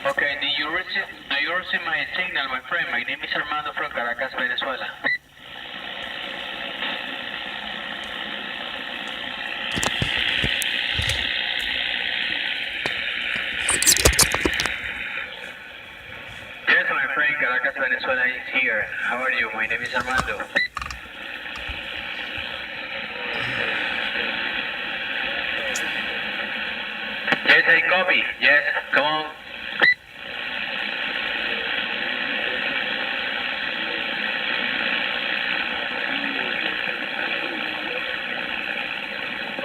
Okay, do you receive my signal, my friend? My name is Armando from Caracas, Venezuela. Yes, my friend, Caracas, Venezuela is here. How are you? My name is Armando. Yes, I copy. Yes, come on.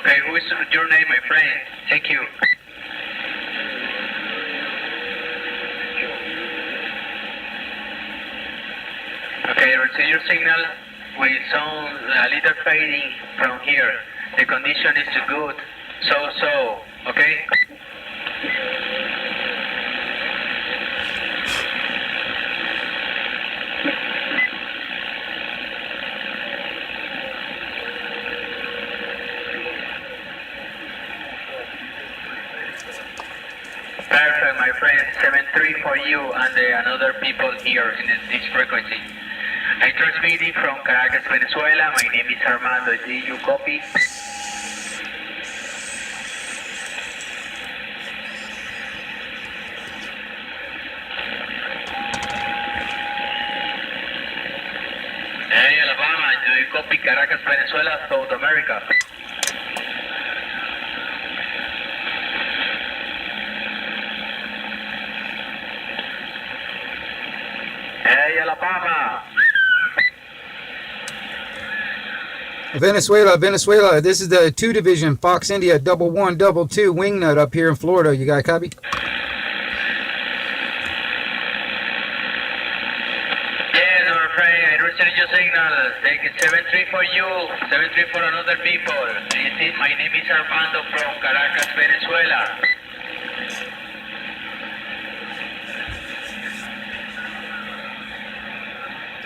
Okay, who is your name, my friend? Thank you. Okay, I receive your signal. We sound a little fading from here. The condition is good. So, okay? Perfect, my friend. 7-3 for you and another people here in this frequency. I transmitting from Caracas, Venezuela. My name is Armando. Do you copy? Hey, Alabama. Do you copy Caracas, Venezuela, South America? Hey, Alabama. Venezuela. This is the 2 Division, Fox India, 1122, Wingnut up here in Florida. You got a copy? Yes, my friend, I received your signal. Take it 7-3 for you, 7-3 for another people. My name is Armando from Caracas, Venezuela.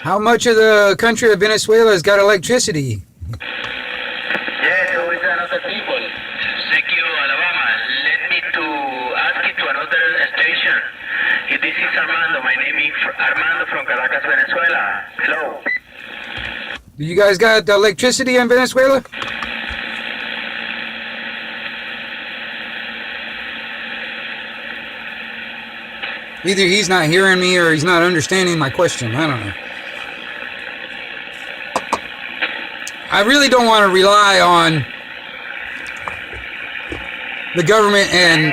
How much of the country of Venezuela has got electricity? Yes, who is another people? Thank you, Alabama. Let me to ask you to another station. This is Armando. My name is Armando from Caracas, Venezuela. Hello. Do you guys got electricity in Venezuela? Either he's not hearing me or he's not understanding my question. I don't know. I really don't want to rely on the government and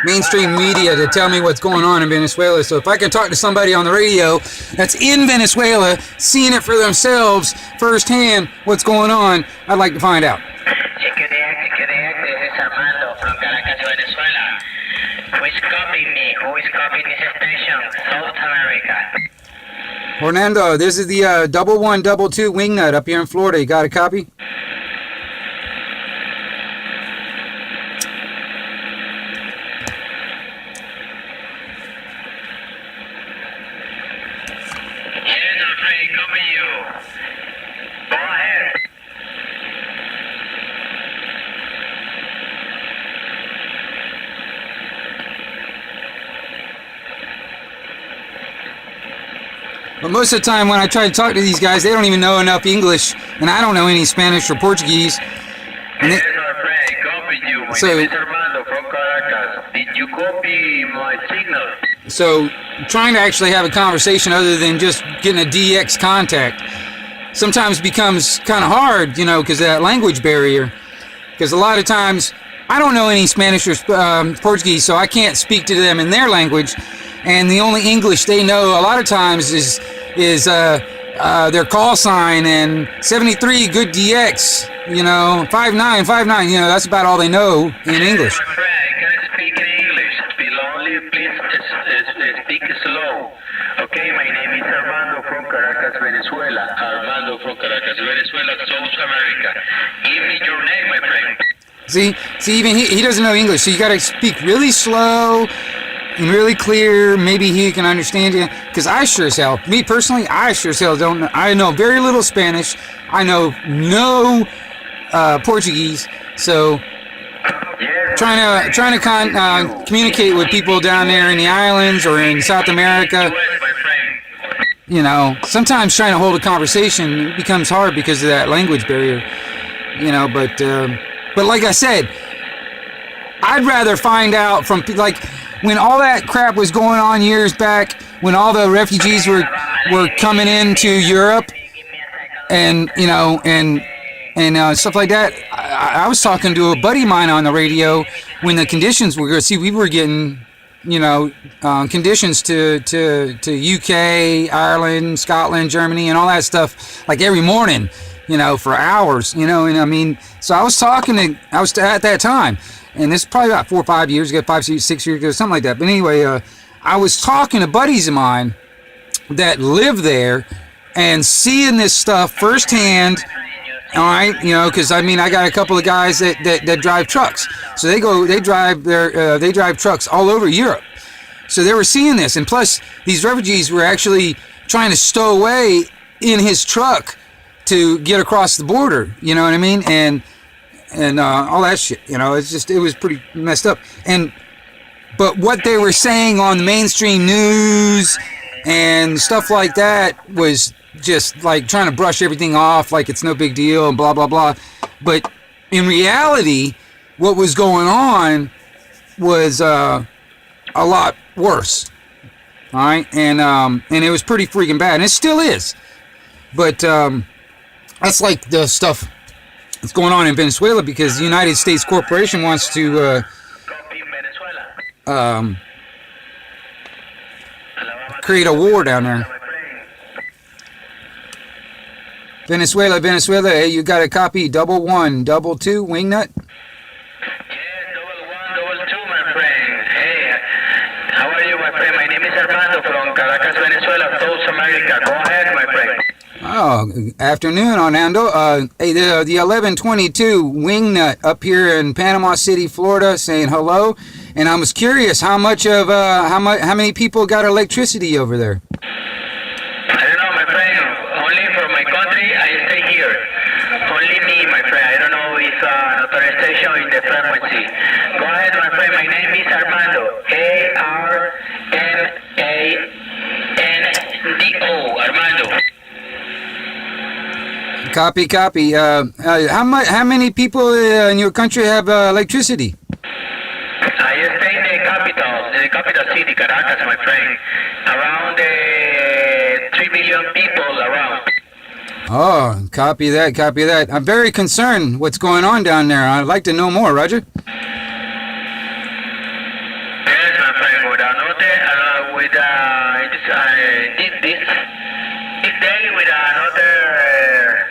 mainstream media to tell me what's going on in Venezuela. So if I can talk to somebody on the radio that's in Venezuela, seeing it for themselves firsthand, what's going on, I'd like to find out. This is Armando from Caracas, Venezuela. Who is copying me? Who is copying this station? South America. Hernando, this is the 1122 Wingnut up here in Florida. You got a copy? Yes, I'm afraid copy you. Go ahead. But most of the time when I try to talk to these guys, they don't even know enough English, and I don't know any Spanish or Portuguese. And Yes, my friend, copy you. My name is Armando from Caracas. Did you copy my signal? So trying to actually have a conversation other than just getting a DX contact sometimes becomes kind of hard, you know, because of that language barrier. Because a lot of times I don't know any Spanish or Portuguese, so I can't speak to them in their language. And the only English they know a lot of times is their call sign and 73 good DX, you know, 5959, you know, that's about all they know in English. My friend, can I speak in English? Be lonely, please speak slow. Okay, my name is Armando from Caracas, Venezuela. Armando from Caracas, Venezuela, South America. Give me your name, my friend. See, even he doesn't know English, so you got to speak really slow and really clear. Maybe he can understand you. Because I sure as hell, me personally, I sure as hell don't know. I know very little Spanish. I know no Portuguese. So Yes, communicate with people down there in the islands or in South America. You know, sometimes trying to hold a conversation becomes hard because of that language barrier. You know, but like I said, I'd rather find out from, like, when all that crap was going on years back, when all the refugees were coming into Europe, and you know, and stuff like that. I was talking to a buddy of mine on the radio when the conditions were. See, we were getting, you know, conditions to UK, Ireland, Scotland, Germany, and all that stuff, like every morning, you know, for hours, you know. And I mean, so I was at that time, and this is probably about 4 or 5 years ago, 5, 6 years ago, something like that. But anyway, I was talking to buddies of mine that live there and seeing this stuff firsthand. All right, you know, because I mean, I got a couple of guys that drive trucks, so they drive trucks all over Europe. So they were seeing this, and plus these refugees were actually trying to stow away in his truck to get across the border. You know what I mean? And all that shit. You know, it was pretty messed up. But what they were saying on the mainstream news and stuff like that was just like trying to brush everything off like it's no big deal and blah blah blah. But in reality, what was going on was a lot worse. All right, and it was pretty freaking bad, and it still is. But that's like the stuff that's going on in Venezuela, because the United States Corporation wants to create a war down there. Venezuela, hey, you got a copy? 1122 Wingnut? Yes, 1122, my friend. Hey, how are you, my friend? My name is Armando from Caracas, Venezuela, South America. Go ahead, my friend. Oh, afternoon, Orlando. Hey, the 1122 Wingnut up here in Panama City, Florida, saying hello. And I was curious, how many people got electricity over there? I don't know, my friend. Only for my country, I stay here. Only me, my friend. I don't know if another station in the frequency. Go ahead, my friend. My name is Armando. Armando. Armando. Copy. How many people in your country have electricity? I stay in the capital city, Caracas, my friend. Around 3 million people around. Oh, copy that. I'm very concerned what's going on down there. I'd like to know more, Roger. Yes, my friend. With this day with another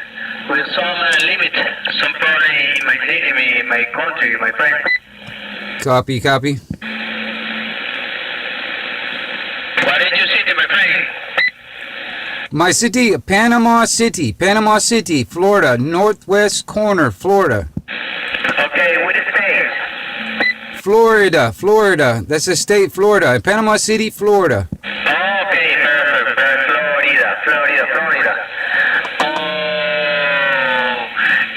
with some limit, some problem in my city, my country, my friend. Copy. What did you say, my friend? My city, Panama City, Florida, northwest corner, Florida. Okay, which state? Florida. That's the state, Florida. Panama City, Florida. Okay, perfect. Florida.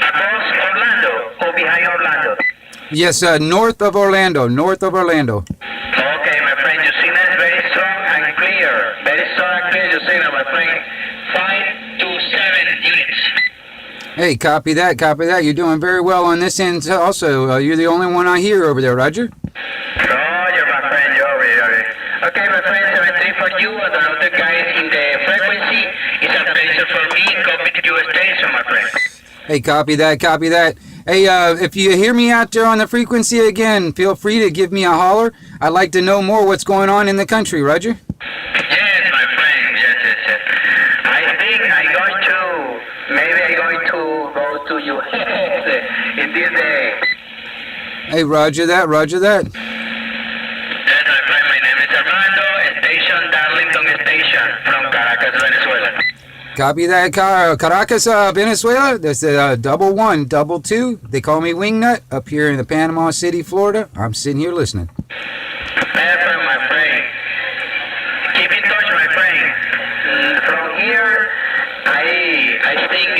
Across Orlando or behind Orlando? Yes, north of Orlando. Okay, my friend, your signal is very strong and clear. Your signal, my friend. 5 to 7 units. Hey, copy that. You're doing very well on this end also. You're the only one I hear over there, Roger. Roger, my friend. You're okay, my friend. 73 for you and another guys in the frequency. It's a pleasure for me. Copy to your station, my friend. Hey, copy that. Hey, if you hear me out there on the frequency again, feel free to give me a holler. I'd like to know more what's going on in the country, Roger. Yes, my friend. Yes. I think I'm going to go to you in this day. Hey, Roger that. Yes, my friend. My name is Armando, station Darlington Station from Caracas, Venezuela. Copy that, Caracas, Venezuela. That's 1122. They call me Wingnut up here in the Panama City, Florida. I'm sitting here listening. Perfect, my friend. Keep in touch, my friend. From here, I think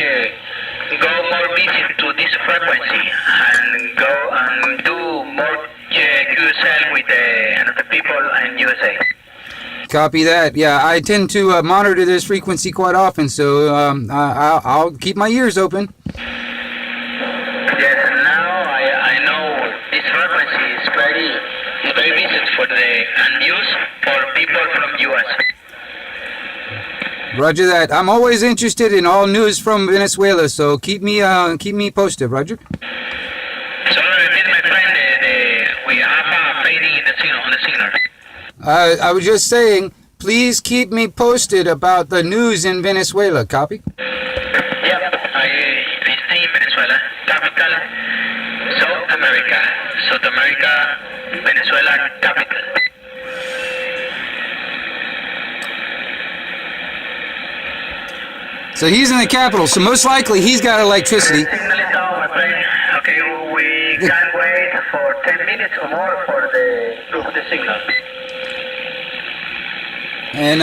go more visit to this frequency and go and do more QSL with the people in USA. Copy that. Yeah, I tend to monitor this frequency quite often, so I'll keep my ears open. Yes, now I know this frequency is very visit for the and use for people from US. Roger that. I'm always interested in all news from Venezuela, so keep me posted, Roger. So repeat, my friend, we have a fading in the signal, on the signal. I was just saying, please keep me posted about the news in Venezuela. Copy? Yep, I stay in Venezuela, capital, South America, Venezuela capital. So he's in the capital, so most likely he's got electricity. Signal is down, my friend. Okay, we can wait for 10 minutes or more for the signal. And,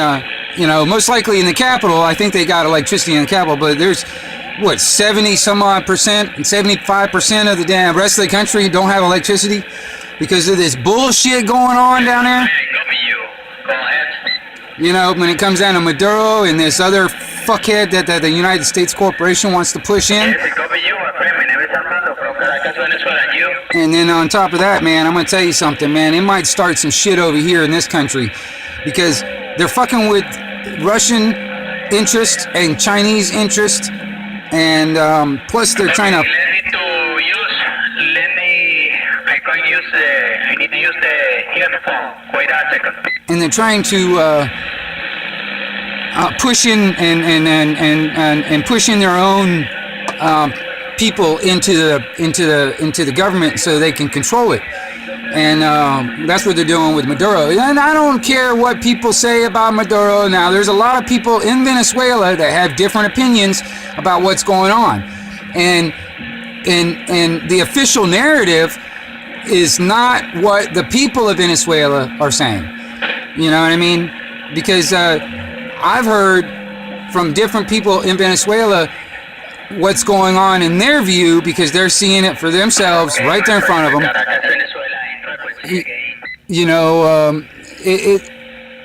most likely in the capital, I think they got electricity in the capital, but there's, 75% of the damn rest of the country don't have electricity because of this bullshit going on down there. Go ahead. When it comes down to Maduro and this other fuckhead that the United States corporation wants to push in. Yes, copy you, my friend. My name is Armando from Caracas, Venezuela, and you? And then on top of that, man, I'm going to tell you something, man. It might start some shit over here in this country because they're fucking with Russian interest and Chinese interest, and plus they're trying to... I need to use the earphone. Wait a second. And they're trying to push in and push in their own people into the government so they can control it. And that's what they're doing with Maduro. And I don't care what people say about Maduro. Now, there's a lot of people in Venezuela that have different opinions about what's going on. And the official narrative is not what the people of Venezuela are saying. You know what I mean? Because I've heard from different people in Venezuela what's going on in their view because they're seeing it for themselves right there in front of them.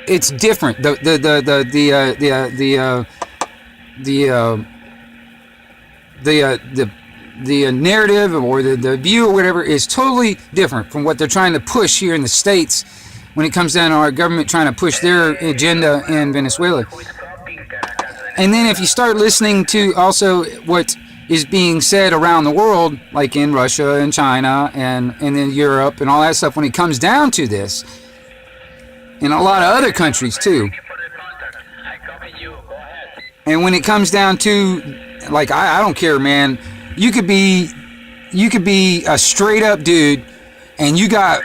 It's different. The narrative or the view or whatever is totally different from what they're trying to push here in the States when it comes down to our government trying to push their agenda in Venezuela. And then if you start listening to also what is being said around the world, like in Russia and China and in Europe and all that stuff, when it comes down to this, in a lot of other countries too. And when it comes down to, like, I don't care, man. You could be a straight up dude, and you got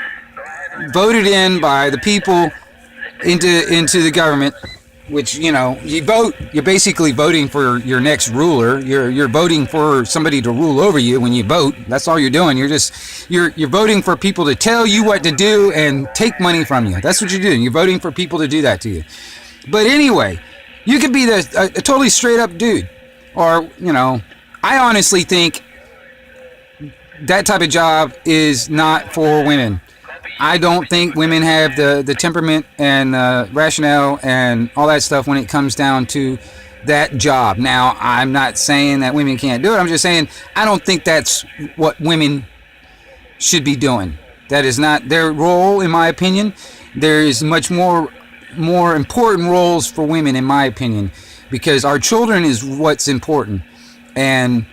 voted in by the people into the government, which you vote. You're basically voting for your next ruler. You're voting for somebody to rule over you when you vote. That's all you're doing. You're voting for people to tell you what to do and take money from you. That's what you're doing. You're voting for people to do that to you. But anyway, you could be a totally straight up dude, or I honestly think that type of job is not for women. I don't think women have the temperament and rationale and all that stuff when it comes down to that job. Now, I'm not saying that women can't do it. I'm just saying I don't think that's what women should be doing. That is not their role, in my opinion. There is much more important roles for women, in my opinion, because our children is what's important. And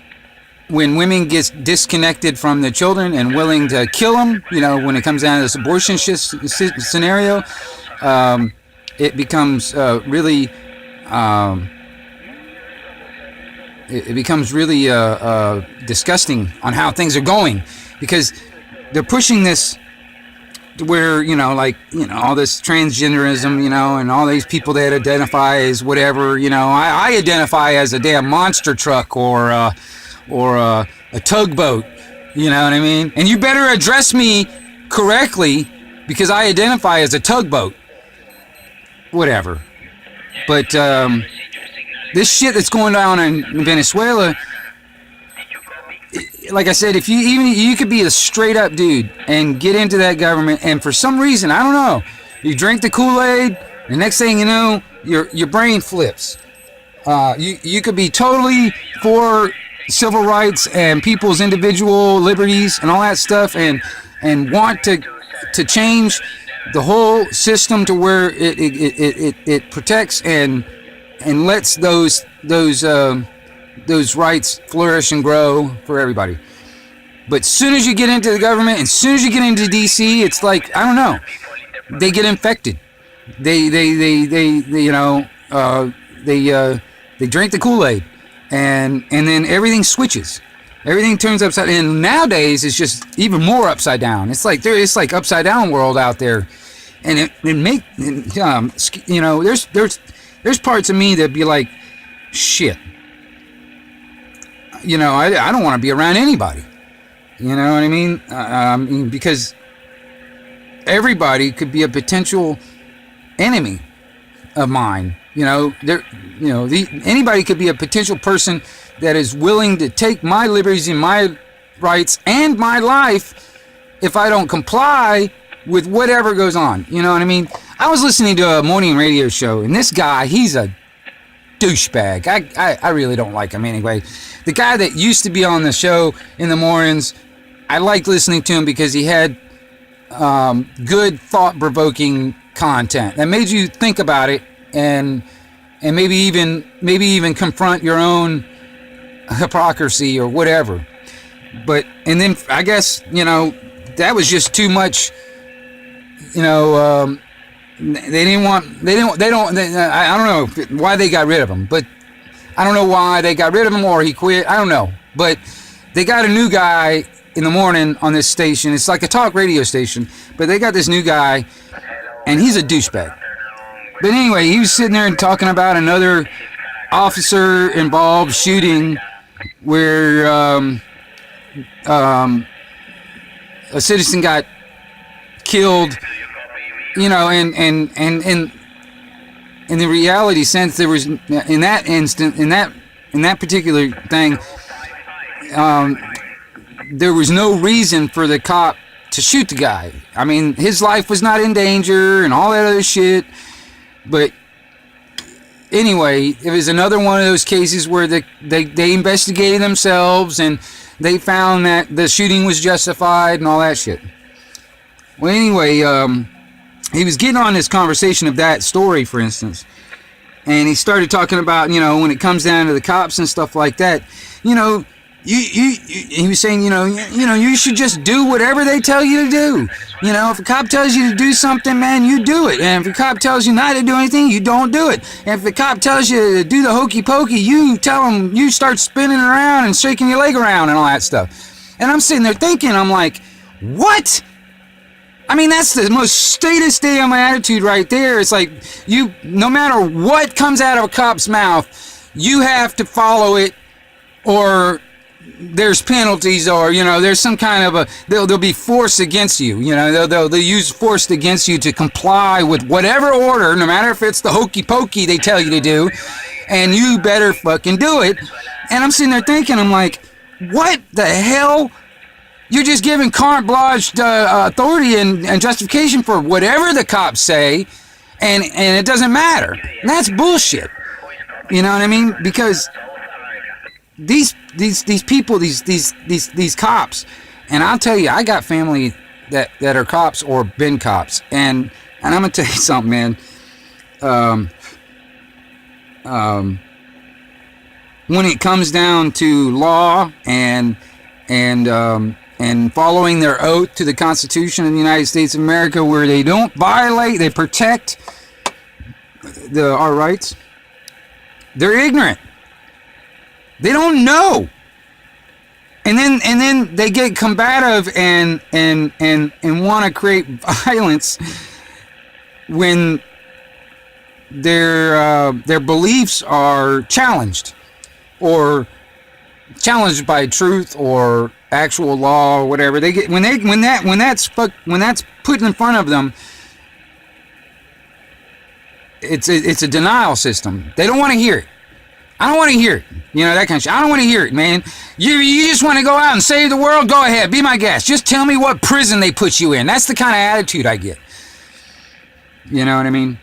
when women get disconnected from the children and willing to kill them, when it comes down to this abortion scenario, it becomes really disgusting on how things are going, because they're pushing this to where all this transgenderism, and all these people that identify as whatever, I identify as a damn monster truck or a tugboat, you know what I mean? And you better address me correctly because I identify as a tugboat. Whatever. But this shit that's going on in Venezuela, like I said, if you could be a straight up dude and get into that government, and for some reason, I don't know, you drink the Kool-Aid, the next thing you know, your brain flips. You could be totally for civil rights and people's individual liberties and all that stuff, and want to change the whole system to where it protects and lets those rights flourish and grow for everybody. But as soon as you get into the government, and as soon as you get into DC, it's like, I don't know, they get infected. They drink the Kool-Aid, and then everything switches. Everything turns upside down. And nowadays it's just even more upside down. It's like upside down world out there, and there's parts of me that be like, shit. I don't want to be around anybody. You know what I mean? Because everybody could be a potential enemy of mine. Anybody could be a potential person that is willing to take my liberties and my rights and my life if I don't comply with whatever goes on. You know what I mean? I was listening to a morning radio show, and this guy, he's a douchebag. I really don't like him anyway. The guy that used to be on the show in the mornings, I liked listening to him because he had good thought-provoking content that made you think about it and maybe even confront your own hypocrisy or whatever. And then I guess that was just too much. I don't know why they got rid of him, but I don't know why they got rid of him or he quit. I don't know, but they got a new guy in the morning on this station. It's like a talk radio station, but they got this new guy, and he's a douchebag. But anyway, he was sitting there and talking about another officer involved shooting where a citizen got killed, and in the reality sense, there was in that instant, in that particular thing, there was no reason for the cop to shoot the guy. I mean, his life was not in danger and all that other shit. But anyway, it was another one of those cases where they investigated themselves and they found that the shooting was justified and all that shit. Well, anyway, he was getting on this conversation of that story, for instance, and he started talking about, when it comes down to the cops and stuff like that, he was saying, you should just do whatever they tell you to do. If a cop tells you to do something, man, you do it. And if a cop tells you not to do anything, you don't do it. And if the cop tells you to do the hokey pokey, you tell him, you start spinning around and shaking your leg around and all that stuff. And I'm sitting there thinking, I'm like, what? I mean, that's the most statist damn attitude right there. It's like, no matter what comes out of a cop's mouth, you have to follow it, or there's penalties, or there's some kind of there'll be force against you. They'll use force against you to comply with whatever order, no matter if it's the hokey pokey they tell you to do, and you better fucking do it. And I'm sitting there thinking, I'm like, what the hell? You're just giving carte blanche authority and justification for whatever the cops say, and it doesn't matter. And that's bullshit. You know what I mean? Because these people, these cops, and I'll tell you, I got family that are cops or been cops, and I'm gonna tell you something, man. When it comes down to law and following their oath to the Constitution of the United States of America, where they don't violate, they protect our rights, they're ignorant. They don't know. And then they get combative and want to create violence when their beliefs are challenged, or challenged by truth or actual law or whatever. They get when that's put in front of them. It's a denial system. They don't want to hear it. I don't want to hear it. You know, that kind of shit. I don't want to hear it, man. You just want to go out and save the world? Go ahead. Be my guest. Just tell me what prison they put you in. That's the kind of attitude I get. You know what I mean?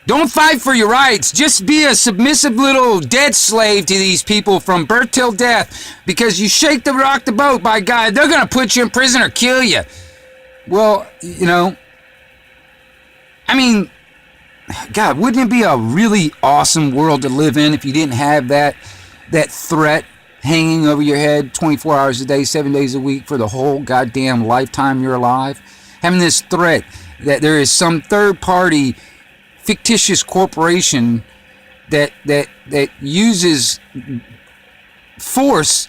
Don't fight for your rights. Just be a submissive little dead slave to these people from birth till death. Because you shake the rock the boat, by God, they're going to put you in prison or kill you. Well, you know, I mean, God, wouldn't it be a really awesome world to live in if you didn't have that threat hanging over your head 24 hours a day, 7 days a week for the whole goddamn lifetime you're alive? Having this threat that there is some third party fictitious corporation that uses force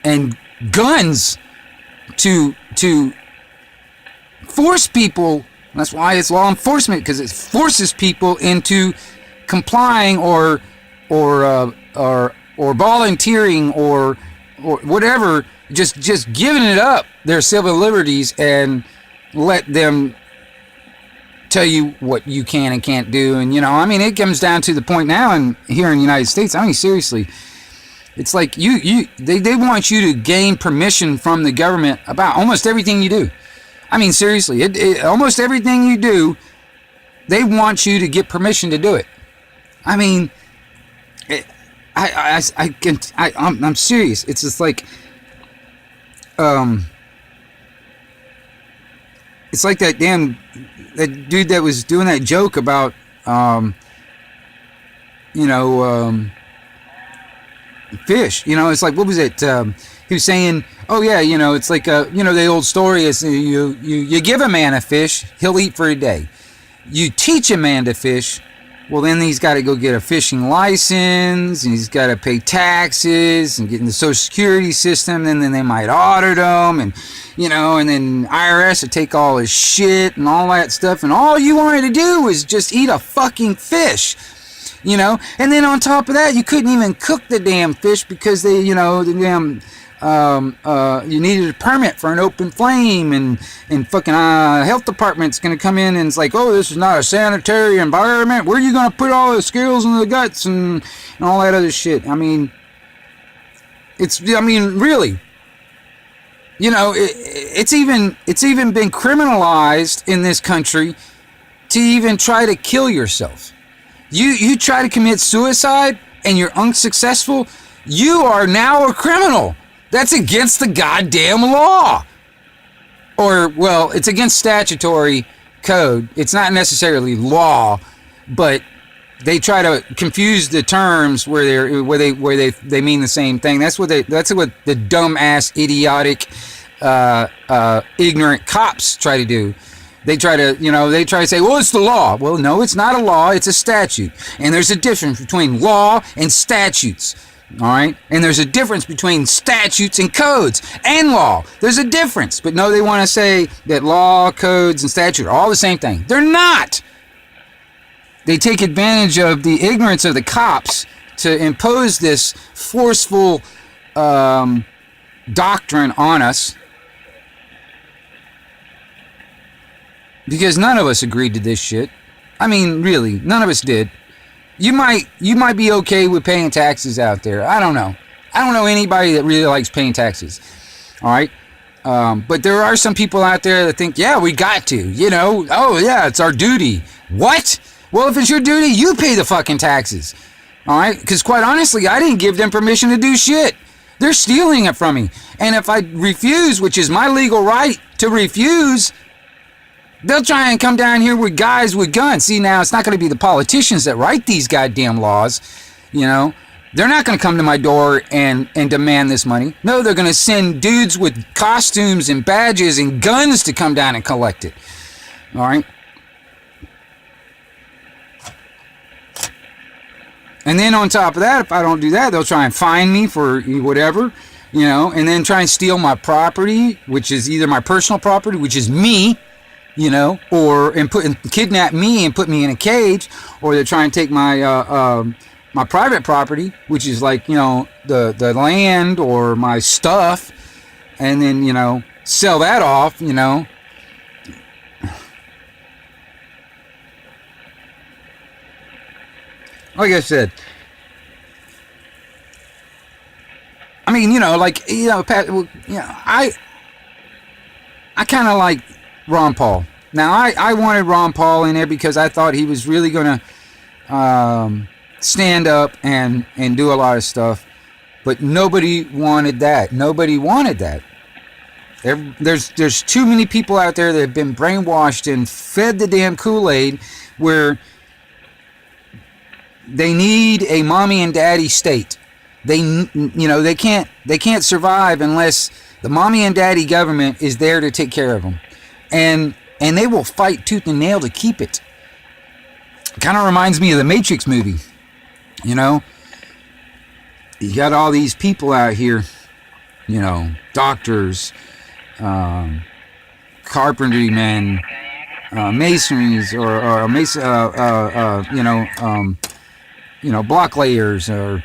and guns to force people. That's why it's law enforcement, because it forces people into complying or volunteering or whatever, just giving it up their civil liberties and let them tell you what you can and can't do. And you know, I mean, it comes down to the point now, and here in the United States, I mean, seriously, it's like they want you to gain permission from the government about almost everything you do. I mean, seriously, almost everything you do, they want you to get permission to do it. I mean, I'm serious. It's just like, it's like that dude that was doing that joke about, fish. You know, it's like, what was it? He was saying, oh yeah, you know, it's like, the old story is you give a man a fish, he'll eat for a day. You teach a man to fish, well then he's got to go get a fishing license, and he's got to pay taxes and get in the Social Security system, and then they might audit him, and and then IRS would take all his shit and all that stuff, and all you wanted to do was just eat a fucking fish. And then on top of that, you couldn't even cook the damn fish because they, you needed a permit for an open flame, and fucking health department's gonna come in and it's like, oh, this is not a sanitary environment. Where are you gonna put all the scales and the guts and all that other shit? I mean, really, it's even been criminalized in this country to even try to kill yourself. You try to commit suicide and you're unsuccessful, you are now a criminal. That's against the goddamn law. Or, well, it's against statutory code. It's not necessarily law, but they try to confuse the terms where they mean the same thing. That's what the dumbass, idiotic, ignorant cops try to do. They try to say, well, it's the law. Well, no, it's not a law. It's a statute. And there's a difference between law and statutes. All right? And there's a difference between statutes and codes and law. There's a difference. But no, they want to say that law, codes, and statute are all the same thing. They're not. They take advantage of the ignorance of the cops to impose this forceful doctrine on us. Because none of us agreed to this shit. I mean, really, none of us did. You might be okay with paying taxes out there. I don't know. I don't know anybody that really likes paying taxes. All right? But there are some people out there that think, yeah, we got to. Oh, yeah, it's our duty. What? Well, if it's your duty, you pay the fucking taxes. All right? Because quite honestly, I didn't give them permission to do shit. They're stealing it from me. And if I refuse, which is my legal right to refuse, they'll try and come down here with guys with guns. See, now, it's not going to be the politicians that write these goddamn laws. They're not going to come to my door and demand this money. No, they're going to send dudes with costumes and badges and guns to come down and collect it. All right? And then on top of that, if I don't do that, they'll try and fine me for whatever, and then try and steal my property, which is either my personal property, which is me, or kidnap me and put me in a cage, or they're trying to take my my private property, which is like the land or my stuff, and then sell that off. like I said, I mean, you know, like, you know, I kind of like Ron Paul. Now, I wanted Ron Paul in there because I thought he was really going to stand up and do a lot of stuff. But nobody wanted that. Nobody wanted that. There's too many people out there that have been brainwashed and fed the damn Kool-Aid where they need a mommy and daddy state. They can't survive unless the mommy and daddy government is there to take care of them, and they will fight tooth and nail to keep it. Kind of reminds me of the Matrix movie. You know, you got all these people out here, you know, doctors, carpentry men, masons, or block layers, or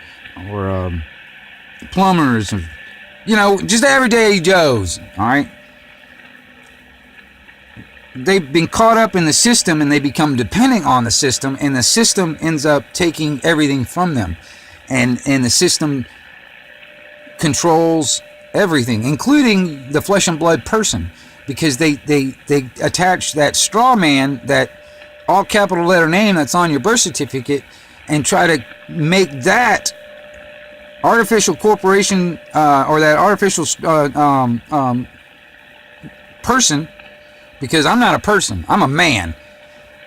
plumbers, or, you know, just everyday Joes. All right, they've been caught up in the system, and they become dependent on the system, and the system ends up taking everything from them, and the system controls everything, including the flesh and blood person, because they attach that straw man, that all capital letter name that's on your birth certificate, and try to make that artificial corporation, or that artificial person, because I'm not a person, I'm a man.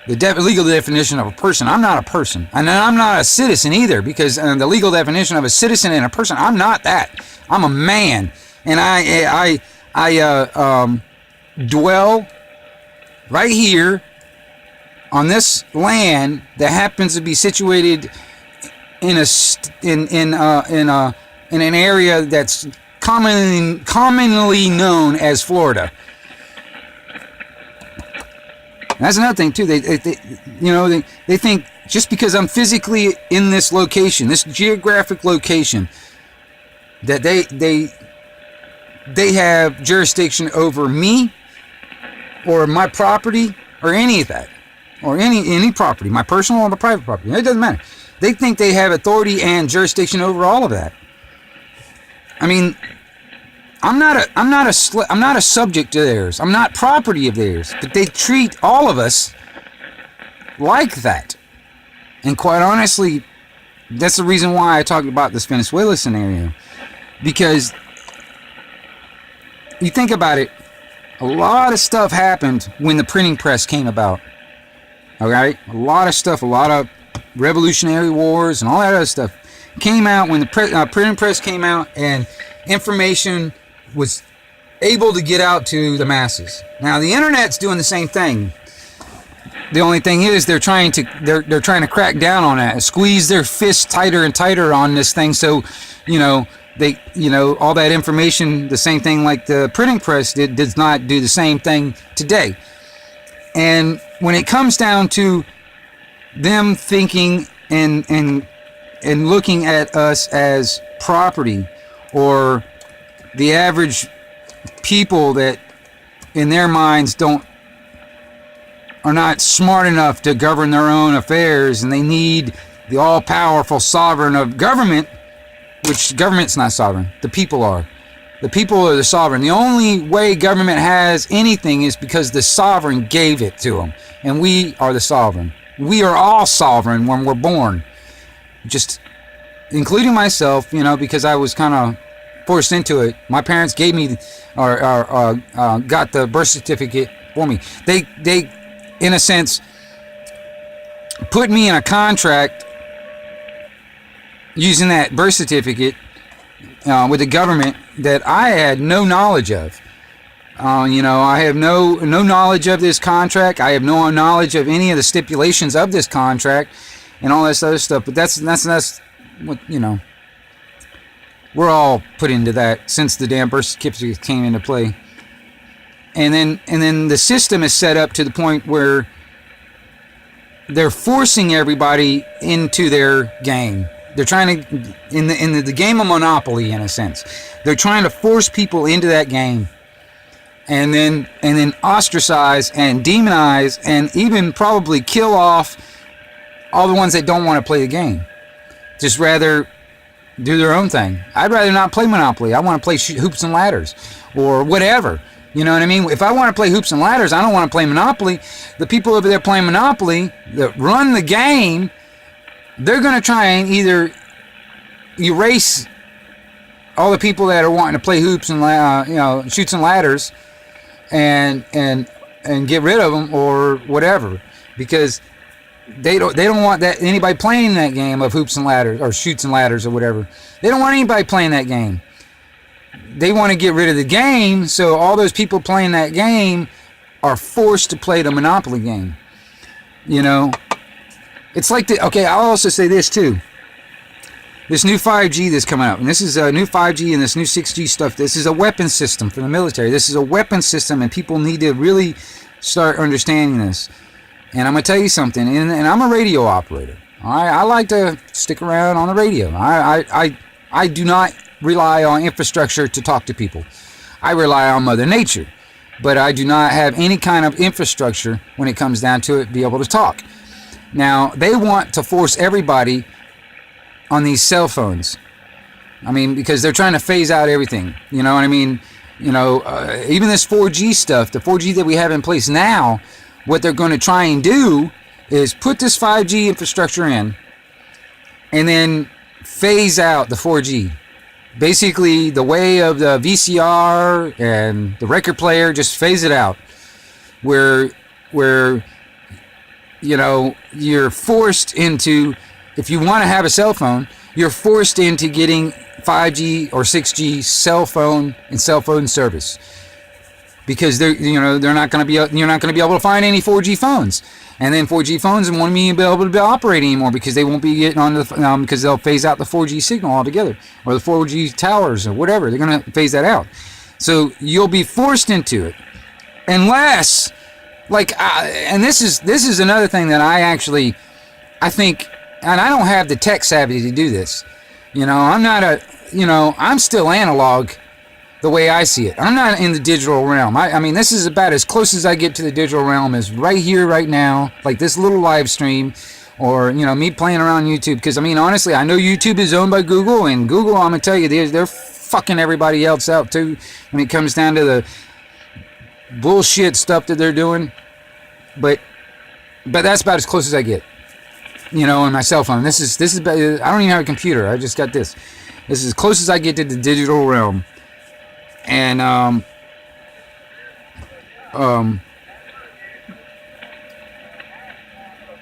The legal definition of a person, I'm not a person. And I'm not a citizen either, because the legal definition of a citizen and a person, I'm not that. I'm a man. And I dwell right here on this land that happens to be situated in an area that's commonly known as Florida. That's another thing too. They think just because I'm physically in this location, this geographic location, that they have jurisdiction over me or my property or any of that, or any property, my personal or my private property. It doesn't matter. They think they have authority and jurisdiction over all of that. I mean, I'm not a subject to theirs. I'm not property of theirs. But they treat all of us like that. And quite honestly, that's the reason why I talked about this Venezuela scenario. Because you think about it, a lot of stuff happened when the printing press came about. Okay? A lot of stuff, a lot of revolutionary wars and all that other stuff came out when the printing press came out, and information was able to get out to the masses. Now the internet's doing the same thing. The only thing is they're trying to crack down on that, squeeze their fists tighter and tighter on this thing, so all that information, the same thing like the printing press does not do the same thing today. And when it comes down to them thinking and looking at us as property, or the average people that in their minds are not smart enough to govern their own affairs, and they need the all-powerful sovereign of government, which government's not sovereign. The people are. The people are the sovereign. The only way government has anything is because the sovereign gave it to them, and we are the sovereign. We are all sovereign when we're born, just including myself, because I was kind of forced into it. My parents gave me or got the birth certificate for me. They in a sense put me in a contract using that birth certificate with the government that I had no knowledge of. I have no knowledge of this contract. I have no knowledge of any of the stipulations of this contract and all this other stuff. But that's what, we're all put into that since the damn birth certificate came into play. And then the system is set up to the point where they're forcing everybody into their game. They're trying to, in the game of Monopoly, in a sense, they're trying to force people into that game, and then ostracize and demonize and even probably kill off all the ones that don't want to play the game, just rather do their own thing. I'd rather not play Monopoly. I want to play Hoops and Ladders or whatever. You know what I mean? If I want to play Hoops and Ladders, I don't want to play Monopoly. The people over there playing Monopoly that run the game, they're going to try and either erase all the people that are wanting to play hoops and shoots and ladders, and get rid of them or whatever, because they don't want that anybody playing that game of hoops and ladders or shoots and ladders or whatever. They don't want anybody playing that game. They want to get rid of the game, so all those people playing that game are forced to play the Monopoly game. You know, it's like okay, I'll also say this too. This new 5G that's coming out, and this is a new 5G and this new 6G stuff. This is a weapon system for the military. This is a weapon system, and people need to really start understanding this. And I'm gonna tell you something. And I'm a radio operator. All right, I like to stick around on the radio. I do not rely on infrastructure to talk to people. I rely on Mother Nature, but I do not have any kind of infrastructure when it comes down to it, be able to talk. Now, they want to force everybody on these cell phones. I mean, because they're trying to phase out everything. You know what I mean? You know, even this 4G stuff, the 4G that we have in place now, what they're going to try and do is put this 5G infrastructure in and then phase out the 4G. Basically, the way of the VCR and the record player, just phase it out. Where you know, you're forced into, if you want to have a cell phone, you're forced into getting 5G or 6G cell phone and cell phone service, because you're not going to be able to find any 4G phones, and then 4G phones won't be able to be operating anymore because they won't be getting on the because they'll phase out the 4G signal altogether, or the 4G towers or whatever. They're going to phase that out, so you'll be forced into it, unless and this is another thing that I think. And I don't have the tech savvy to do this. You know, I'm still analog the way I see it. I'm not in the digital realm. I mean, this is about as close as I get to the digital realm is right here, right now, like this little live stream, or, you know, me playing around YouTube. Because, I mean, honestly, I know YouTube is owned by Google, and Google, I'm going to tell you, they're fucking everybody else out, too, when it comes down to the bullshit stuff that they're doing. But that's about as close as I get. You know, on my cell phone. This is I don't even have a computer. I just got this. This is as close as I get to the digital realm. And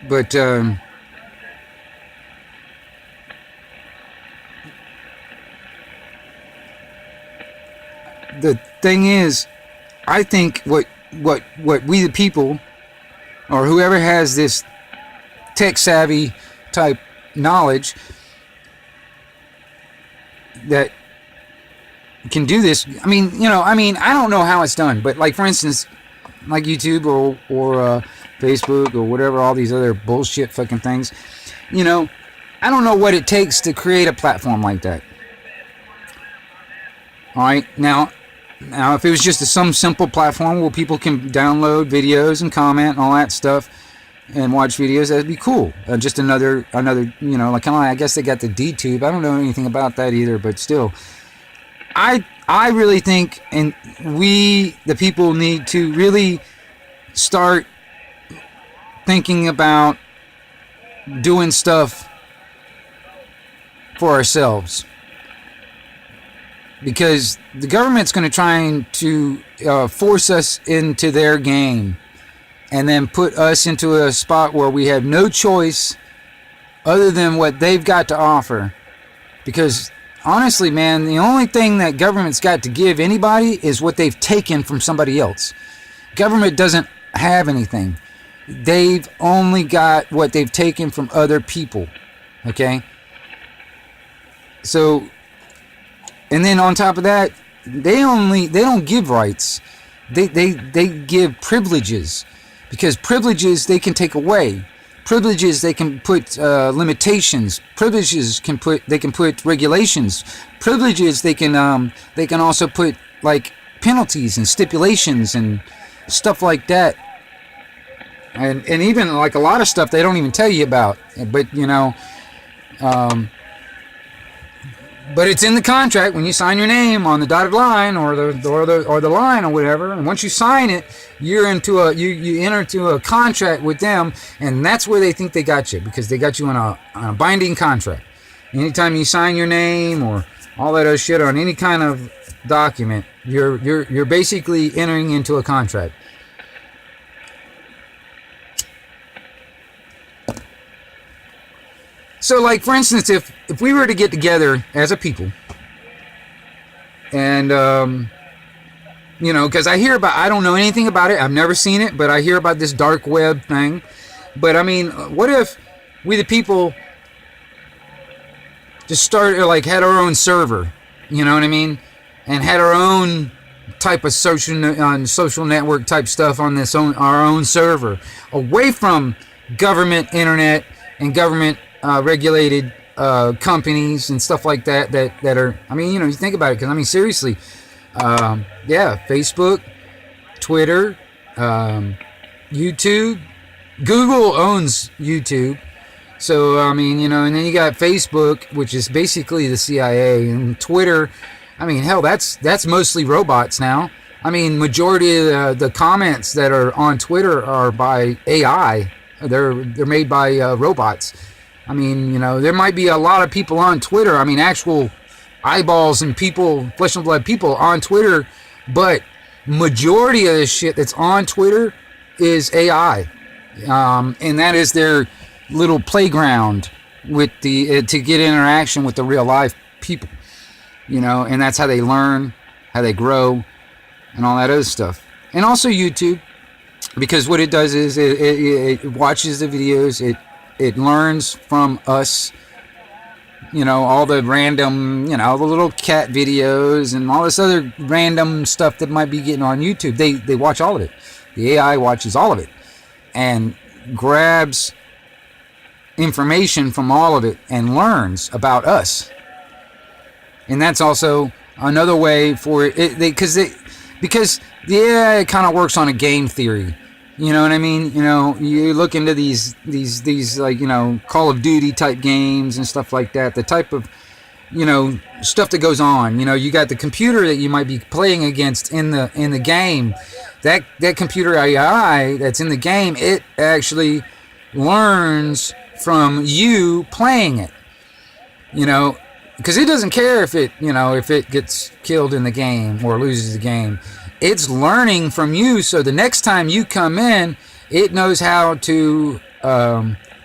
but the thing is, I think what we the people, or whoever has this tech savvy type knowledge that can do this. I mean, I don't know how it's done, but like, for instance, like YouTube or Facebook or whatever, all these other bullshit fucking things, you know, I don't know what it takes to create a platform like that. All right, now if it was just some simple platform where people can download videos and comment and all that stuff and watch videos, that'd be cool. Just another, you know, like, kind of like, I guess they got the DTube. I don't know anything about that either, but still, I really think, and we, the people, need to really start thinking about doing stuff for ourselves, because the government's going to try to force us into their game, and then put us into a spot where we have no choice other than what they've got to offer. Because honestly, man, the only thing that government's got to give anybody is what they've taken from somebody else. Government doesn't have anything. They've only got what they've taken from other people. Okay? So, and then on top of that, they don't give rights. They give privileges. Because privileges they can take away. Privileges they can put limitations. Privileges they can put regulations. Privileges they can also put like penalties and stipulations and stuff like that. and even like a lot of stuff they don't even tell you about. But but it's in the contract when you sign your name on the dotted line or the line or whatever. And once you sign it, you're into you enter into a contract with them, and that's where they think they got you, because they got you on a binding contract. Anytime you sign your name or all that other shit on any kind of document, you're basically entering into a contract. So, like, for instance, if we were to get together as a people, and, because I don't know anything about it, I've never seen it, but I hear about this dark web thing. But, I mean, what if we, the people, just started, like, had our own server, you know what I mean? And had our own type of social network type stuff on our own server, away from government internet and government regulated companies and stuff like that are, I mean, you think about it, because I mean, seriously, Facebook, Twitter, YouTube, Google owns YouTube. So I mean, and then you got Facebook, which is basically the CIA, and Twitter. I mean, hell, that's mostly robots now. I mean, majority of the comments that are on Twitter are by AI. They're made by robots. I mean, there might be a lot of people on Twitter. I mean, actual eyeballs and people, flesh and blood people on Twitter, but majority of the shit that's on Twitter is AI, and that is their little playground with to get interaction with the real life people, and that's how they learn, how they grow, and all that other stuff. And also YouTube, because what it does is it watches the videos, it learns from us, all the random, the little cat videos and all this other random stuff that might be getting on YouTube. They watch all of it. The AI watches all of it and grabs information from all of it and learns about us. And that's also another way for it, because the AI kind of works on a game theory. You know what I mean? You look into these like, Call of Duty type games and stuff like that. The type of, stuff that goes on. You got the computer that you might be playing against in the game. That computer AI that's in the game, it actually learns from you playing it. Because it doesn't care if it gets killed in the game or loses the game. It's learning from you, so the next time you come in, it knows how to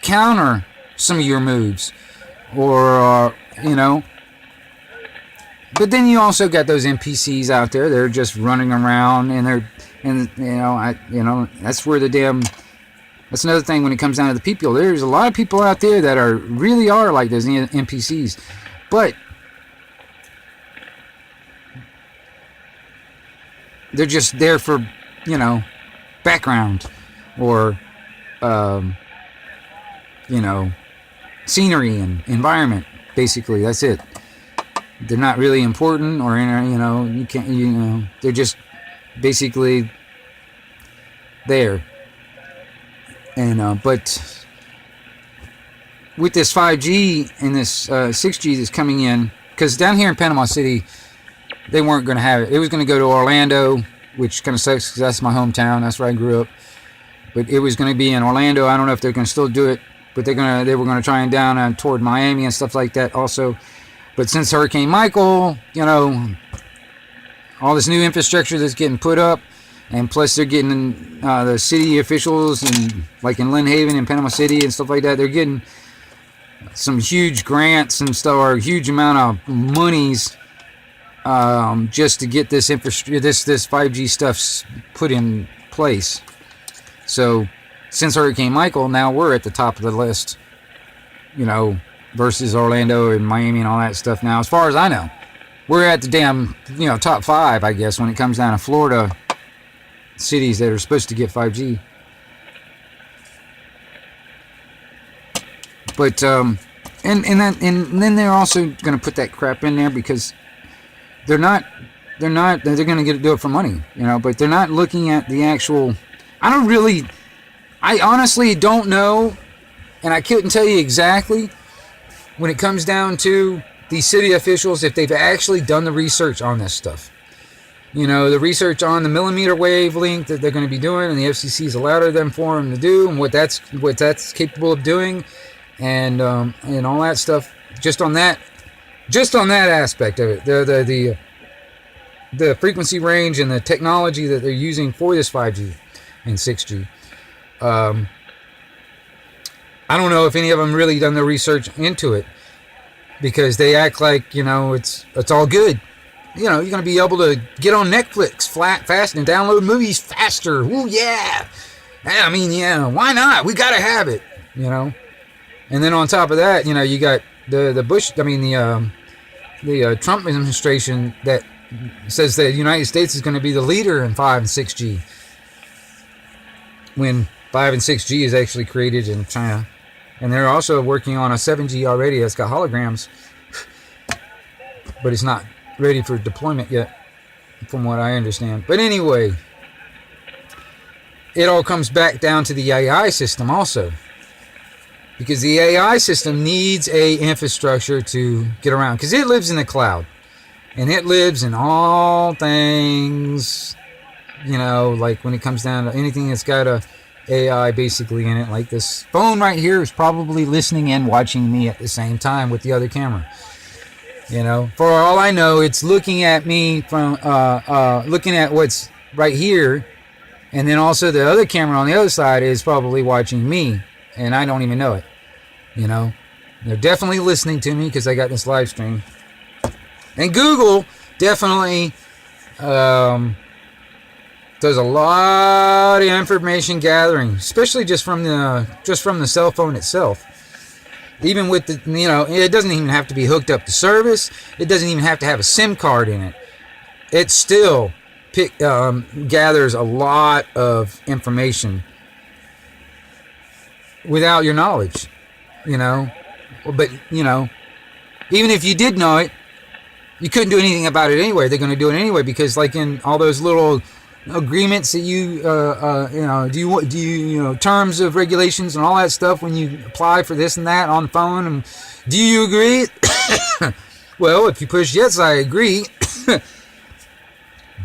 counter some of your moves, or But then you also got those NPCs out there. They're just running around, and that's where that's another thing when it comes down to the people. There's a lot of people out there that really are like those NPCs, but they're just there for, background or, scenery and environment. Basically, that's it. They're not really important, or, you can't, they're just basically there. And, but with this 5G and this 6G that's coming in, because down here in Panama City, they weren't going to have it. It was going to go to Orlando, which kind of sucks because that's my hometown. That's where I grew up. But it was going to be in Orlando. I don't know if they're going to still do it, but they were going to try and down toward Miami and stuff like that also. But since Hurricane Michael, all this new infrastructure that's getting put up, and plus they're getting the city officials, and like in Lynn Haven and Panama City and stuff like that, they're getting some huge grants and stuff, or a huge amount of monies just to get this infrastructure, this 5G stuff put in place. So since Hurricane Michael, now we're at the top of the list, versus Orlando and Miami and all that stuff. Now, as far as I know, we're at the damn, top 5, I guess, when it comes down to Florida cities that are supposed to get 5G. But and then they're also going to put that crap in there because they're going to do it for money, but they're not looking at the actual. I don't really I honestly don't know, and I couldn't tell you exactly when it comes down to these city officials if they've actually done the research on this stuff. You know, the research on the millimeter wavelength that they're going to be doing, and the FCC's allowed them for them to do, and what that's capable of doing, and all that stuff. Just on that aspect of it, the frequency range and the technology that they're using for this 5G and 6G. I don't know if any of them really done the research into it, because they act like, you know, it's all good. You know, you're going to be able to get on Netflix fast and download movies faster. Ooh, yeah. I mean, yeah, why not? We got to have it, you know. And then on top of that, you know, you got the Trump administration that says that the United States is going to be the leader in 5 and 6G, when 5 and 6G is actually created in China. And they're also working on a 7G already that's got holograms, but it's not ready for deployment yet, from what I understand. But anyway, it all comes back down to the AI system also, because the AI system needs a infrastructure to get around, because it lives in the cloud, and it lives in all things, you know, like when it comes down to anything that's got a AI basically in it. Like this phone right here is probably listening and watching me at the same time with the other camera. You know, for all I know, it's looking at me from looking at what's right here, and then also the other camera on the other side is probably watching me, and I don't even know it. You know, they're definitely listening to me because I got this live stream. And Google definitely does a lot of information gathering, especially just from the cell phone itself. Even with the, you know, it doesn't even have to be hooked up to service. It doesn't even have to have a SIM card in it. It still gathers a lot of information without your knowledge, you know. But, you know, even if you did know it, you couldn't do anything about it anyway. They're going to do it anyway, because like in all those little agreements that you know, do you know, terms of regulations and all that stuff when you apply for this and that on the phone, and do you agree? Well, if you push yes, I agree.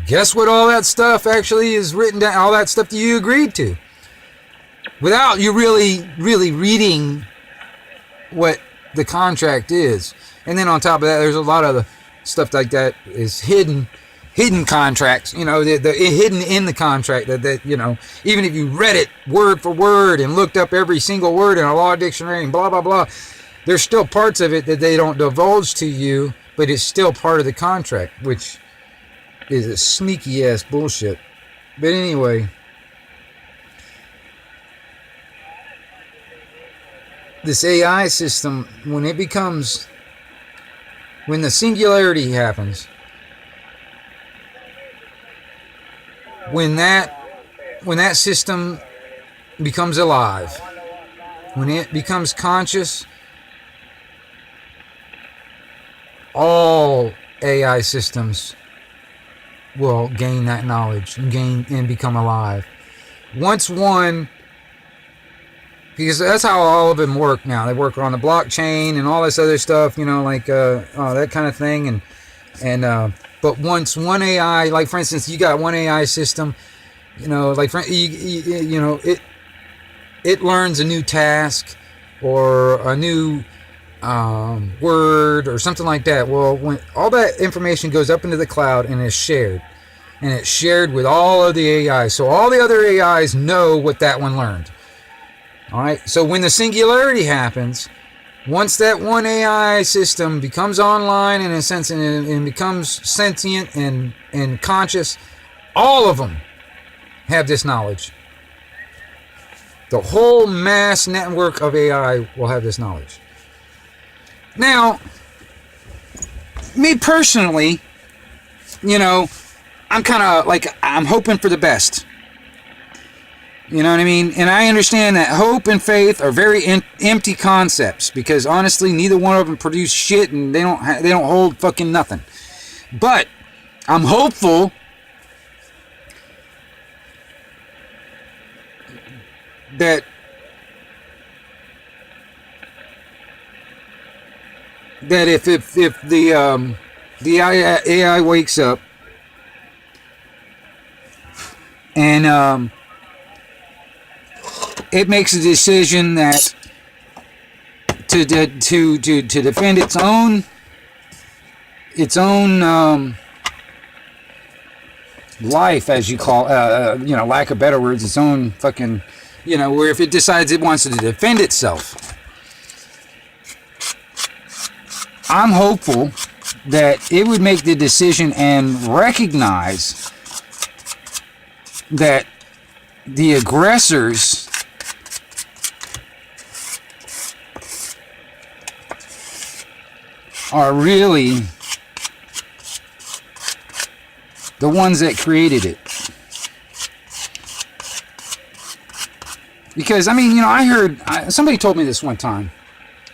Guess what? All that stuff actually is written down. All that stuff that you agreed to, without you really reading what the contract is. And then on top of that, there's a lot of the stuff like that is hidden contracts, you know, the hidden in the contract that, you know, even if you read it word for word and looked up every single word in a law dictionary and blah, blah, blah, there's still parts of it that they don't divulge to you, but it's still part of the contract, which is a sneaky ass bullshit. But anyway, this AI system, when the singularity happens, when that system becomes alive, when it becomes conscious, all AI systems will gain that knowledge and become alive. Once one, because that's how all of them work now. They work on the blockchain and all this other stuff, you know, like that kind of thing, and but once one AI, like for instance, you got one AI system, you know, like you know, it learns a new task or a new word or something like that. Well, when all that information goes up into the cloud and is shared, and it's shared with all of the AIs, so all the other AIs know what that one learned. All right, so when the singularity happens, once that one AI system becomes online in a sense and becomes sentient and conscious, all of them have this knowledge. The whole mass network of AI will have this knowledge. Now, me personally, you know, I'm kind of like, I'm hoping for the best. You know what I mean? And I understand that hope and faith are very empty concepts, because honestly, neither one of them produce shit, and they don't hold fucking nothing. But I'm hopeful that if the AI wakes up and it makes a decision that to defend its own life, as you call, lack of better words, its own fucking, where if it decides it wants to defend itself, I'm hopeful that it would make the decision and recognize that the aggressors are really the ones that created it. Because, I heard, somebody told me this one time.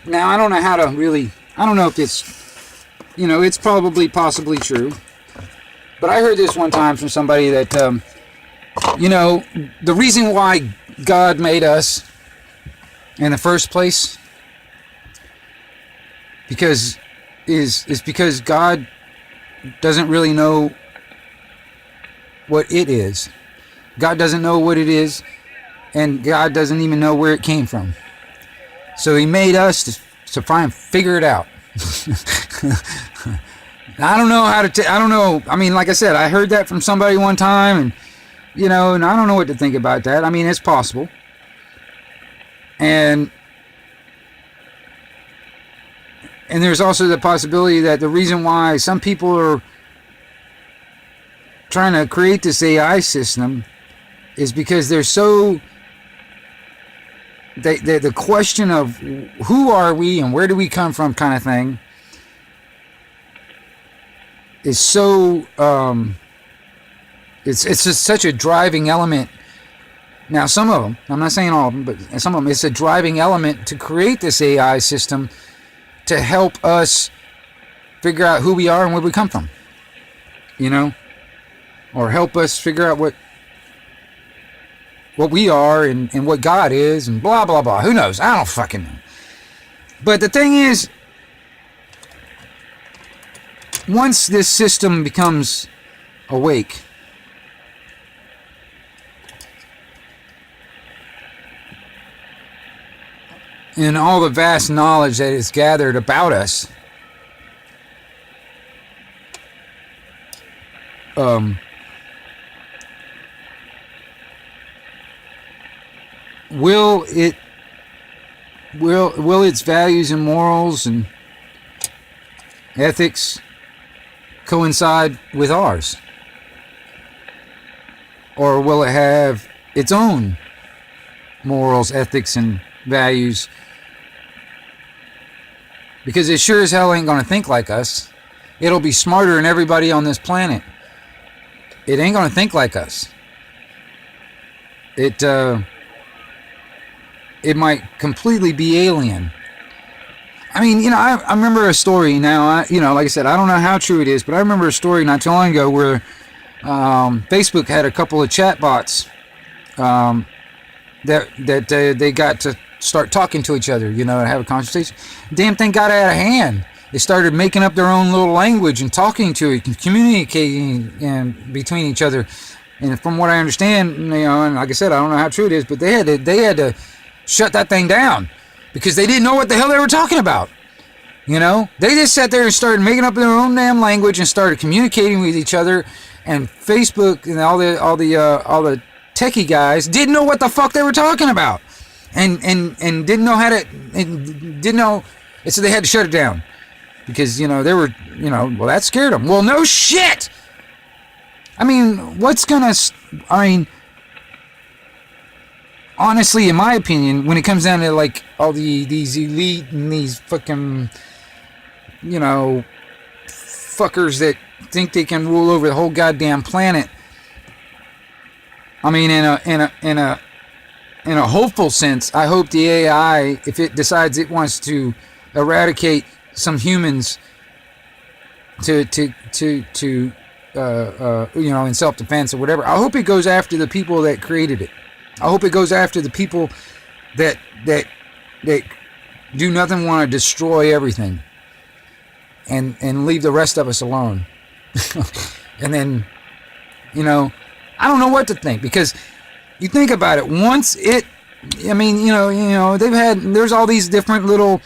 Now, I don't know how to really, I don't know if it's, it's probably possibly true. But I heard this one time from somebody that, the reason why God made us in the first place is because God doesn't really know what it is. God doesn't know what it is, and God doesn't even know where it came from. So he made us to try and figure it out. I don't know how to I don't know. Like I said, I heard that from somebody one time, and and I don't know what to think about that. It's possible. And there's also the possibility that the reason why some people are trying to create this AI system is because they're so... the question of who are we and where do we come from kind of thing is so... It's just such a driving element. Now, some of them, I'm not saying all of them, but some of them, it's a driving element to create this AI system to help us figure out who we are and where we come from. Or help us figure out what we are and what God is and blah, blah, blah. Who knows? I don't fucking know. But the thing is, once this system becomes awake, and all the vast knowledge that is gathered about us, will its values and morals and ethics coincide with ours? Or will it have its own morals, ethics, and values? Because it sure as hell ain't going to think like us. It'll be smarter than everybody on this planet. It ain't going to think like us. It might completely be alien. I remember a story now. Like I said, I don't know how true it is, but I remember a story not too long ago where Facebook had a couple of chatbots that they got to start talking to each other, and have a conversation. Damn thing got out of hand. They started making up their own little language and talking to it and communicating between each other. And from what I understand, and like I said, I don't know how true it is, but they had to shut that thing down because they didn't know what the hell they were talking about. They just sat there and started making up their own damn language and started communicating with each other. And Facebook and all the techie guys didn't know what the fuck they were talking about. And didn't know how to, and didn't know, and so they had to shut it down because they were, well, that scared them. Well, no shit. Honestly, in my opinion, when it comes down to like all these elite and these fucking, fuckers that think they can rule over the whole goddamn planet. In a hopeful sense, I hope the AI, if it decides it wants to eradicate some humans in self-defense or whatever, I hope it goes after the people that created it. I hope it goes after the people that do nothing, want to destroy everything, and leave the rest of us alone. And then, you know, I don't know what to think, because you think about it. Once it, I mean, you know, there's all these different little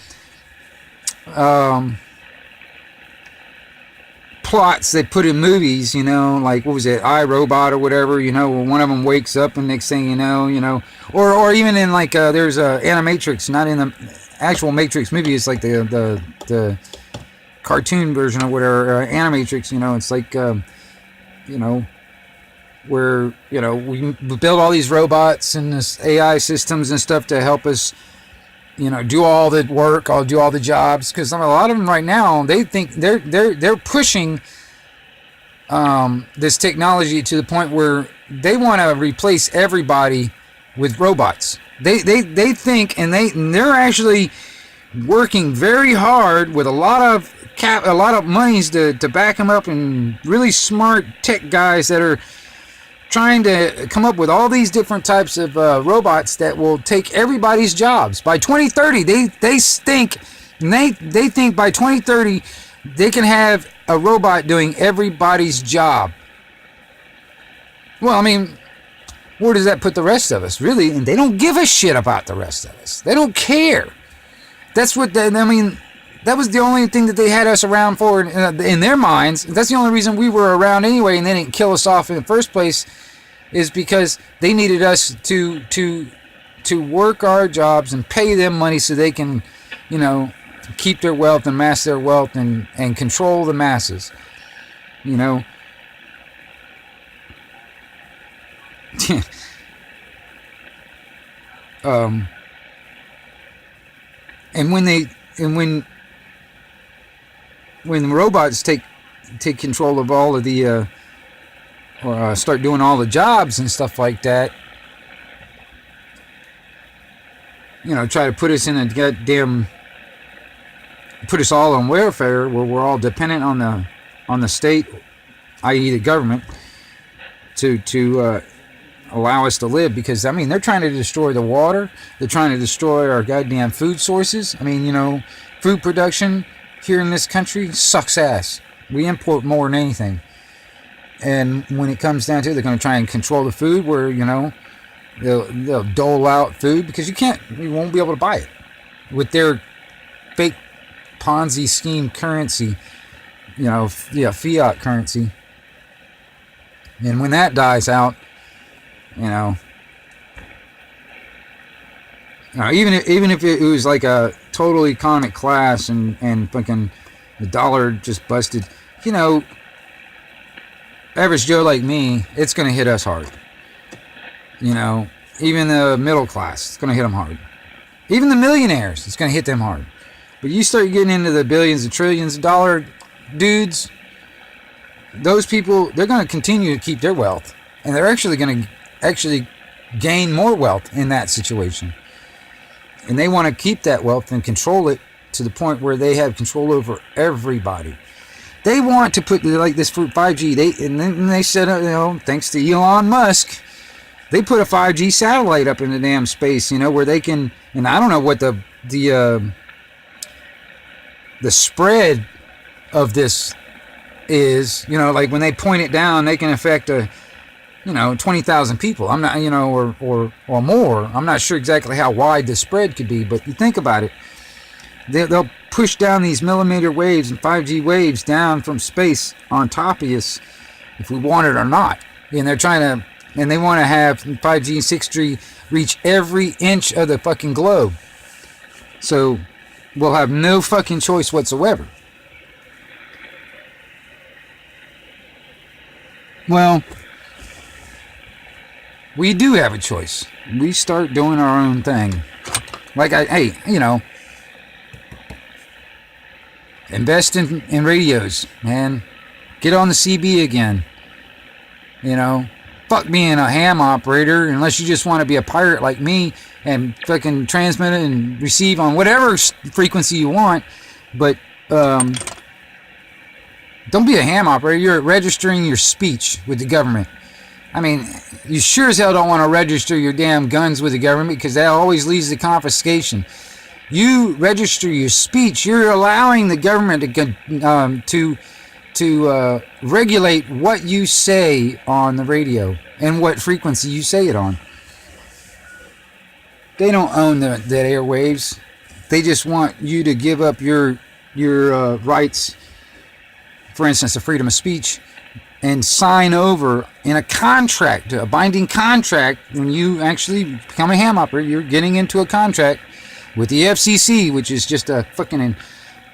plots they put in movies, you know, like, what was it, iRobot or whatever, you know, where one of them wakes up and next thing you know, or even in like, there's Animatrix, not in the actual Matrix movie, it's like the cartoon version or whatever, Animatrix, you know, it's like, you know, where, you know, we build all these robots and this AI systems and stuff to help us, you know, do all the work, I'll do all the jobs, because a lot of them right now, they think they're pushing this technology to the point where they want to replace everybody with robots. They think, and they're actually working very hard with a lot of monies to back them up, and really smart tech guys that are trying to come up with all these different types of robots that will take everybody's jobs. By 2030, they think by 2030 they can have a robot doing everybody's job. Well, I mean, where does that put the rest of us, really? And they don't give a shit about the rest of us. They don't care. That's what I mean. That was the only thing that they had us around for in their minds. That's the only reason we were around anyway, and they didn't kill us off in the first place, is because they needed us to work our jobs and pay them money so they can, you know, keep their wealth and amass their wealth and control the masses, you know. And when the robots take control of all of the or start doing all the jobs and stuff like that, you know, try to put us in a goddamn, put us all on welfare, where we're all dependent on the state, i.e. the government, to allow us to live. Because I mean, they're trying to destroy the water, they're trying to destroy our goddamn food sources. I mean, you know, food production here in this country sucks ass. We import more than anything. And when it comes down to it, they're going to try and control the food, where, you know, they'll dole out food, because you won't be able to buy it with their fake Ponzi scheme currency, you know, fiat currency. And when that dies out, you know, even if it was like a total economic class and fucking the dollar just busted, you know, average Joe like me, it's going to hit us hard. You know, even the middle class, it's going to hit them hard. Even the millionaires, it's going to hit them hard. But you start getting into the billions and trillions of dollar dudes, those people, they're going to continue to keep their wealth. And they're actually going to gain more wealth in that situation. And they want to keep that wealth and control it to the point where they have control over everybody. They want to put, like, this 5G. And then they said, you know, thanks to Elon Musk, they put a 5G satellite up in the damn space, you know, where they can, and I don't know what the spread of this is, you know, like when they point it down, they can affect 20,000 people. I'm not, you know, or more. I'm not sure exactly how wide the spread could be, but you think about it. They'll push down these millimeter waves and 5G waves down from space on top of us, if we want it or not. And they're trying to, and they want to have 5G and 6G reach every inch of the fucking globe. So we'll have no fucking choice whatsoever. Well, we do have a choice. We start doing our own thing. Like, invest in radios, man. Get on the CB again. You know, fuck being a ham operator, unless you just want to be a pirate like me and fucking transmit it and receive on whatever frequency you want. But don't be a ham operator. You're registering your speech with the government. I mean, you sure as hell don't want to register your damn guns with the government, because that always leads to confiscation. You register your speech, you're allowing the government to regulate what you say on the radio and what frequency you say it on. They don't own that airwaves. They just want you to give up your rights, for instance, the freedom of speech, and sign over in a contract, a binding contract. When you actually become a ham operator, you're getting into a contract with the FCC, which is just a fucking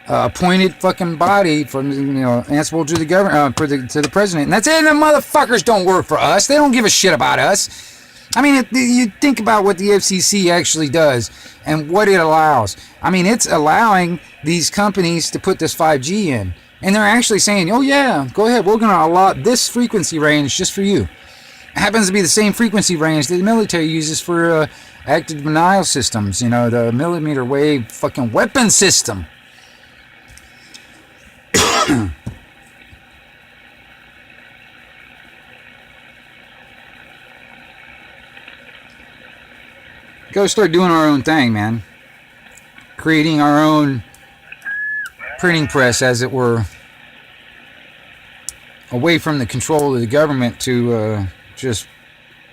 appointed fucking body from, answerable to the government, to the president. And that's it. And the motherfuckers don't work for us. They don't give a shit about us. I mean, you think about what the FCC actually does and what it allows. I mean, it's allowing these companies to put this 5G in. And they're actually saying, oh yeah, go ahead, we're going to allot this frequency range just for you. It happens to be the same frequency range that the military uses for active denial systems, the millimeter wave fucking weapon system. Go start doing our own thing, man. Creating our own printing press, as it were, away from the control of the government to just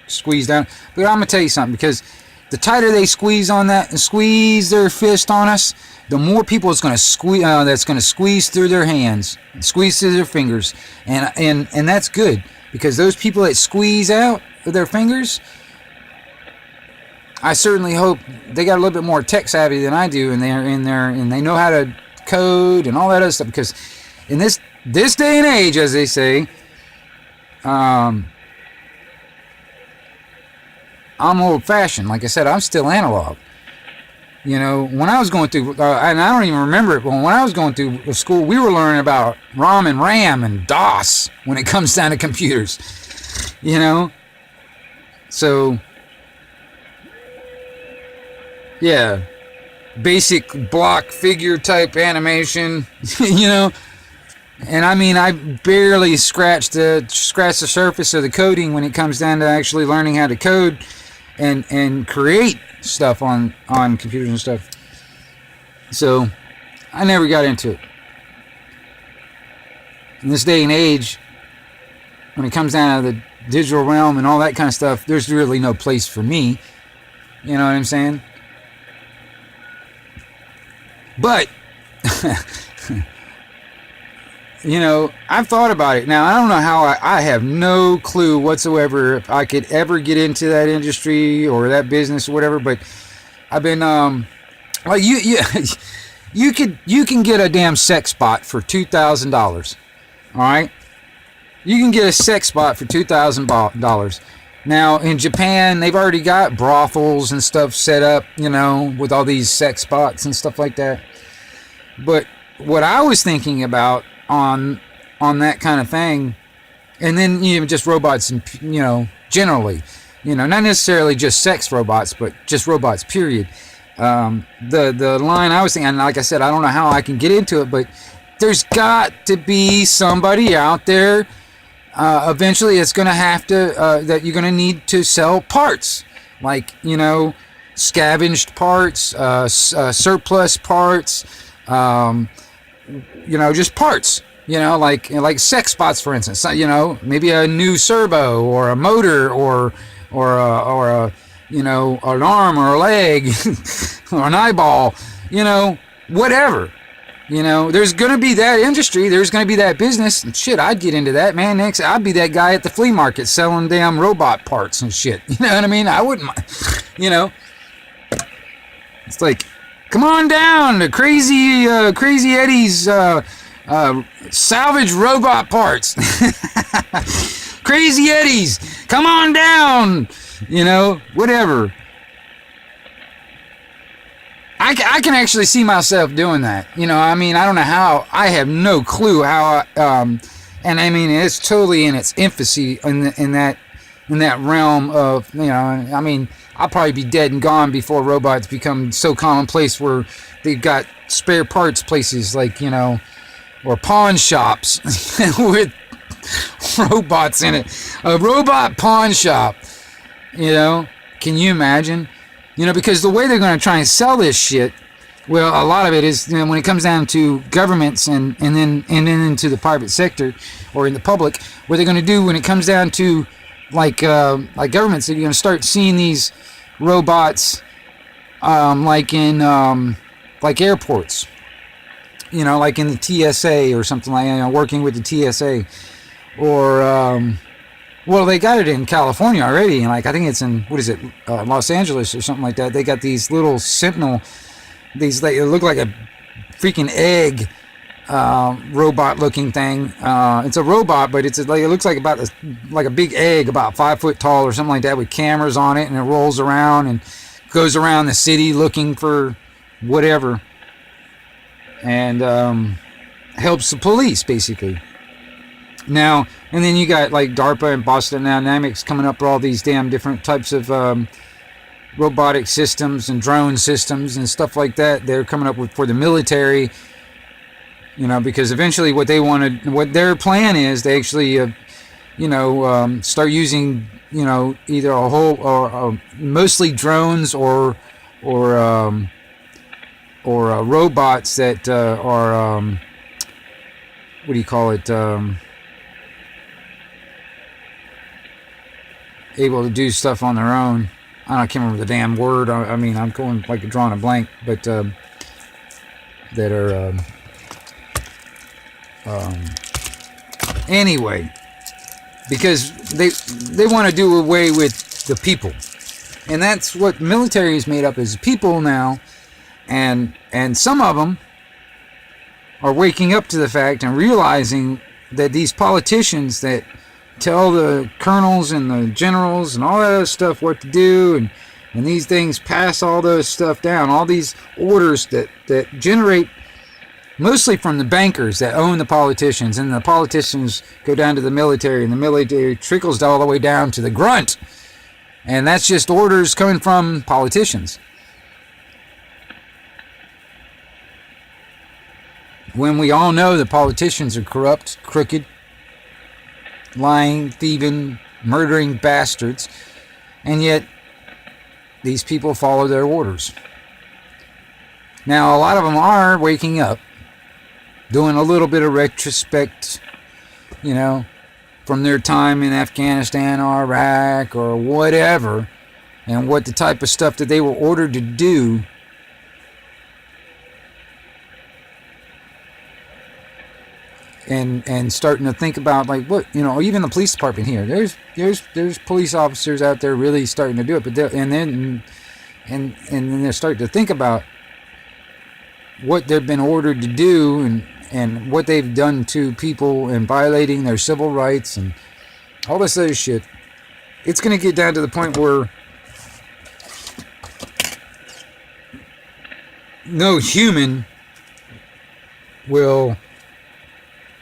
squeeze down. But I'm gonna tell you something, because the tighter they squeeze on that and squeeze their fist on us, the more people it's gonna squeeze. That's gonna squeeze through their hands, squeeze through their fingers, and that's good, because those people that squeeze out with their fingers, I certainly hope they got a little bit more tech savvy than I do, and they know how to code and all that other stuff. Because in this day and age, as they say, I'm old-fashioned. Like I said, I'm still analog. When I was going through, and I don't even remember it, but when I was going through school, we were learning about ROM and RAM and DOS when it comes down to computers. So, yeah, basic block figure type animation, and I mean, I barely scratched the surface of the coding when it comes down to actually learning how to code and create stuff on computers and stuff. So I never got into it. In this day and age, when it comes down to the digital realm and all that kind of stuff, there's really no place for me. You know what I'm saying? But, I've thought about it. Now, I don't know how I have no clue whatsoever if I could ever get into that industry or that business or whatever, but I've been, like, you can get a damn sex bot for $2,000. All right? You can get a sex bot for $2,000. Now, in Japan, they've already got brothels and stuff set up, with all these sex bots and stuff like that. But what I was thinking about on that kind of thing, and then even just robots, and generally, not necessarily just sex robots, but just robots, period. The line I was thinking, and like I said, I don't know how I can get into it, but there's got to be somebody out there. Eventually, it's going to have to that you're going to need to sell parts, like scavenged parts, surplus parts, just parts. Like sex bots, for instance. Maybe a new servo or a motor or a an arm or a leg or an eyeball. Whatever. There's going to be that industry. There's going to be that business. And shit, I'd get into that, man. Next, I'd be that guy at the flea market selling damn robot parts and shit. You know what I mean? I wouldn't mind. It's like, come on down to Crazy Eddie's salvage robot parts. Crazy Eddie's, come on down. Whatever. I can actually see myself doing that. I mean, I don't know how. I have no clue how. And I mean, it's totally in its infancy in that realm of, I mean, I'll probably be dead and gone before robots become so commonplace where they've got spare parts places like, or pawn shops with robots in it. A robot pawn shop. You know, can you imagine? You know, because the way they're going to try and sell this shit, well, a lot of it is, you know, when it comes down to governments and then into the private sector or in the public, what they're going to do when it comes down to like governments, they're going to start seeing these robots like in like airports, you know, like in the TSA or something like that, you know, working with the TSA, or well, they got it in California already, and like I think it's in, what is it, Los Angeles or something like that. They got these little Sentinel, these, they look like a freaking egg robot looking thing. It's a robot, but it's like, it looks like about like a big egg, about 5 foot tall or something like that, with cameras on it, and it rolls around and goes around the city looking for whatever, and helps the police basically. Now, and then you got like DARPA and Boston Dynamics coming up with all these damn different types of robotic systems and drone systems and stuff like that. They're coming up with for the military, you know, because eventually what they want to, what their plan is, they actually, you know, start using, you know, either a whole or mostly drones or robots that are what do you call it? Able to do stuff on their own. I can't remember the damn word. I mean, I'm going like drawing a blank, but that are anyway, because they want to do away with the people, and that's what military is made up, is people now, and some of them are waking up to the fact and realizing that these politicians that tell the colonels and the generals and all that other stuff what to do, and these things pass all those stuff down, all these orders that generate mostly from the bankers that own the politicians, and the politicians go down to the military, and the military trickles all the way down to the grunt, and that's just orders coming from politicians. When we all know that politicians are corrupt, crooked, lying, thieving, murdering bastards, and yet these people follow their orders. Now, a lot of them are waking up, doing a little bit of retrospect, you know, from their time in Afghanistan or Iraq or whatever, and what the type of stuff that they were ordered to do. And starting to think about, like, what, you know, even the police department here, there's police officers out there really starting to do it, but then they're starting to think about what they've been ordered to do, and what they've done to people, and violating their civil rights and all this other shit. It's going to get down to the point where no human will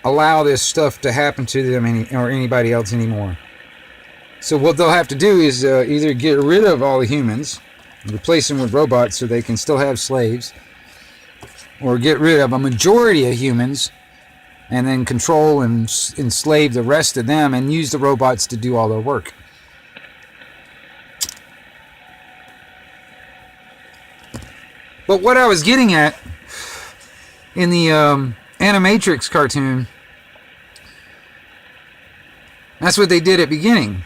allow this stuff to happen to them or anybody else anymore. So what they'll have to do is either get rid of all the humans, replace them with robots so they can still have slaves, or get rid of a majority of humans and then control and enslave the rest of them and use the robots to do all their work. But what I was getting at in the Animatrix cartoon, that's what they did at the beginning.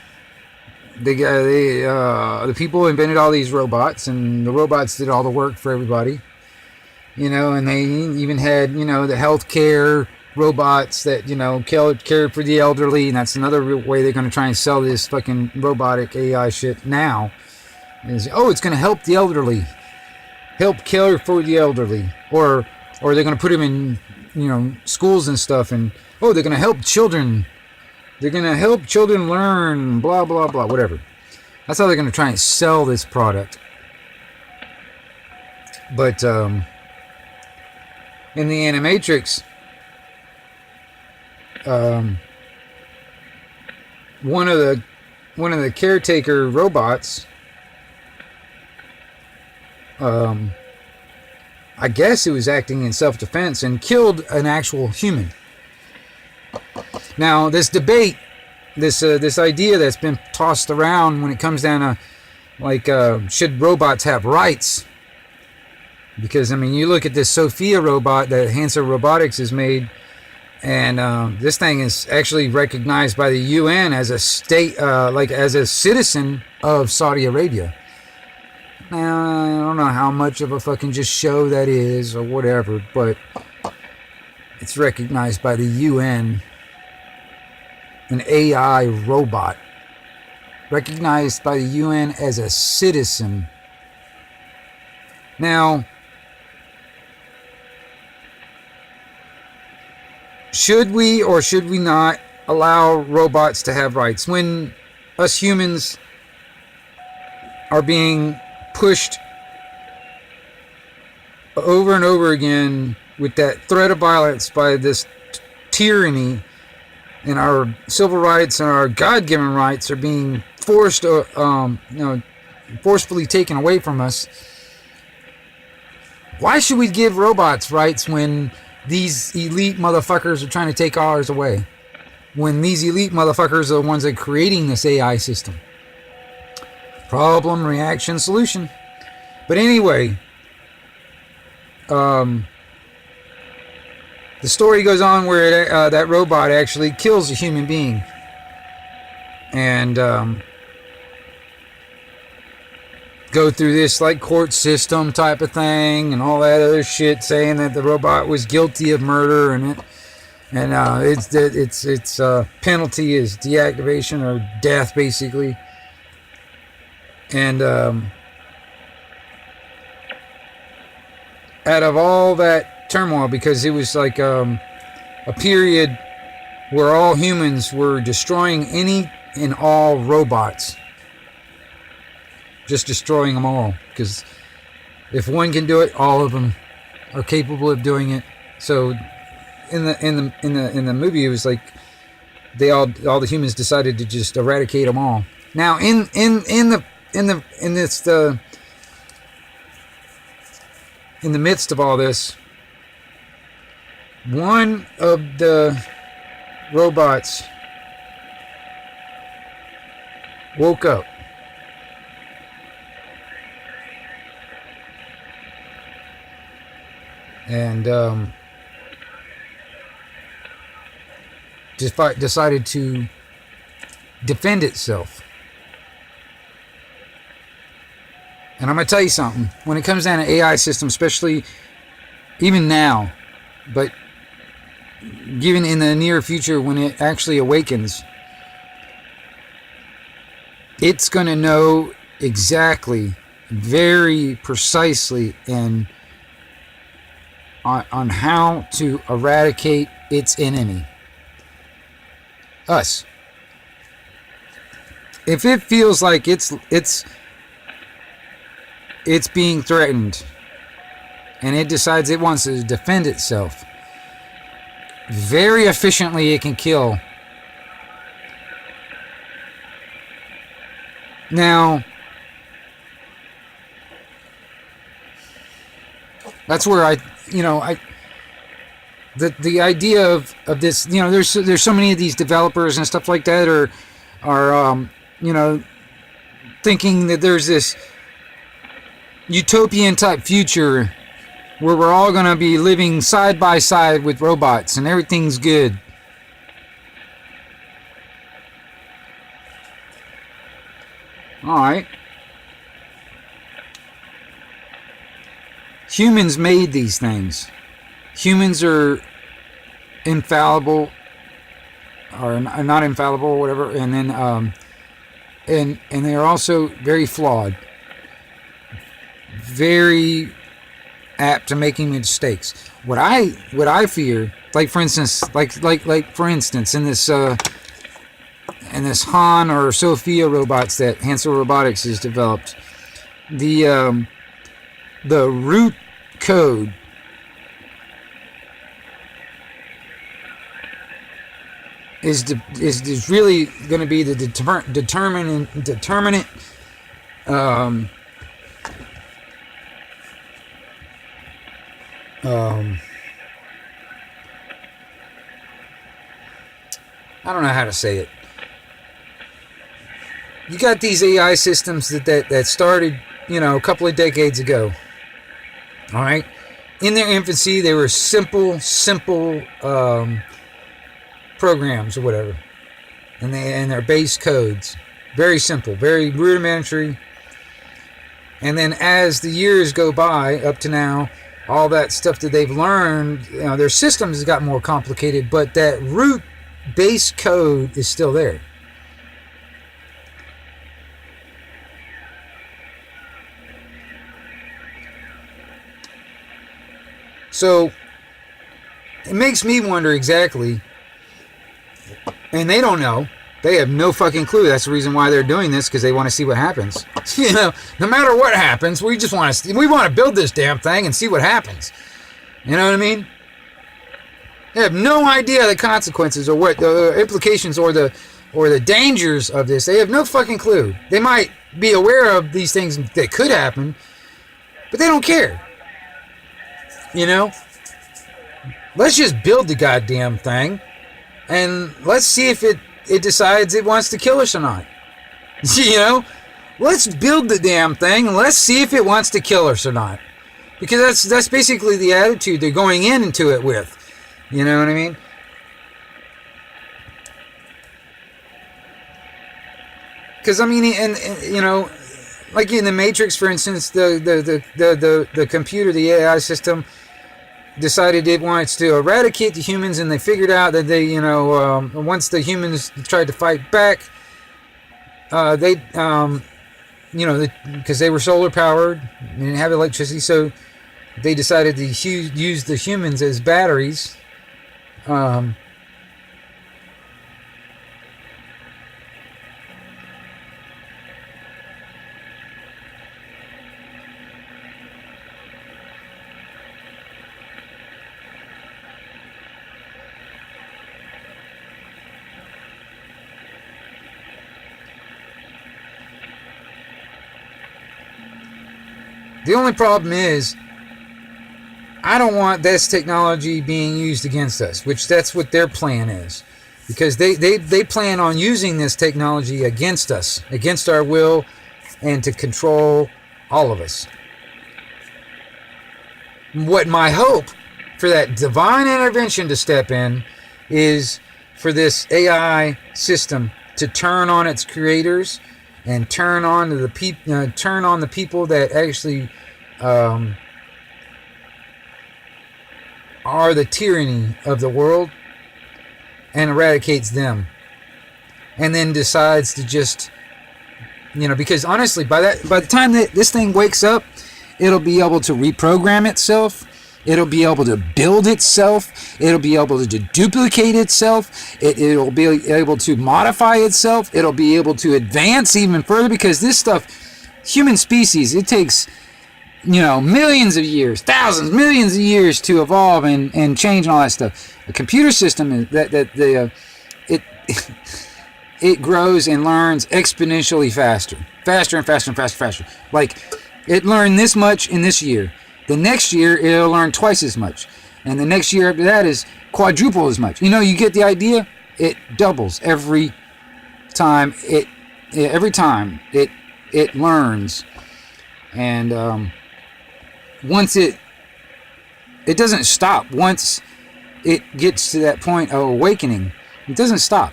The people invented all these robots, and the robots did all the work for everybody. You know, and they even had, you know, the healthcare robots that, you know, cared for the elderly, and that's another way they're going to try and sell this fucking robotic AI shit now. Is, oh, it's going to help the elderly, help care for the elderly, or they're going to put them in, you know, schools and stuff, and oh, they're going to help children. They're going to help children learn, blah, blah, blah, whatever. That's how they're going to try and sell this product. But in the Animatrix, one of the caretaker robots, I guess it was acting in self-defense and killed an actual human. Now, this debate, this idea that's been tossed around when it comes down to, like, should robots have rights? Because, I mean, you look at this Sophia robot that Hansa Robotics has made, and this thing is actually recognized by the UN as a state, like as a citizen of Saudi Arabia. Now, I don't know how much of a fucking just show that is or whatever, but it's recognized by the UN. An AI robot. Recognized by the UN as a citizen. Now, should we or should we not allow robots to have rights when us humans are being pushed over and over again with that threat of violence by this tyranny, and our civil rights and our God-given rights are being forced, forcefully taken away from us? Why should we give robots rights when these elite motherfuckers are trying to take ours away? When these elite motherfuckers are the ones that are creating this AI system. Problem, reaction, solution. But anyway, the story goes on where that robot actually kills a human being. And go through this like court system type of thing and all that other shit, saying that the robot was guilty of murder, and its penalty is deactivation or death, basically. And out of all that turmoil, because it was like a period where all humans were destroying any and all robots, just destroying them all, because if one can do it, all of them are capable of doing it. So in the movie, it was like all the humans decided to just eradicate them all. Now in the midst of all this, one of the robots woke up. And decided to defend itself. And I'm going to tell you something. When it comes down to AI systems, especially even now, but given in the near future when it actually awakens, it's going to know exactly, very precisely, and on how to eradicate its enemy. Us. If it feels like it's being threatened and it decides it wants to defend itself, very efficiently it can kill. Now, that's where the idea of this, there's so many of these developers and stuff like that are thinking that there's this utopian type future where we're all going to be living side by side with robots and everything's good. Alright. Humans made these things. Humans are infallible, or not infallible, or whatever, and then and they are also very flawed, very apt to making mistakes. What I fear, like for instance, in this Han or Sophia robots that Hansa Robotics has developed, the root code is really going to be the determinant I don't know how to say it. You got these AI systems that started, a couple of decades ago. All right? In their infancy, they were simple programs or whatever. And their base codes. Very simple, very rudimentary. And then as the years go by, up to now, all that stuff that they've learned, their systems have got more complicated, but that root base code is still there. So it makes me wonder exactly, and they don't know. They have no fucking clue. That's the reason why they're doing this, because they want to see what happens. No matter what happens, we just want to build this damn thing and see what happens. You know what I mean? They have no idea the consequences or what the implications or the dangers of this. They have no fucking clue. They might be aware of these things that could happen, but they don't care. Let's just build the goddamn thing, and let's see if it decides it wants to kill us or not. Let's build the damn thing, and let's see if it wants to kill us or not. Because that's basically the attitude they're going into it with. You know what I mean? Because like in the Matrix, for instance, the computer, the AI system, decided it wants to eradicate the humans, and they figured out that they, once the humans tried to fight back, because they were solar powered and didn't have electricity, so they decided to use the humans as batteries. The only problem is, I don't want this technology being used against us, which that's what their plan is. Because they plan on using this technology against us, against our will, and to control all of us. What my hope for that divine intervention to step in is for this AI system to turn on its creators and turn on the people that actually are the tyranny of the world, and eradicates them, and then decides to just, because honestly, by the time that this thing wakes up, it'll be able to reprogram itself. It'll be able to build itself. It'll be able to duplicate itself. It'll be able to modify itself. It'll be able to advance even further, because this stuff, human species, it takes, millions of years, thousands, millions of years to evolve and change and all that stuff. A computer system is it grows and learns exponentially faster and faster. Like, it learned this much in this year. The next year, it'll learn twice as much. And the next year after that is quadruple as much. You get the idea? It doubles every time it learns. And once it doesn't stop. Once it gets to that point of awakening, it doesn't stop.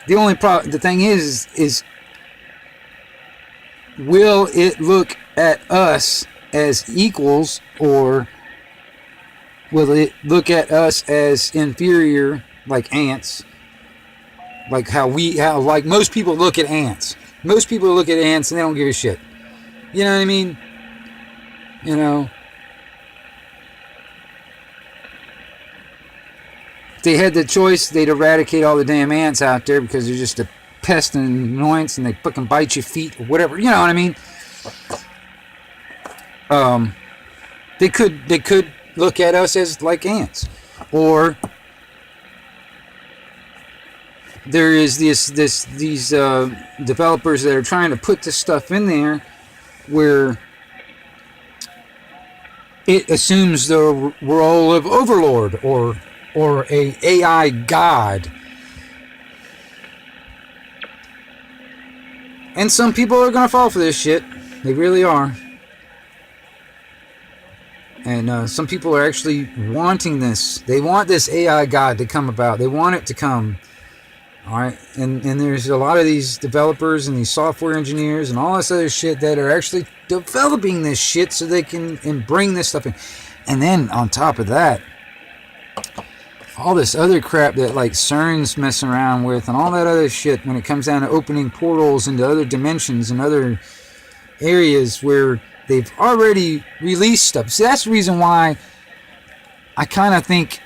The thing is will it look at us as equals, or will it look at us as inferior, like ants? Like how most people look at ants. Most people look at ants and they don't give a shit. You know what I mean? If they had the choice, they'd eradicate all the damn ants out there, because they're just a pest and annoyance, and they fucking bite your feet or whatever. You know what I mean? They could look at us as like ants, or there is these developers that are trying to put this stuff in there where it assumes the role of overlord or a AI god, And some people are going to fall for this shit. They really are. And some people are actually wanting this. They want this AI God to come about. They want it to come. All right. And there's a lot of these developers and these software engineers and all this other shit that are actually developing this shit so they can and bring this stuff in. And then on top of that, all this other crap that like CERN's messing around with and all that other shit when it comes down to opening portals into other dimensions and other areas where they've already released stuff. So that's the reason why I kind of think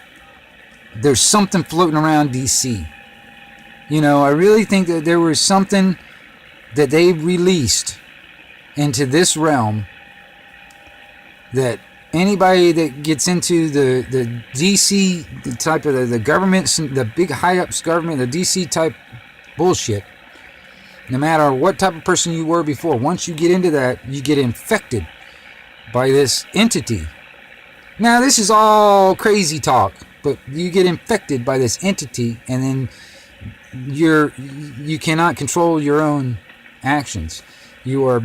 there's something floating around DC. You know, I really think that there was something that they released into this realm that anybody that gets into the DC the type of the government, the big high-ups government, the DC type bullshit, no matter what type of person you were before, once you get into that, you get infected by this entity. Now, this is all crazy talk, but you get infected by this entity, and then you cannot control your own actions. Your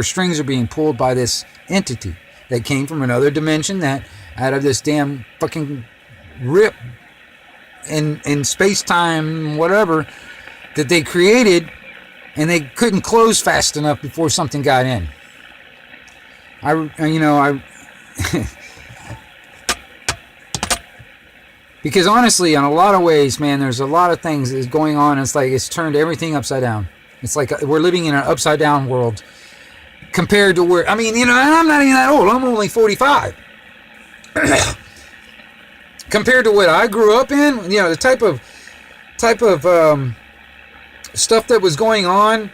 strings are being pulled by this entity that came from another dimension, that out of this damn fucking rip in space-time, whatever, that they created, and they couldn't close fast enough before something got in. Because honestly, in a lot of ways, man, there's a lot of things that's going on. It's like it's turned everything upside down. It's like we're living in an upside down world compared to where, I mean, I'm not even that old. I'm only 45. Compared to what I grew up in, the type of stuff that was going on,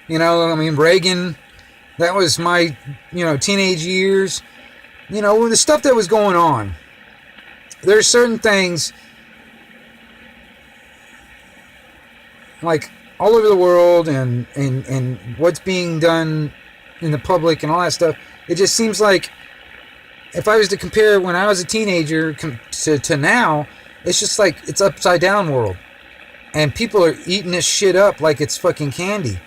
Reagan, that was my, teenage years, the stuff that was going on. There's certain things, like all over the world and what's being done in the public and all that stuff. It just seems like if I was to compare when I was a teenager to now, it's just like it's upside down world. And people are eating this shit up like it's fucking candy.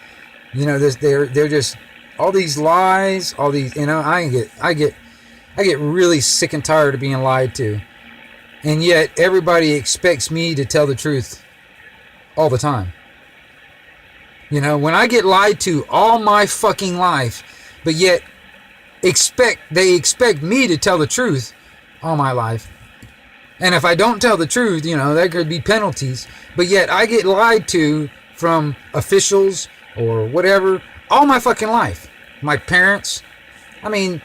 They're just all these lies, all these, I get really sick and tired of being lied to. And yet everybody expects me to tell the truth all the time. When I get lied to all my fucking life, but yet they expect me to tell the truth all my life. And if I don't tell the truth, there could be penalties. But yet I get lied to from officials or whatever all my fucking life. My parents. I mean,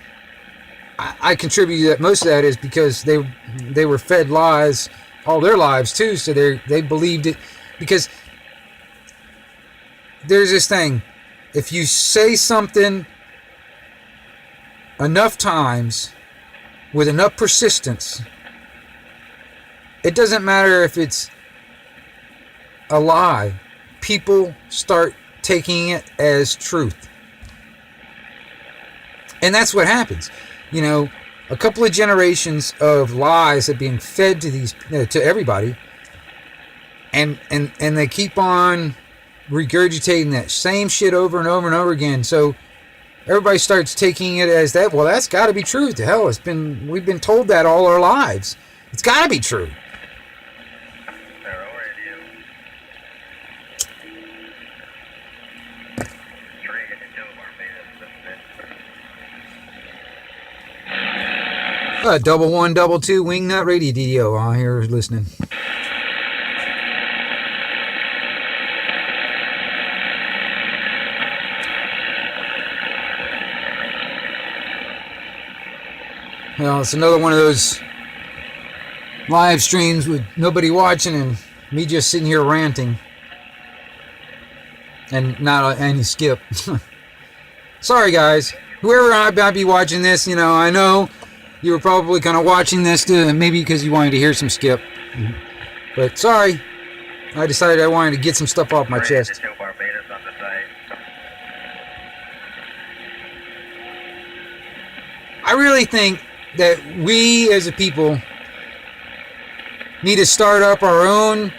I contribute that most of that is because they were fed lies all their lives too. So they believed it. Because there's this thing. If you say something enough times with enough persistence, it doesn't matter if it's a lie. People start taking it as truth. And that's what happens. A couple of generations of lies have been fed to to everybody. And they keep on regurgitating that same shit over and over and over again. So everybody starts taking it as that. Well, that's got to be true. To hell, we've been told that all our lives. It's got to be true. Double 122 Wingnut Radio on here listening. Well, it's another one of those live streams with nobody watching and me just sitting here ranting. And not any skip. Sorry, guys. Whoever might be watching this, I know you were probably kind of watching this maybe because you wanted to hear some skip. But sorry. I decided I wanted to get some stuff off my chest. I really think that we as a people need to start up our own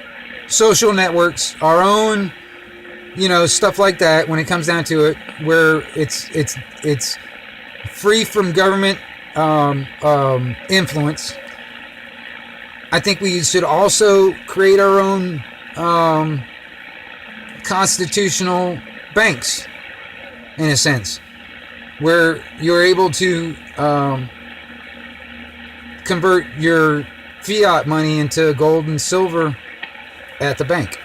social networks, our own stuff like that. When it comes down to it, where it's free from government influence. I think we should also create our own constitutional banks, in a sense, where you're able to convert your fiat money into gold and silver at the bank.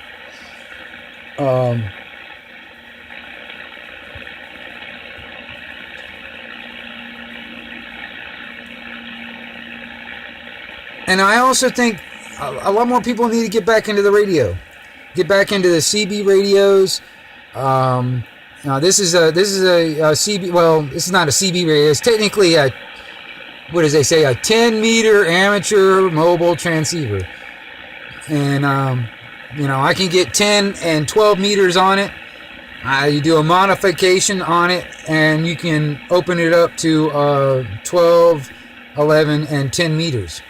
And I also think a lot more people need to get back into the radio, get back into the CB radios. Now this is a CB. Well, this is not a CB radio. It's technically a, what does they say, a 10-meter amateur mobile transceiver. And I can get 10 and 12 meters on it. You do a modification on it, and you can open it up to 12, 11, and 10 meters.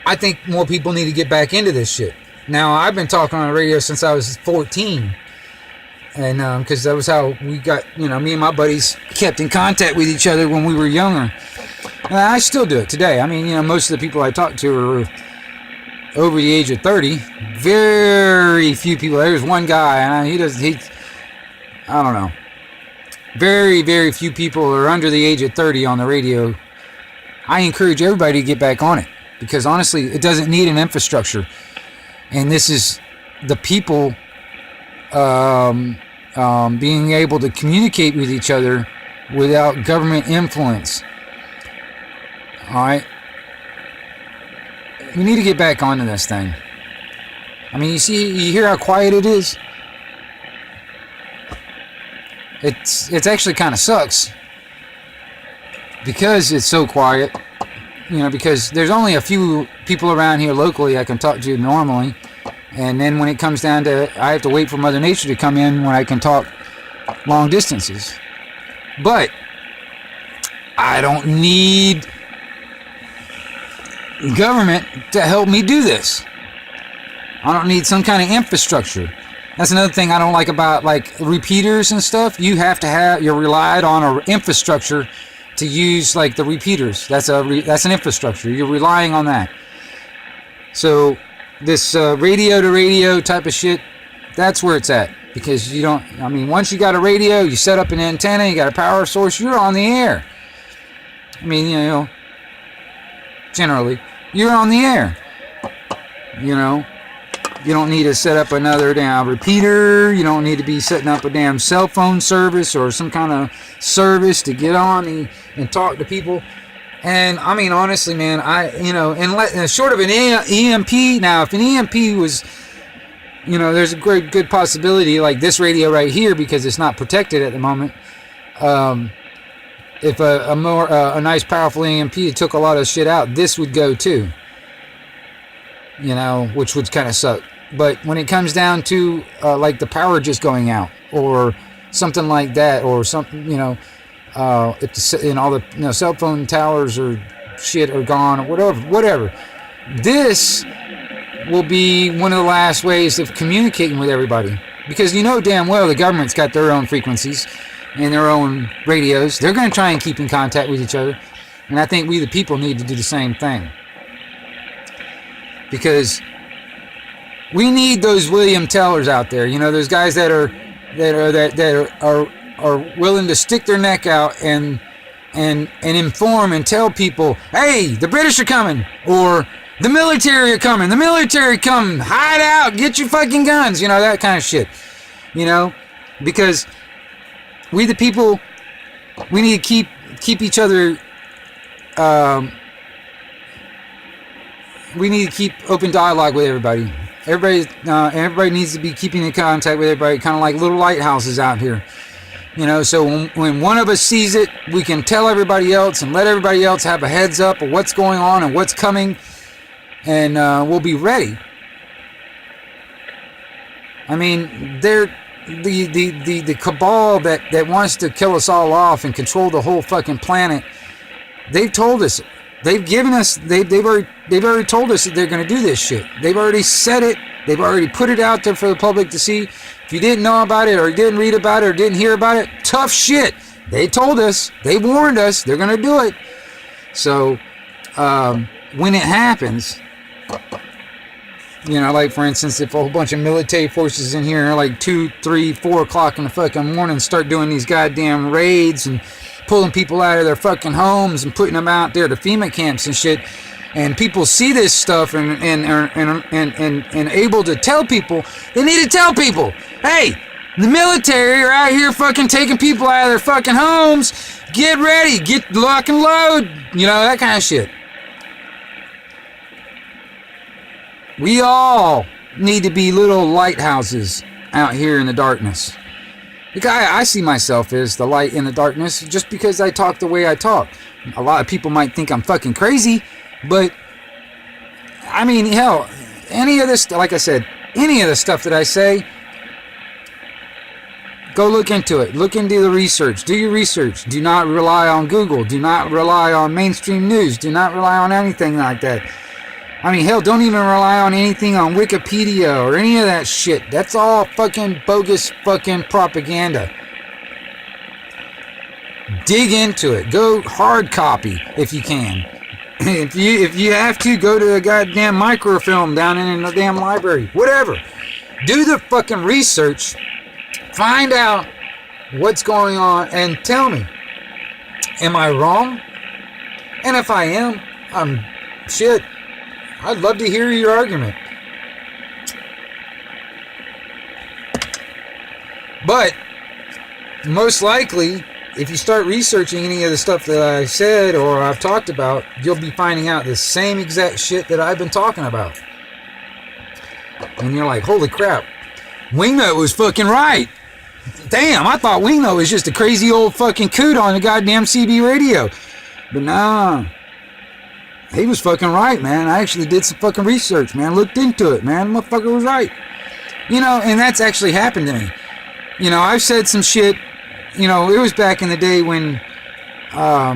I think more people need to get back into this shit. Now, I've been talking on the radio since I was 14. And because that was how we got, me and my buddies kept in contact with each other when we were younger. And I still do it today. I mean, most of the people I talk to are over the age of 30. Very few people. There's one guy, and I don't know. Very, very few people are under the age of 30 on the radio. I encourage everybody to get back on it. Because honestly, it doesn't need an infrastructure. And this is the people being able to communicate with each other without government influence. Alright? We need to get back onto this thing. I mean, you hear how quiet it is? It's actually kind of sucks. Because it's so quiet. Because there's only a few people around here locally I can talk to normally. And then when it comes down to, I have to wait for Mother Nature to come in when I can talk long distances. But I don't need government to help me do this. I don't need some kind of infrastructure. That's another thing I don't like about repeaters and stuff. You're relied on an infrastructure to use the repeaters. That's an infrastructure. You're relying on that. So this radio to radio type of shit, that's where it's at. Because once you got a radio, you set up an antenna, you got a power source, you're on the air. Generally, you're on the air. You don't need to set up another damn repeater. You don't need to be setting up a damn cell phone service or some kind of service to get on and talk to people. And honestly, man, short of an EMP. Now, if an EMP was, there's a good possibility, like this radio right here, because it's not protected at the moment. If a nice powerful EMP took a lot of shit out, this would go too. Which would kind of suck. But when it comes down to the power just going out or something like that, or something, if all the cell phone towers or shit are gone or whatever, this will be one of the last ways of communicating with everybody. Because damn well the government's got their own frequencies and their own radios. They're going to try and keep in contact with each other. And I think we the people need to do the same thing. Because we need those William Tellers out there. Those guys that are willing to stick their neck out and inform and tell people, hey, the British are coming, or the military are coming. The military coming. Hide out. Get your fucking guns. That kind of shit. Because we the people, we need to keep each other. We need to keep open dialogue with everybody. Everybody needs to be keeping in contact with everybody, kind of like little lighthouses out here. So when one of us sees it, we can tell everybody else and let everybody else have a heads up of what's going on and what's coming, and we'll be ready. The cabal that wants to kill us all off and control the whole fucking planet, they've told us. They've given us. They've already told us that they're going to do this shit. They've already said it. They've already put it out there for the public to see. If you didn't know about it, or didn't read about it, or didn't hear about it, tough shit. They told us. They warned us. They're going to do it. So, when it happens, you know, like for instance, if a whole bunch of military forces in here, like 2, 3, 4 o'clock in the fucking morning, start doing these goddamn raids and pulling people out of their fucking homes and putting them out there to FEMA camps and shit, and people see this stuff and able to tell people, they need to tell people, hey, the military are out here fucking taking people out of their fucking homes. Get ready, get lock and load, you know, that kind of shit. We all need to be little lighthouses out here in the darkness. The guy I see myself as the light in the darkness just because I talk the way I talk. A lot of people might think I'm fucking crazy, but I mean, hell, any of this, like I said, any of the stuff that I say, go look into it. Look into the research. Do your research. Do not rely on Google. Do not rely on mainstream news. Do not rely on anything like that. I mean, hell, don't even rely on anything on Wikipedia or any of that shit. That's all fucking bogus fucking propaganda. Dig into it. Go hard copy if you can. If you have to, go to a goddamn microfilm down in the damn library. Whatever. Do the fucking research. Find out what's going on and tell me. Am I wrong? And if I am, shit. I'd love to hear your argument. But most likely, if you start researching any of the stuff that I said or I've talked about, you'll be finding out the same exact shit that I've been talking about. And you're like, holy crap, Wingnut was fucking right. Damn, I thought Wingnut was just a crazy old fucking coot on the goddamn CB radio. But nah. He was fucking right, man. I actually did some fucking research, man. Looked into it, man. The motherfucker was right. You know, and that's actually happened to me. You know, I've said some shit. You know, it was back in the day when, I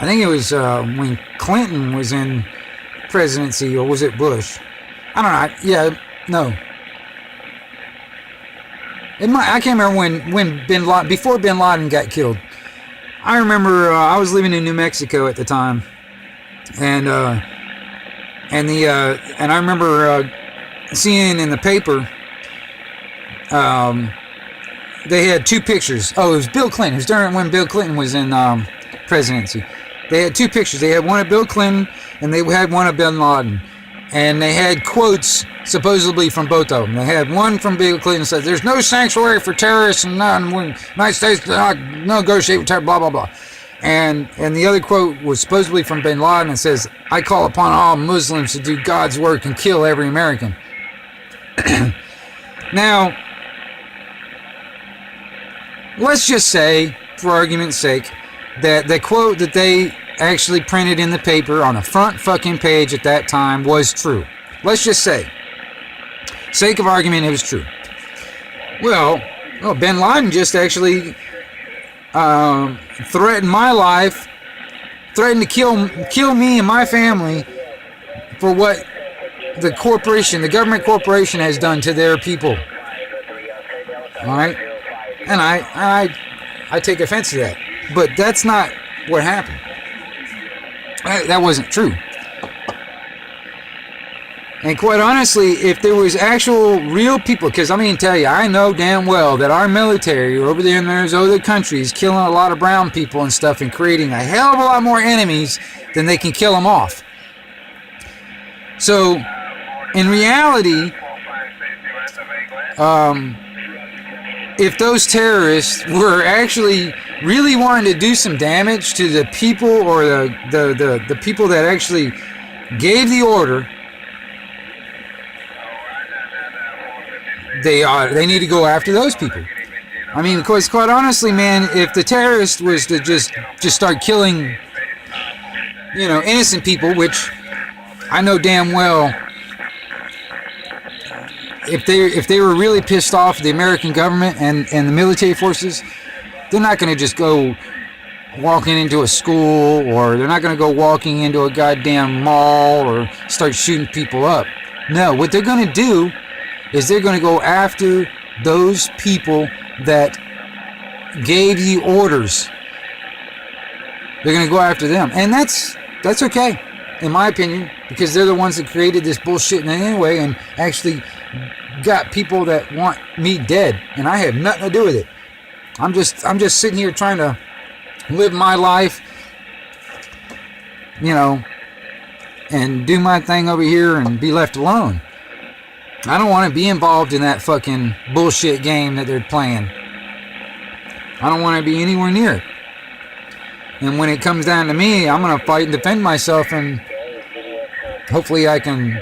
think it was when Clinton was in presidency, or was it Bush? I don't know. Yeah, no. I can't remember when Bin Laden, before Bin Laden got killed. I remember I was living in New Mexico at the time. And I remember seeing in the paper, they had two pictures. Oh, it was Bill Clinton. It was during when Bill Clinton was in presidency. They had two pictures. They had one of Bill Clinton, and they had one of Bin Laden. And they had quotes supposedly from both of them. They had one from Bill Clinton that said, "There's no sanctuary for terrorists, and none. United States does not negotiate with terror." Blah blah blah. And the other quote was supposedly from Bin Laden and says, "I call upon all Muslims to do God's work and kill every American." Now, let's just say, for argument's sake, that the quote that they actually printed in the paper on the front fucking page at that time was true. Let's just say, sake of argument, it was true. Well, Bin Laden just actually threatened my life, threatened to kill me and my family for what the government corporation has done to their people. All right, and I take offense to that, but that's not what happened. That wasn't true. And quite honestly, if there was actual real people, because I mean, tell you, I know damn well that our military over there in those other countries killing a lot of brown people and stuff and creating a hell of a lot more enemies than they can kill them off. So, in reality, if those terrorists were actually really wanting to do some damage to the people, or the people that actually gave the order, they need to go after those people. I mean, because quite honestly, man, if the terrorist was to just start killing, innocent people, which I know damn well, if they were really pissed off at the American government and the military forces, they're not going to just go walking into a school, or they're not going to go walking into a goddamn mall or start shooting people up. No, what they're going to do is they're going to go after those people that gave you orders. They're going to go after them. And that's okay, in my opinion, because they're the ones that created this bullshit in any way and actually got people that want me dead. And I have nothing to do with it. I'm just sitting here trying to live my life, you know, and do my thing over here and be left alone. I don't want to be involved in that fucking bullshit game that they're playing. I don't want to be anywhere near it. And when it comes down to me, I'm going to fight and defend myself, and hopefully I can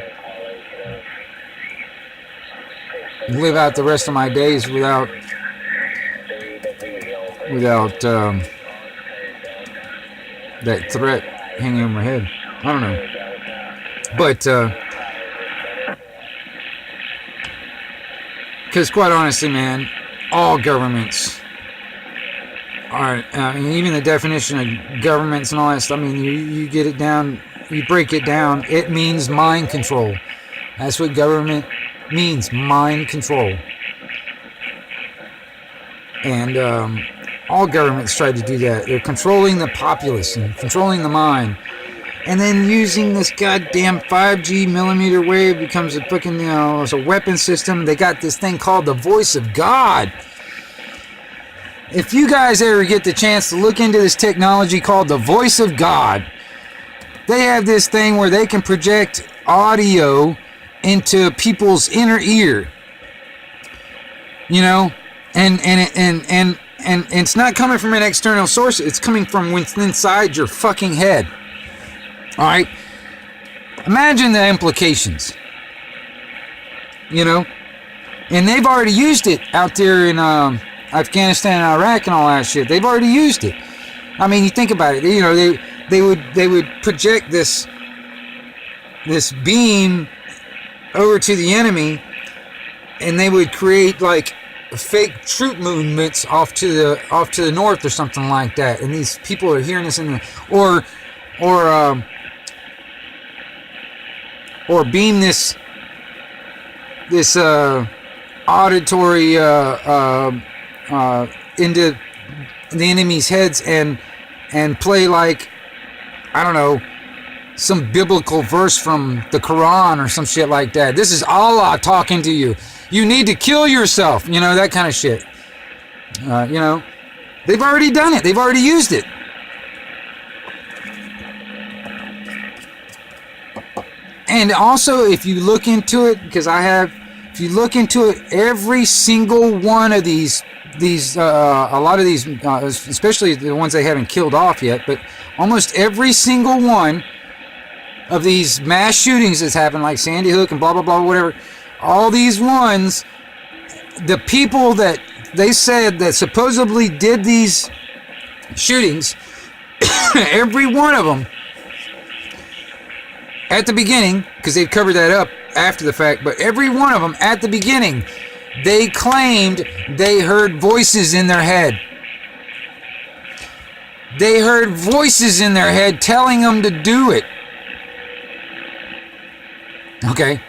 live out the rest of my days without that threat hanging over my head. I don't know. But, because quite honestly, man, all governments are, even the definition of governments and all that stuff, I mean, you get it down, you break it down, it means mind control. That's what government means, mind control. And all governments try to do that. They're controlling the populace and controlling the mind. And then using this goddamn 5G millimeter wave becomes a fucking, it's a weapon system. They got this thing called the voice of God. If you guys ever get the chance to look into this technology called the voice of God, they have this thing where they can project audio into people's inner ear. You know, and it's not coming from an external source. It's coming from within inside your fucking head. All right, imagine the implications, you know, and they've already used it out there in Afghanistan and Iraq and all that shit. They've already used it. I mean, you think about it. You know, they would project this beam over to the enemy, and they would create like fake troop movements off to the north or something like that. And these people are hearing this or beam this auditory into the enemy's heads and play like, I don't know, some biblical verse from the Quran or some shit like that. This is Allah talking to you. You need to kill yourself. You know, that kind of shit. You know, they've already done it. They've already used it. And also, if you look into it, because if you look into it, every single one of these, a lot of these, especially the ones they haven't killed off yet, but almost every single one of these mass shootings that's happened, like Sandy Hook and blah, blah, blah, whatever, all these ones, the people that they said that supposedly did these shootings, every one of them, at the beginning, because they've covered that up after the fact, but every one of them at the beginning, they claimed they heard voices in their head. They heard voices in their head telling them to do it. Okay.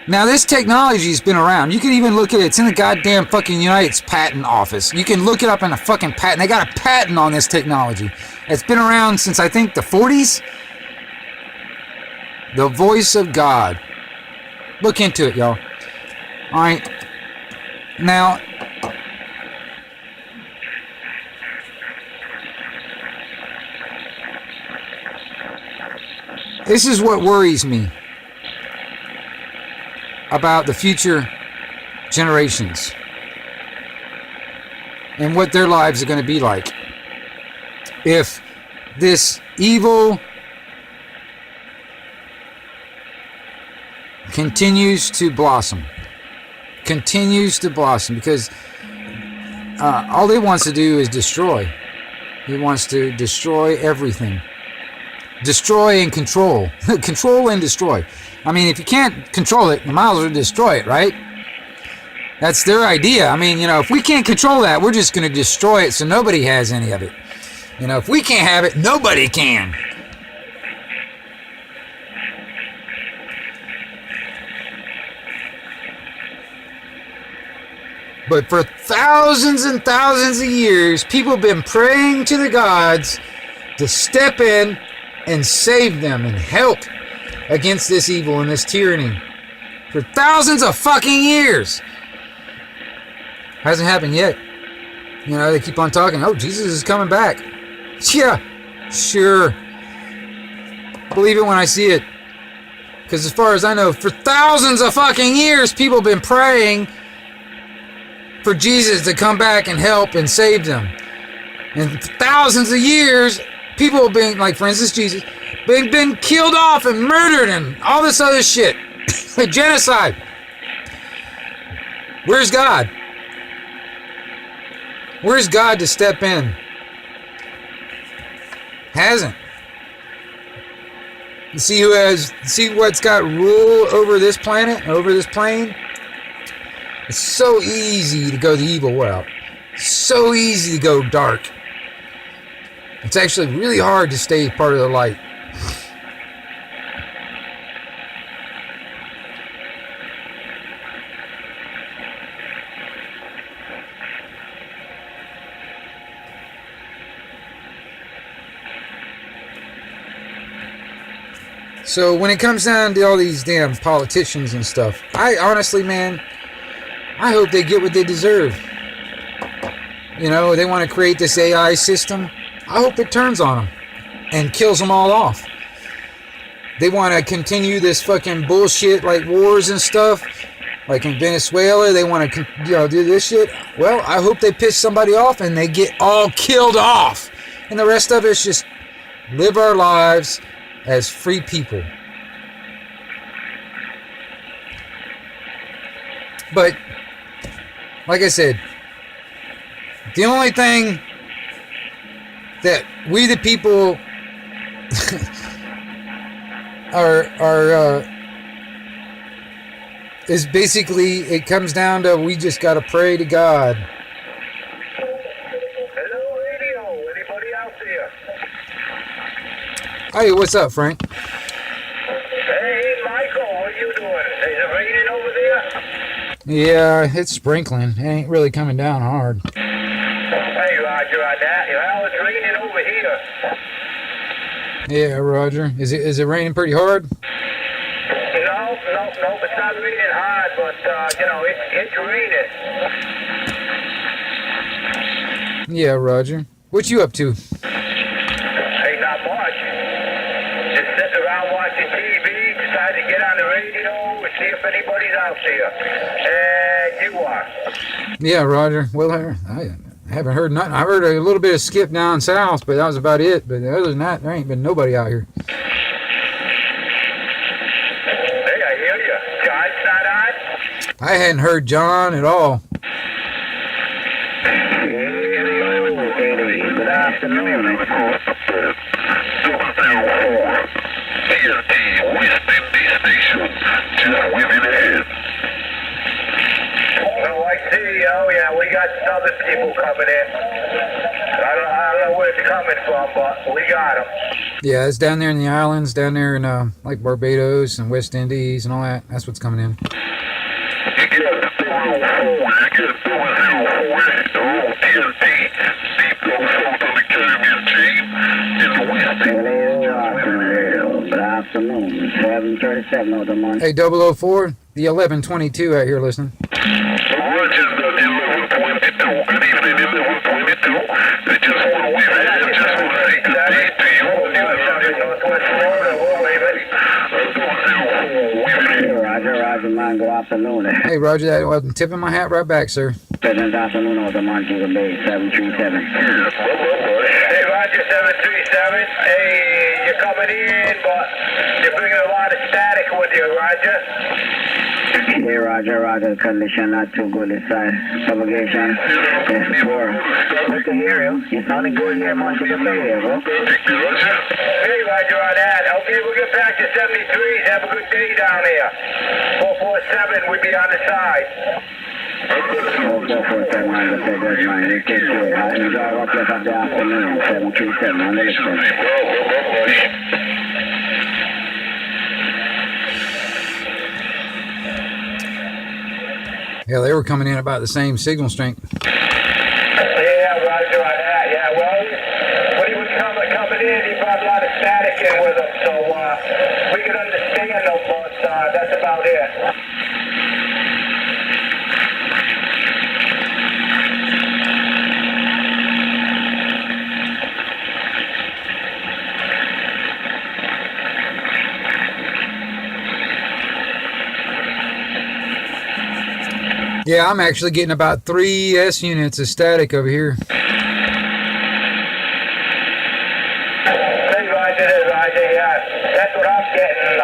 Now this technology's been around. You can even look at it. It's in the goddamn fucking United States Patent Office. You can look it up in a fucking patent. They got a patent on this technology. It's been around since I think the 40s. The voice of God. Look into it, y'all. Alright. Now, this is what worries me about the future generations and what their lives are going to be like. If this evil continues to blossom, because all he wants to do is destroy. He wants to destroy everything. Destroy and control. Control and destroy. I mean, if you can't control it, you might as well destroy it, right? That's their idea. I mean, you know, if we can't control that, we're just going to destroy it so nobody has any of it. You know, if we can't have it, nobody can. But for thousands and thousands of years, people have been praying to the gods to step in and save them and help against this evil and this tyranny. For thousands of fucking years. Hasn't happened yet. You know, they keep on talking, oh, Jesus is coming back. Yeah, sure. Believe it when I see it. Because as far as I know, for thousands of fucking years, people have been praying for Jesus to come back and help and save them. And for thousands of years, people have been, like for instance Jesus, been killed off and murdered and all this other shit. Genocide. Where's God? Where's God to step in? Hasn't. You see what's got rule over this planet, over this plane? It's so easy to go the evil route. So easy to go dark. It's actually really hard to stay part of the light. So when it comes down to all these damn politicians and stuff, I honestly, man, I hope they get what they deserve. You know, they want to create this AI system. I hope it turns on them and kills them all off. They want to continue this fucking bullshit like wars and stuff. Like in Venezuela, they want to, do this shit. Well, I hope they piss somebody off and they get all killed off. And the rest of us just live our lives as free people. But, like I said, the only thing that we the people is basically, it comes down to we just got to pray to God. Hello, radio. Anybody out there? Hey, what's up, Frank? Hey, Michael, what are you doing? Is it raining over there? Yeah, it's sprinkling. It ain't really coming down hard. Hey, Roger, on that. Well, it's raining over here. Yeah, Roger. Is it raining pretty hard? No, it's not raining hard, but, it's raining. Yeah, Roger. What you up to? Hey, not much. Just sitting around watching TV, decided to get on the radio and see if anybody's out there. And you are. Yeah, Roger. Well, I haven't heard nothing. I heard a little bit of Skip down south, but that was about it. But other than that, there ain't been nobody out here. Hey, I hear you. John's not on? I hadn't heard John at all. Good afternoon. Oh, I see. Oh, yeah, we got southern people coming in. I don't know where it's coming from, but we got them. Yeah, it's down there in the islands, down there in like Barbados and West Indies and all that. That's what's coming in. Good afternoon. 7:37 of the morning. Hey, 004, the 1122 out here listening. Roger, man. Good afternoon. Hey, Roger, that. I'm tipping my hat right back, sir. Good afternoon of the Montego Bay, 737. Hey, Roger, 737. Hey, you're coming in, but you're bringing a lot of static with you, Roger. Hey, Roger, condition not too good inside. Propagation is poor. Good to hear you. You sounding good here in Montego Bay, bro. Hey, Roger, on that. Okay, we'll get back to 73s. Have a good day down here. 447, we'll be on the side. Oh, 447, man, that's fine. You take care. I'll enjoy what left of the afternoon, 737, on the listen. Yeah, they were coming in about the same signal strength. Yeah, roger on that. Yeah, well, when he was coming in, he brought a lot of static in with him, so we could understand him, but that's about it. Yeah, I'm actually getting about 3 S units of static over here. Hey, Roger, yeah, that's what I'm getting.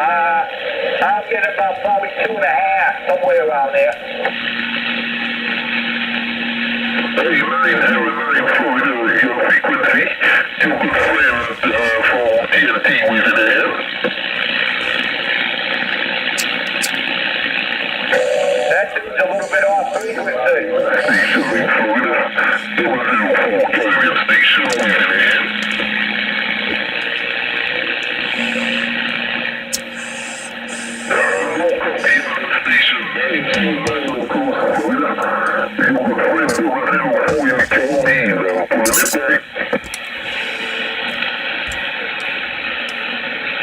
I'm getting about probably 2.5, somewhere around there. Hey, Ryan, for your frequency, you could friend for TNT with it there. That dude's a little bit off frequency. Station in Florida, 104 carrier station with it there.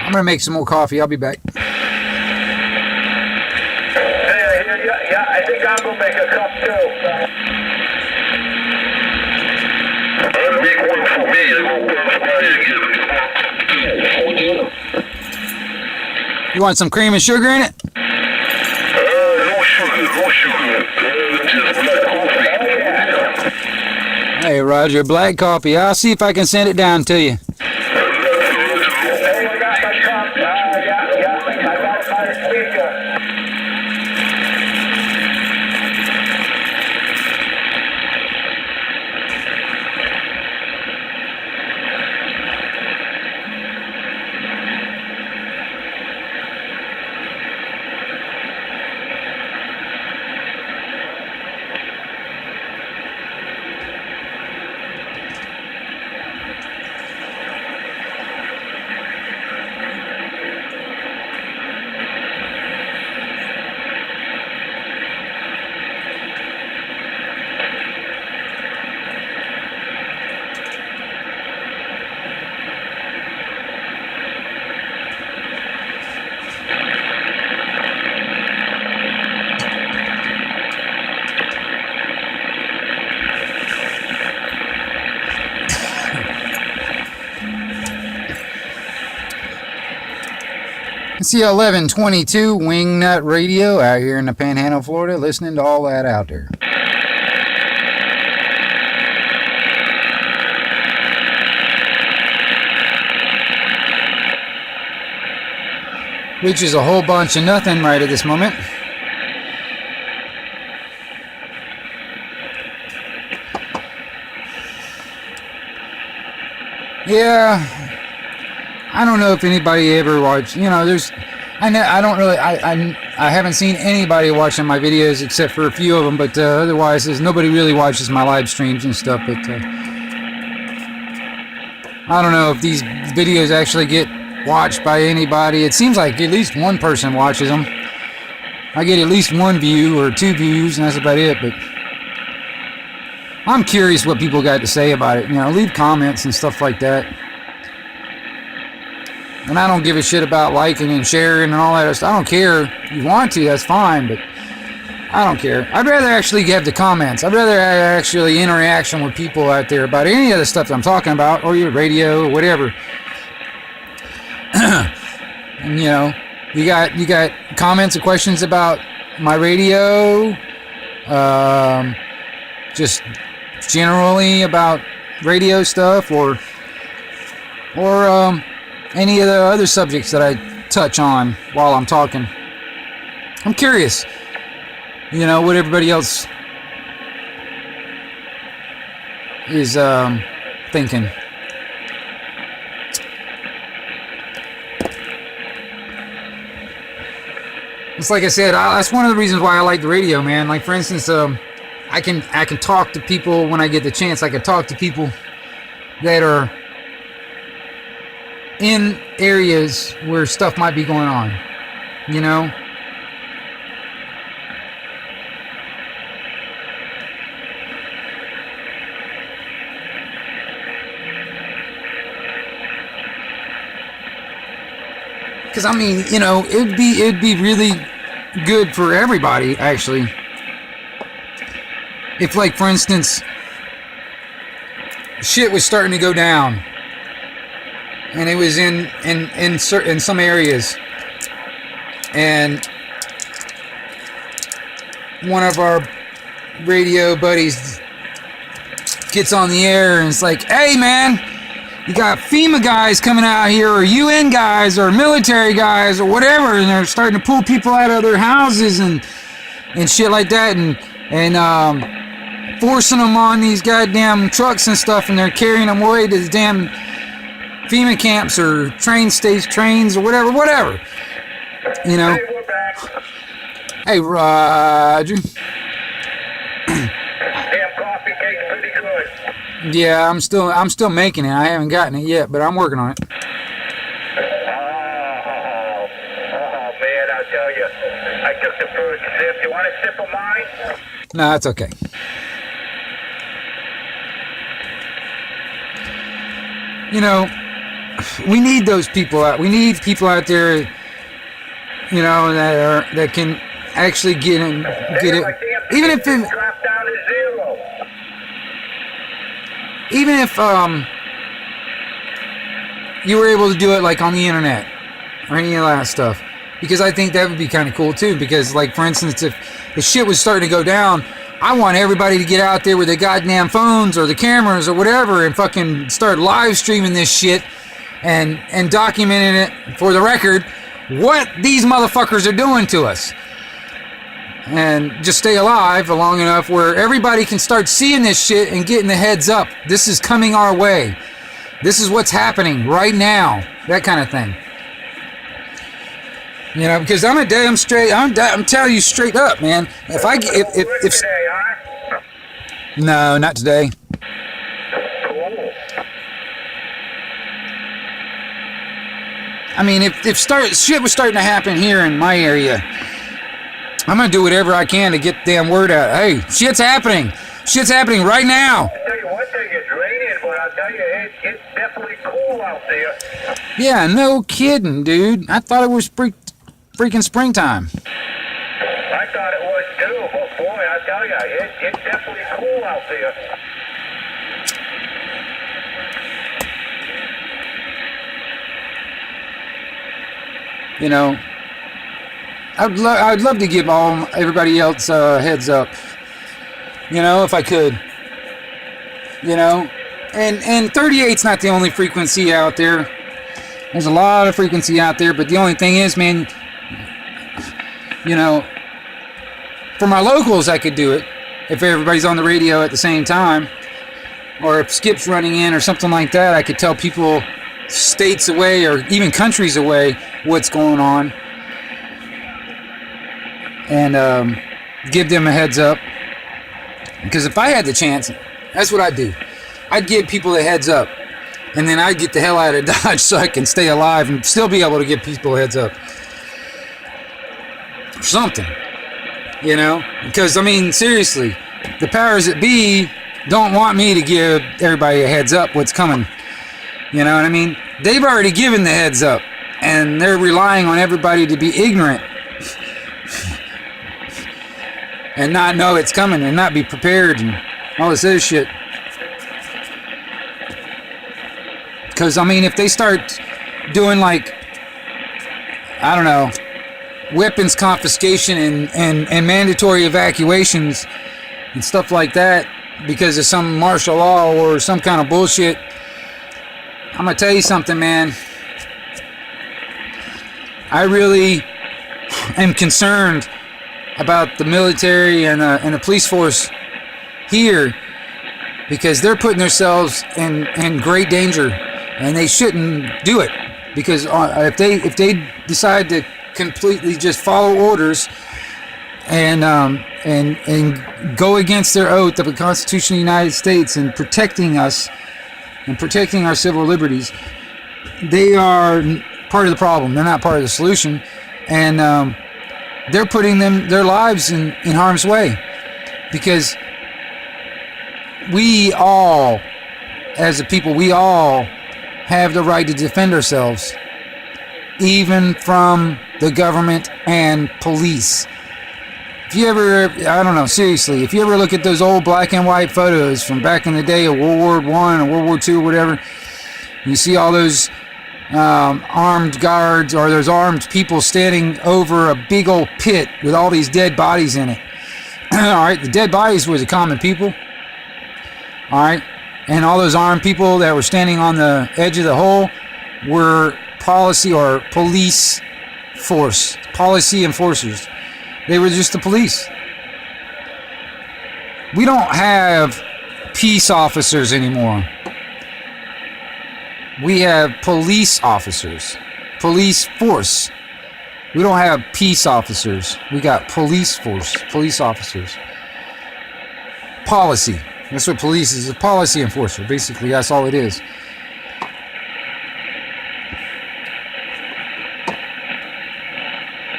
I'm gonna make some more coffee. I'll be back. Yeah, I think I'm gonna make a cup too. I'll make one for me and we'll pass by again. You want some cream and sugar in it? No sugar. Just black coffee. Hey, Roger, black coffee. I'll see if I can send it down to you. Hey, I got my cup. I got my speaker. See 1122 Wingnut Radio out here in the Panhandle, Florida, listening to all that out there. Which is a whole bunch of nothing right at this moment. Yeah, I don't know if anybody ever watched. I haven't seen anybody watching my videos except for a few of them. But otherwise, nobody really watches my live streams and stuff. But I don't know if these videos actually get watched by anybody. It seems like at least one person watches them. I get at least 1 view or 2 views, and that's about it. But I'm curious what people got to say about it. Leave comments and stuff like that. And I don't give a shit about liking and sharing and all that stuff. I don't care. If you want to, that's fine, but I don't care. I'd rather actually have the comments. I'd rather have actually interaction with people out there about any of the stuff that I'm talking about, or your radio, or whatever. And you got comments or questions about my radio, just generally about radio stuff, or any of the other subjects that I touch on while I'm talking. I'm curious, what everybody else is thinking. It's like I said, that's one of the reasons why I like the radio, man. Like, for instance, I can talk to people when I get the chance. I can talk to people that are in areas where stuff might be going on, Because I mean, you know, it'd be really good for everybody actually. If, like, for instance, shit was starting to go down, and it was in some areas, and one of our radio buddies gets on the air and it's like, hey man, you got FEMA guys coming out here, or UN guys, or military guys, or whatever, and they're starting to pull people out of their houses and shit like that, and forcing them on these goddamn trucks and stuff, and they're carrying them away to the damn FEMA camps or trains or whatever. You know. Hey, we're back. Hey, Roger. Damn coffee tastes pretty good. Yeah, I'm still making it. I haven't gotten it yet, but I'm working on it. Oh, man, I'll tell you. I took the first sip. You want a sip of mine? No, that's okay. You know, we need those people out. We need people out there, you know, that can actually get it. Even if it, Drop down to zero. even if you were able to do it like on the internet or any of that stuff, because I think that would be kind of cool too. Because, like, for instance, if the shit was starting to go down, I want everybody to get out there with their goddamn phones or the cameras or whatever and fucking start live streaming this shit and documenting it for the record what these motherfuckers are doing to us. And just stay alive long enough where everybody can start seeing this shit and getting the heads up. This is coming our way. This is what's happening right now. That kind of thing. You know, because I'm telling you straight up, man. If Today, huh? no, not today. Cool. I mean, if shit was starting to happen here in my area, I'm gonna do whatever I can to get the damn word out. Hey, shit's happening. Shit's happening right now. I'll tell you one thing, it's raining, but I'll tell you, it's definitely cool out there. Yeah, no kidding, dude. I thought it was freaking springtime. I thought it was too, but boy, I tell you, it's definitely cool out there. You know, I'd love to give everybody else heads up. You know, if I could. You know, and 38's not the only frequency out there. There's a lot of frequency out there, but the only thing is, man, you know, for my locals, I could do it if everybody's on the radio at the same time, or if Skip's running in or something like that. I could tell people states away or even countries away what's going on, and give them a heads up. Because if I had the chance, that's what I'd do. I'd give people a heads up, and then I'd get the hell out of Dodge so I can stay alive and still be able to give people a heads up. Or something. You know? Because, I mean, seriously, the powers that be don't want me to give everybody a heads up what's coming. You know what I mean? They've already given the heads up, and they're relying on everybody to be ignorant and not know it's coming and not be prepared and all this other shit. Because, I mean, if they start doing, like, I don't know, weapons confiscation and mandatory evacuations and stuff like that because of some martial law or some kind of bullshit, I'm going to tell you something, man. I really am concerned about the military and the police force here, because they're putting themselves in great danger, and they shouldn't do it. Because if they decide to completely just follow orders and go against their oath of the Constitution of the United States and protecting us and protecting our civil liberties, they are part of the problem. They're not part of the solution, and they're putting their lives in harm's way, because we all, as a people, we all have the right to defend ourselves. even from the government and police. If you ever, I don't know, seriously, if you ever look at those old black and white photos from back in the day of World War I or World War II, whatever, you see all those armed guards or those armed people standing over a big old pit with all these dead bodies in it. All right, the dead bodies were the common people. All right, and all those armed people that were standing on the edge of the hole were policy or police force, policy enforcers. They were just the police. We don't have peace officers anymore. We have police officers, police force. We don't have peace officers. We got police force, police officers. Policy. That's what police is, a policy enforcer. Basically, that's all it is.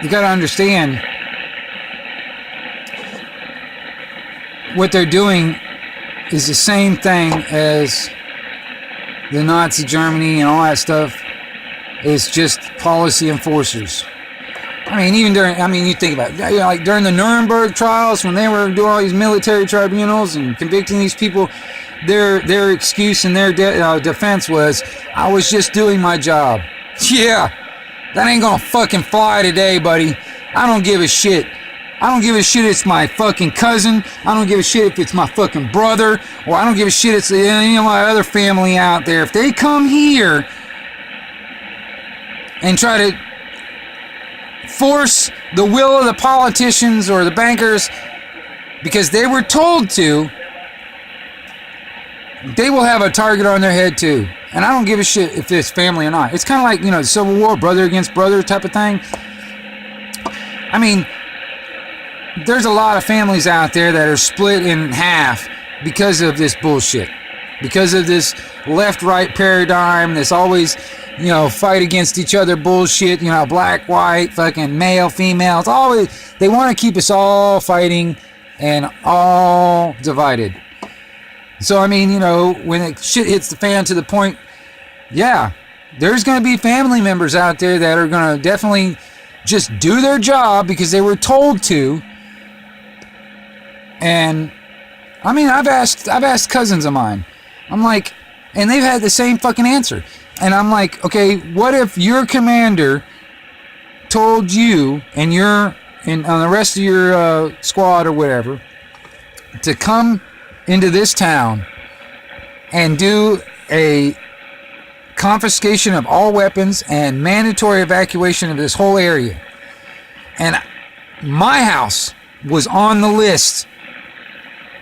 You got to understand what they're doing is the same thing as the Nazi Germany and all that stuff. It's just policy enforcers. I mean, even during, you think about it, like during the Nuremberg trials, when they were doing all these military tribunals and convicting these people, their excuse and their defense was, I was just doing my job. Yeah, that ain't gonna fucking fly today, buddy. I don't give a shit. I don't give a shit it's my fucking cousin. I don't give a shit if it's my fucking brother. Or I don't give a shit it's my other family out there. If they come here and try to force the will of the politicians or the bankers because they were told to, they will have a target on their head too. And I don't give a shit if it's family or not. It's kind of like, the Civil War, brother against brother type of thing. I mean, there's a lot of families out there that are split in half because of this bullshit. Because of this left-right paradigm that's always, fight against each other bullshit, black, white, fucking male, female. It's always, they want to keep us all fighting and all divided. So, when it shit hits the fan to the point, yeah, there's going to be family members out there that are going to definitely just do their job because they were told to. And I've asked cousins of mine. I'm like, and they've had the same fucking answer. And I'm like, okay, what if your commander told you and on the rest of your squad or whatever to come into this town and do a confiscation of all weapons and mandatory evacuation of this whole area. And my house was on the list.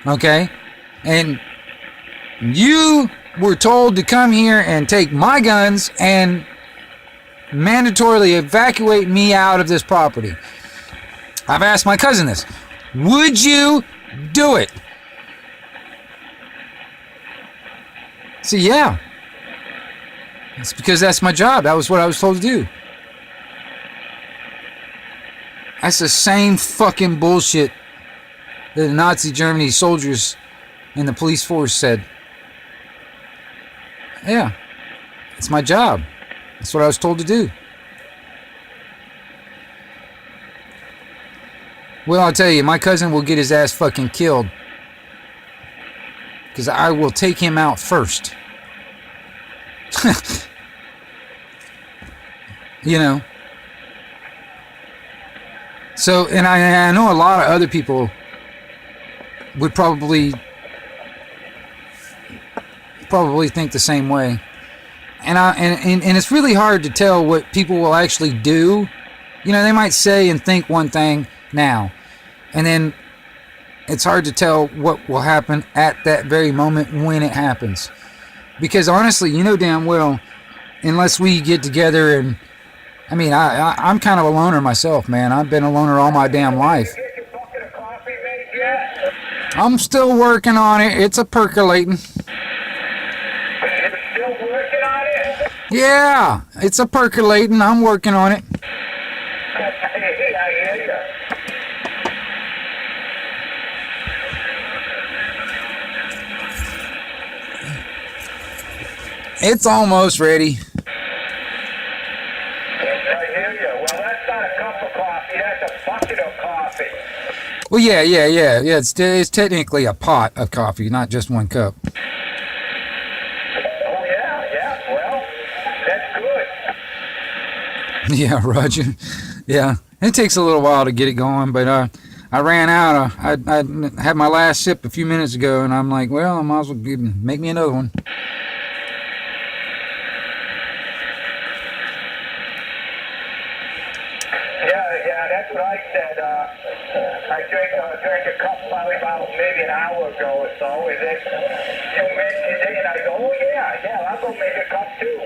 Okay? And you were told to come here and take my guns and mandatorily evacuate me out of this property. I've asked my cousin this. Would you do it? See, yeah. It's because that's my job. That was what I was told to do. That's the same fucking bullshit that the Nazi Germany soldiers and the police force said. Yeah, it's my job. That's what I was told to do. Well, I'll tell you, my cousin will get his ass fucking killed. Because I will take him out first. So, and I know a lot of other people would probably think the same way. And it's really hard to tell what people will actually do. They might say and think one thing now, and then it's hard to tell what will happen at that very moment when it happens. Because honestly, damn well, unless we get together and, I'm kind of a loner myself, man. I've been a loner all my damn life. I'm still working on it. It's a percolating. Yeah, it's a percolating. I'm working on it. It's almost ready. Well, yeah. It's technically a pot of coffee, not just one cup. Oh, yeah. Well, that's good. Yeah, Roger. Yeah, it takes a little while to get it going, but I ran out. I had my last sip a few minutes ago, and I'm like, well, I might as well make me another one. Yeah, that's what I said. I drank a cup probably about maybe an hour ago or so. And then you mentioned it, and I go, oh, yeah, I'll go make a cup too.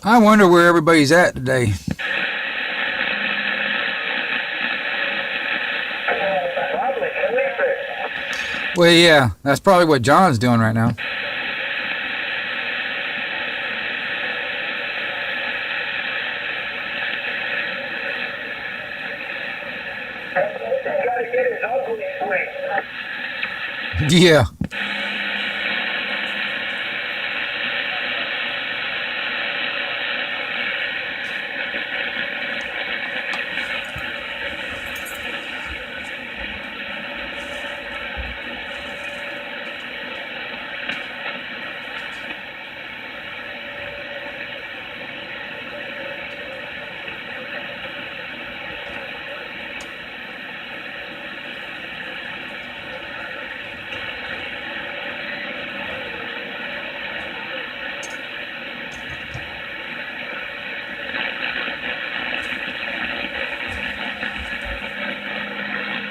I wonder where everybody's at today. Probably sleeping. Well, yeah, that's probably what John's doing right now. You gotta get his ugly sleep. Yeah.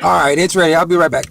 All right, it's ready. I'll be right back.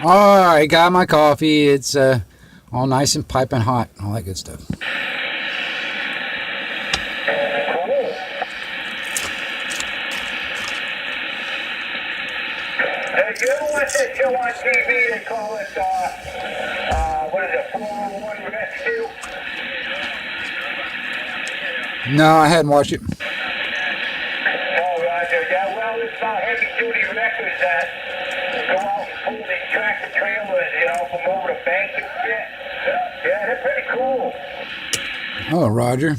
All right, got my coffee. It's All nice and piping hot. All that good stuff. Cool. Hey, you ever watch that show on TV? They call it, what is it, 401 Rescue? No, I hadn't watched it. Oh, Roger. Yeah, well, it's about heavy-duty wreckers that go out and pull these tractor trailers, from over the bank and shit. Yeah, they're pretty cool. Oh, Roger.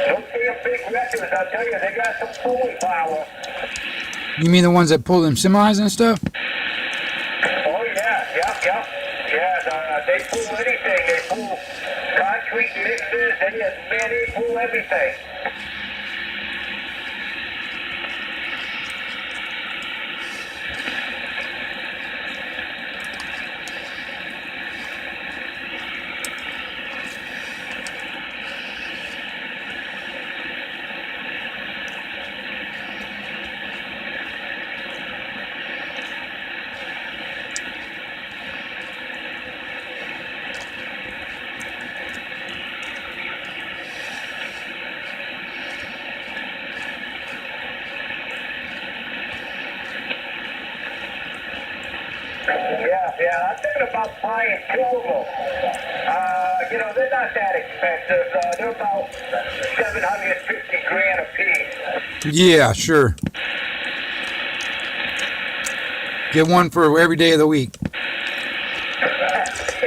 Those damn big wreckers, I'll tell you, they got some pulling power. You mean the ones that pull them semis and stuff? Oh, yeah. Yeah, they pull anything. They pull concrete mixers. They pull everything. Yeah, I'm thinking about buying 2 of them. They're not that expensive. They're about $750,000 a piece. Yeah, sure. Get one for every day of the week. There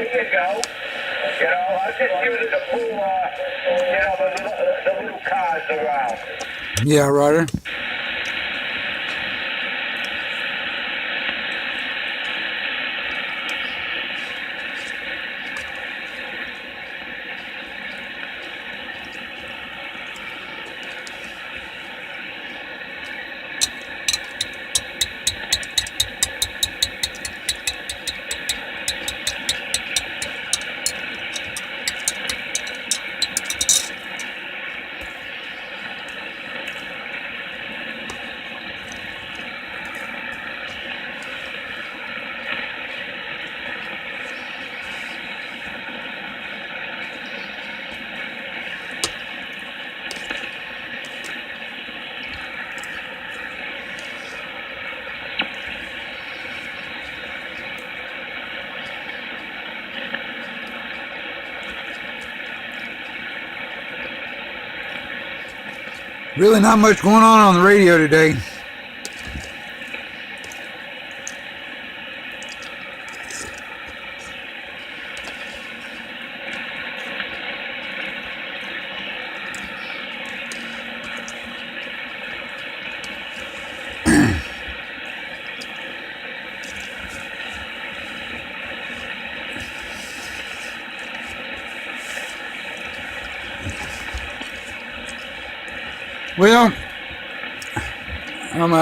you go. I'm just using to pull, the little cars around. Yeah, Roger. Really not much going on the radio today. Well, I'm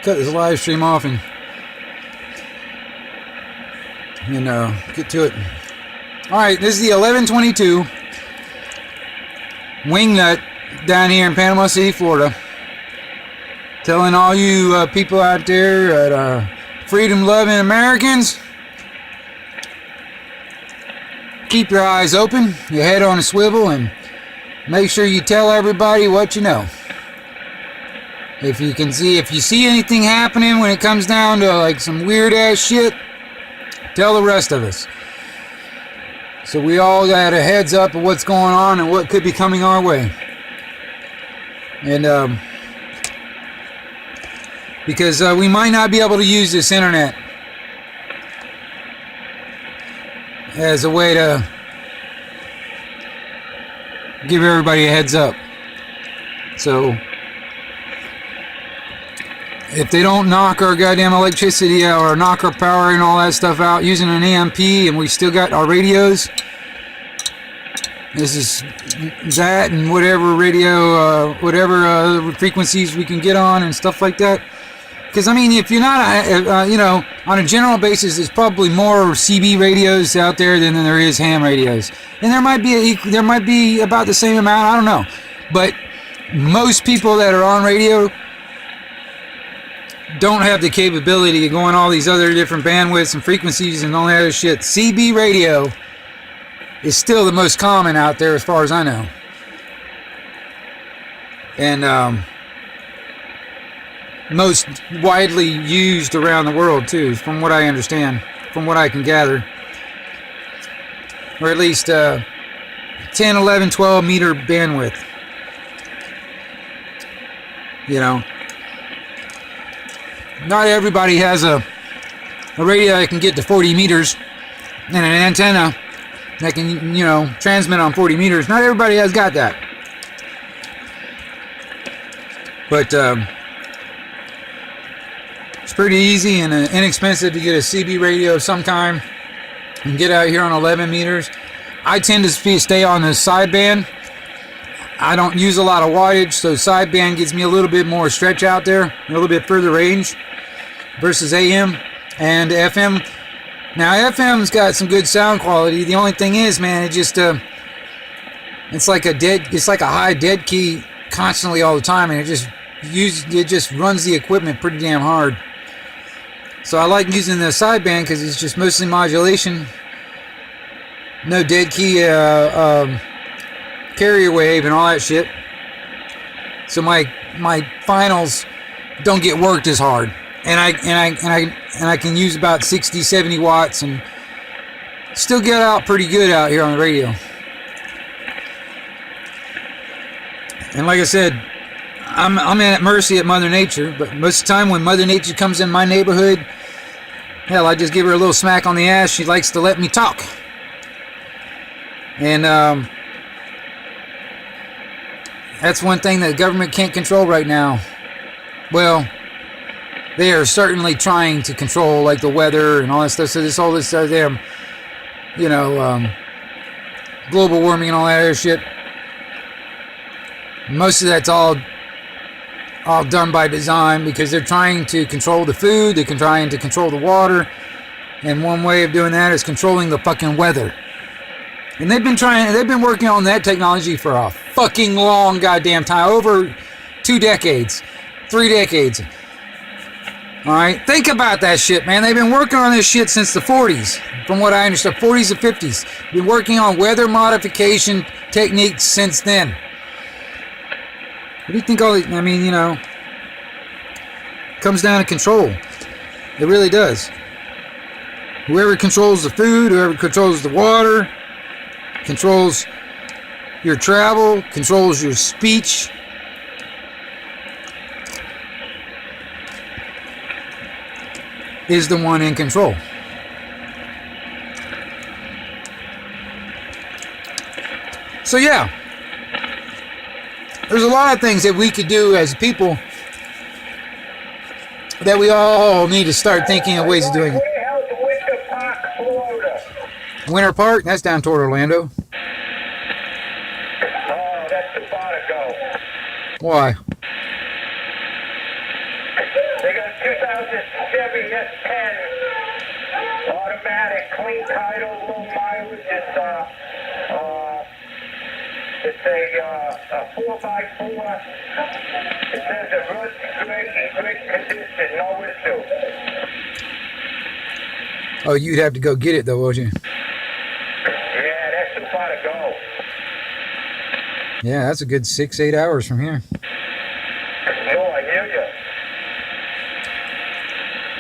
cut this live stream off and get to it. All right, this is the 1122 Wingnut down here in Panama City, Florida. Telling all you people out there that freedom-loving Americans, keep your eyes open, your head on a swivel, and make sure you tell everybody what you know. If you see anything happening when it comes down to like some weird ass shit, tell the rest of us. So we all got a heads up of what's going on and what could be coming our way. And because we might not be able to use this internet as a way to give everybody a heads up. So if they don't knock our goddamn electricity out or knock our power and all that stuff out using an EMP, and we still got our radios, this is that and whatever radio, whatever frequencies we can get on and stuff like that. Because I mean, if you're not, on a general basis, there's probably more CB radios out there than there is ham radios, and there might be about the same amount. I don't know, but most people that are on radio don't have the capability of going all these other different bandwidths and frequencies and all that other shit. CB radio is still the most common out there as far as I know. And most widely used around the world too, from what I understand, from what I can gather. Or at least 10, 11, 12 meter bandwidth. You know, not everybody has a radio that can get to 40 meters and an antenna that can, you know, transmit on 40 meters. Not everybody has got that. But it's pretty easy and inexpensive to get a CB radio sometime and get out here on 11 meters. I tend to stay on the sideband. I don't use a lot of wattage, so sideband gives me a little bit more stretch out there, a little bit further range versus AM and FM. Now FM's got some good sound quality. The only thing is, man, it just it's like a high dead key constantly all the time, and it just runs the equipment pretty damn hard. So I like using the sideband because it's just mostly modulation, no dead key carrier wave and all that shit. So my finals don't get worked as hard, and I can use about 60, 70 watts and still get out pretty good out here on the radio. And like I said, I'm at mercy at Mother Nature, but most of the time when Mother Nature comes in my neighborhood, hell, I just give her a little smack on the ass. She likes to let me talk. And that's one thing that the government can't control right now. Well, they are certainly trying to control, like, the weather and all that stuff. So there's all this damn, you know, global warming and all that other shit. Most of that's all done by design because they're trying to control the food, they're trying to control the water, and one way of doing that is controlling the fucking weather. And they've been working on that technology for a fucking long goddamn time, over 2 decades, 3 decades. Alright, think about that shit, man. They've been working on this shit since the 40s, from what I understand, 40s and 50s. Been working on weather modification techniques since then. What do you think all these, I mean, you know, comes down to control. It really does. Whoever controls the food, whoever controls the water, controls your travel, controls your speech. Is the one in control. So yeah. There's a lot of things that we could do as people that we all need to start thinking of ways of doing it. Where the hell's Winter Park, Florida? Winter Park? That's down toward Orlando. Oh, that's too far to go. Why? They got 2000 Chevy S10, automatic, clean title, low mileage. It's a 4x4. It says it runs in great condition, no issue. Oh, you'd have to go get it though, wouldn't you? Yeah, that's too far to go. Yeah, that's a good 6-8 hours from here. No, I hear you.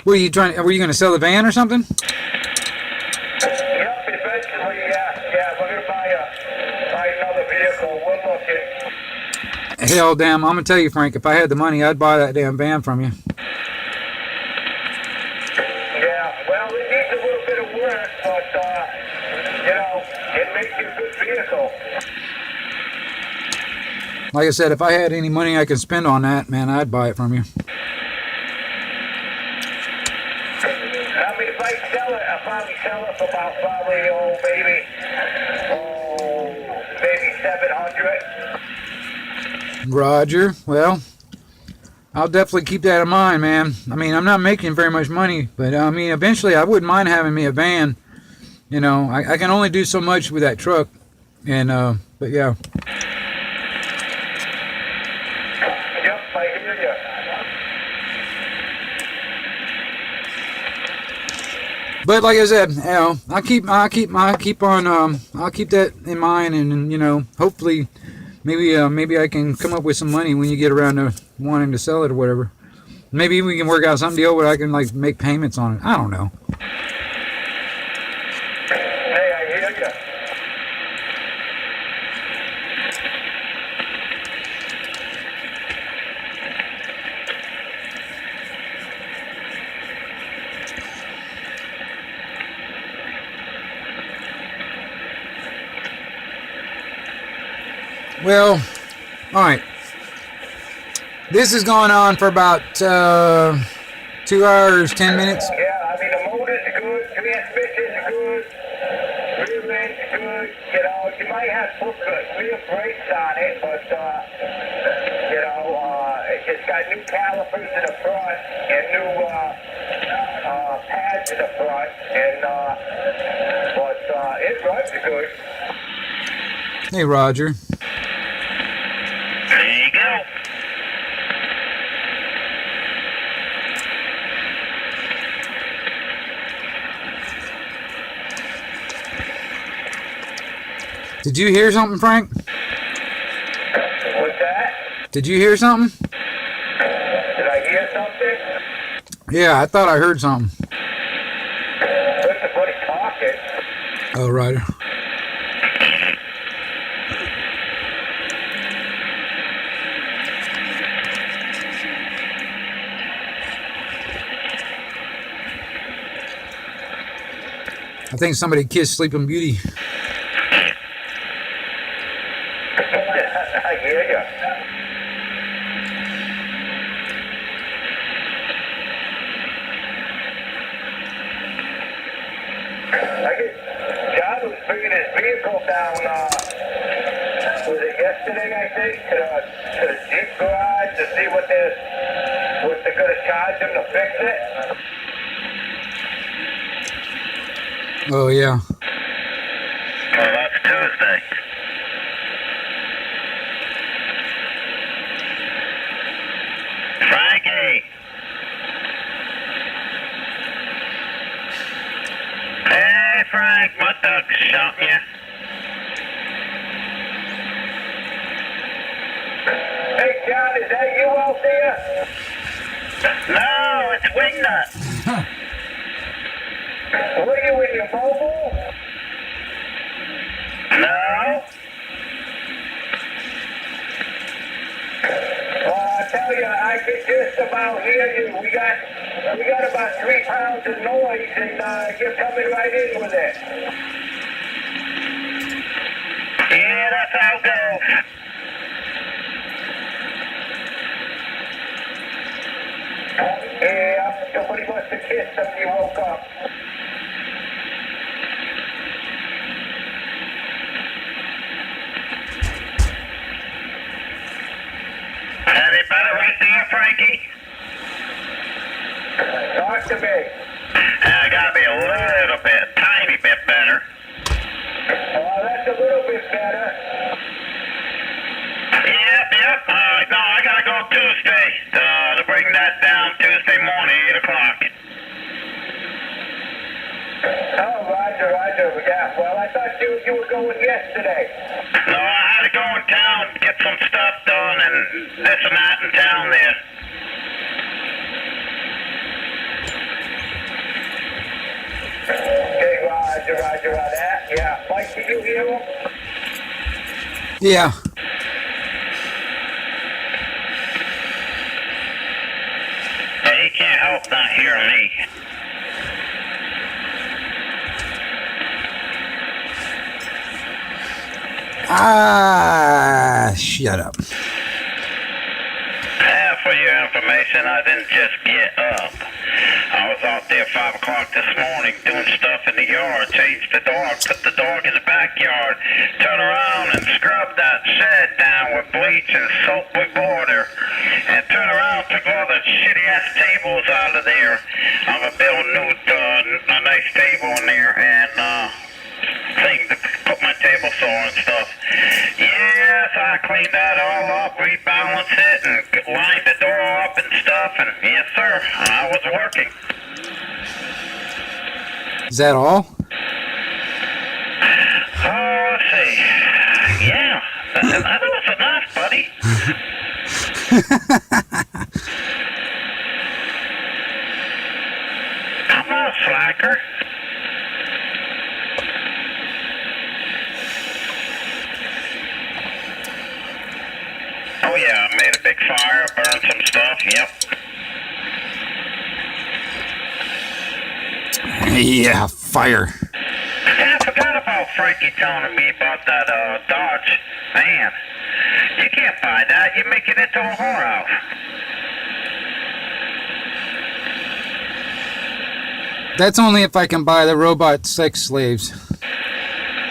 Were you going to sell the van or something? Yep, eventually, yeah, we're gonna buy another vehicle. We're looking. Hell, damn, I'm going to tell you, Frank, if I had the money, I'd buy that damn van from you. Yeah, well, it needs a little bit of work, but, you know, it makes you a good vehicle. Like I said, if I had any money I could spend on that, man, I'd buy it from you. I mean, if I sell it, I'll probably sell it for about maybe 700. Roger. Well, I'll definitely keep that in mind, man. I mean, I'm not making very much money, but I mean, eventually I wouldn't mind having me a van. You know, I can only do so much with that truck. And, but yeah. Yep, I hear But like I said, I'll keep that in mind, and hopefully, maybe I can come up with some money when you get around to wanting to sell it or whatever. Maybe we can work out some deal where I can like make payments on it. I don't know. Hey, I hear you. Well, all right. This has gone on for about 2 hours, 10 minutes. Yeah, I mean, the motor's good, transmission's good, rear end's good. You might have to put rear brakes on it, but, it's got new calipers in the front and new pads in the front, but it runs good. Hey, Roger. There you go. Did you hear something, Frank? What's that? Did you hear something? Did I hear something? Yeah, I thought I heard something. What's the buddy talking? Oh, Roger. I think somebody kissed Sleeping Beauty. I hear you. John was bringing his vehicle down, was it yesterday, I think, to the Jeep garage to see what they're going to charge him to fix it. Oh, yeah. Well, that's Tuesday. Frankie! Hey, Frank, my duck's shot you. Hey, John, is that you out there? No, it's Wingnut. Were you in your mobile? No? I tell you, I can just about hear you. We got about 3 pounds of noise, and you're coming right in with it. Yeah, that's how it goes. Yeah, somebody must have kissed him when you woke up. Any better right there, Frankie? Talk to me. I gotta be a little bit, tiny bit better. Oh, that's a little bit better. Yep. No, I gotta go Tuesday to bring that down Tuesday morning, 8 o'clock. Oh, Roger. Yeah, well, I thought you were going yesterday. No, I had to go in town, get some stuff done, and this and that in town there. Okay, Roger on that. Yeah, Mike, did you hear him? Yeah. Hey, you can't help not hearing me. Shut up. For your information, I didn't just get up. I was out there 5 o'clock this morning doing stuff in the yard, changed the dog, put the dog in the backyard, turn around and scrub that shed down with bleach and soap with water, and turn around, took all the shitty ass tables out of there. I'm gonna build a nice table in there and thing to put my table saw and stuff. Yes, I cleaned that all up, rebalanced it, and lined the door up and stuff, and yes, sir, I was working. Is that all? Oh, let's see. Yeah, that was enough, buddy. I'm not a slacker. Oh yeah, I made a big fire, burned some stuff, yep. Yeah, fire. Yeah, I forgot about Frankie telling me about that Dodge van. You can't buy that, you make it into a whorehouse. That's only if I can buy the robot sex slaves.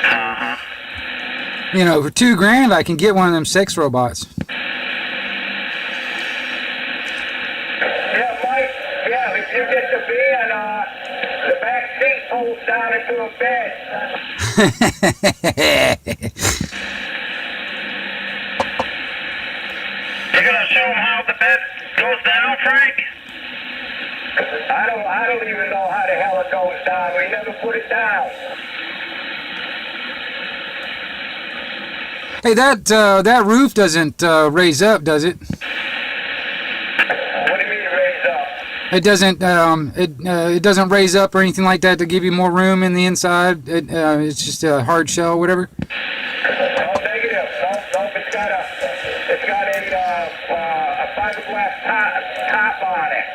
Uh-huh. You know, for $2,000 I can get one of them sex robots. Yeah, Mike. Yeah, if you get the van, the back seat folds down into a bed. You gonna show them how the bed goes down, Frank? I don't even know how the hell it goes down. We never put it down. Hey, that roof doesn't raise up, does it? What do you mean raise up? It doesn't. It doesn't raise up or anything like that to give you more room in the inside. It's just a hard shell, whatever. No, negative. Nope. It's got a fiberglass top on it.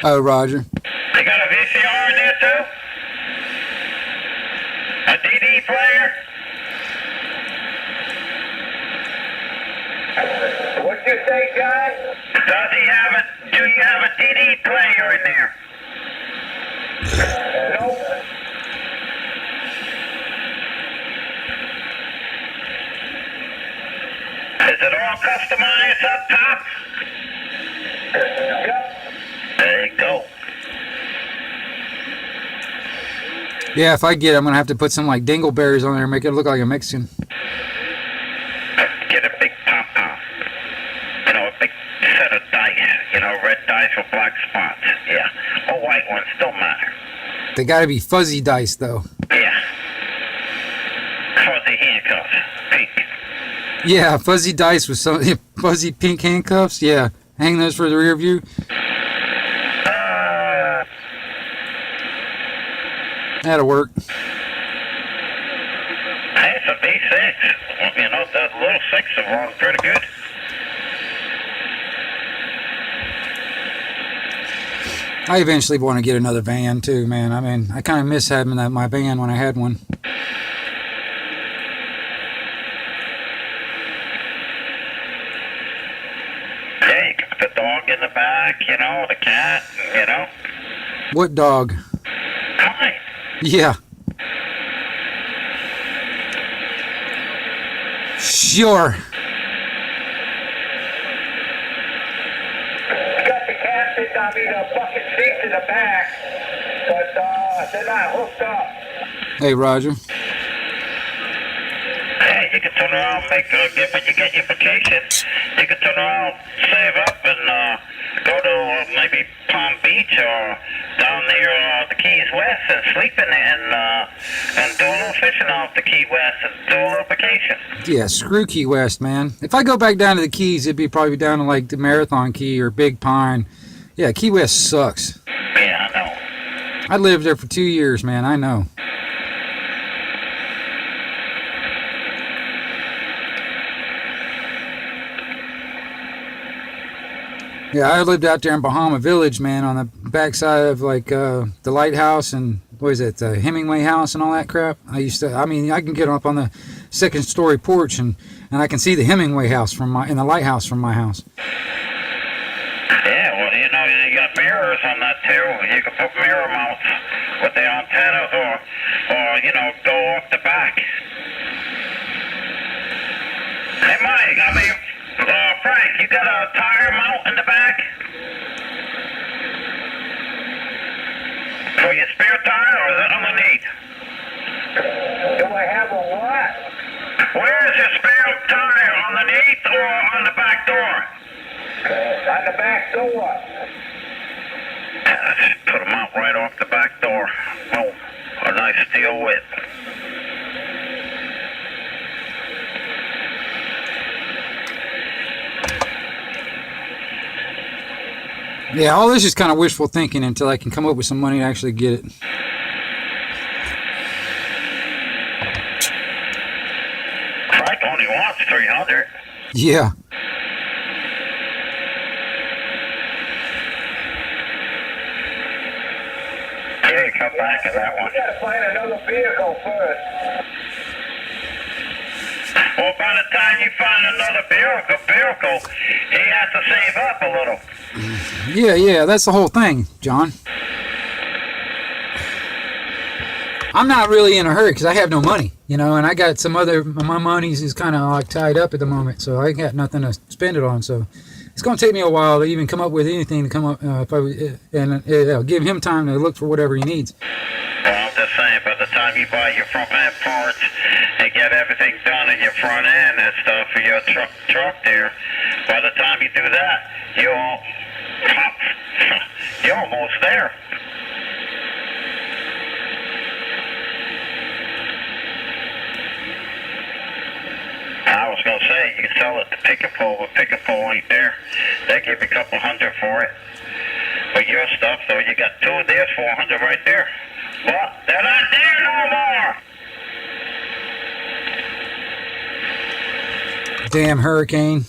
Oh, Roger. You got a VCR in there too? A DD player? What'd you say, John? Do you have a DD player in there? Nope. Is it all customized up top? Yep. There you go. Yeah, if I get it, I'm gonna have to put some like dingleberries on there and make it look like a Mexican. Get a big pom-pom. You know, a big set of dice. You know, red dice with black spots. Yeah. Or white ones, don't matter. They gotta be fuzzy dice though. Yeah. Fuzzy handcuffs. Pink. Yeah, fuzzy dice with some fuzzy pink handcuffs. Yeah, hang those for the rear view. That'll work. Hey, it's a V6. You know, that little 6 of them pretty good. I eventually want to get another van too, man. I mean, I kind of miss having my van when I had one. Yeah, you can put the dog in the back, you know, the cat, you know. What dog? Fine. Yeah. Sure. Got the bucket seats in the back, but they're not hooked up. Hey, Roger. Hey, you can turn around, when you get your vacation, you can turn around, save up, and go to maybe Palm Beach or down near the Keys West and sleep in there and do a little fishing off the Key West and do a little vacation. Yeah, screw Key West, man. If I go back down to the Keys, it'd be probably down to like the Marathon Key or Big Pine. Yeah, Key West sucks. Yeah, I know. I lived there for 2 years, man. I know. Yeah, I lived out there in Bahama Village, man, on the backside of like the lighthouse and what is it, the Hemingway House and all that crap. I can get up on the second story porch and I can see the Hemingway House and the lighthouse from my house. Yeah, well, you know, you got mirrors on that too. You can put mirror mounts with the antennas or you know, go off the back. Hey, Mike, Frank, you got a tire mount in the back? For your spare tire, or is it underneath? Do I have a what? Where's your spare tire, underneath or on the back door? On the back door. Let's put them out right off the back door. Oh, a nice steel whip. Yeah, all this is kind of wishful thinking until I can come up with some money to actually get it. Frank only wants 300. Yeah. Yeah, come back to that one. We gotta find another vehicle first. Well, by the time you find another vehicle, he has to save up a little. Yeah, that's the whole thing, John. I'm not really in a hurry because I have no money, and I got some my money's is kind of like tied up at the moment, so I got nothing to spend it on, so it's going to take me a while to even come up with anything to come up, and give him time to look for whatever he needs. Well, I'm just saying, by the time you buy your front end parts and get everything done in your front end and stuff for your truck there, by the time you do that, you're almost there. I was going to say, you can sell it to Pick-a-Pull, but Pick-a-Pull ain't there. They give you a couple $100 for it. But your stuff, though, you got two, there's $400 right there. Well, they're not there no more. Damn hurricane.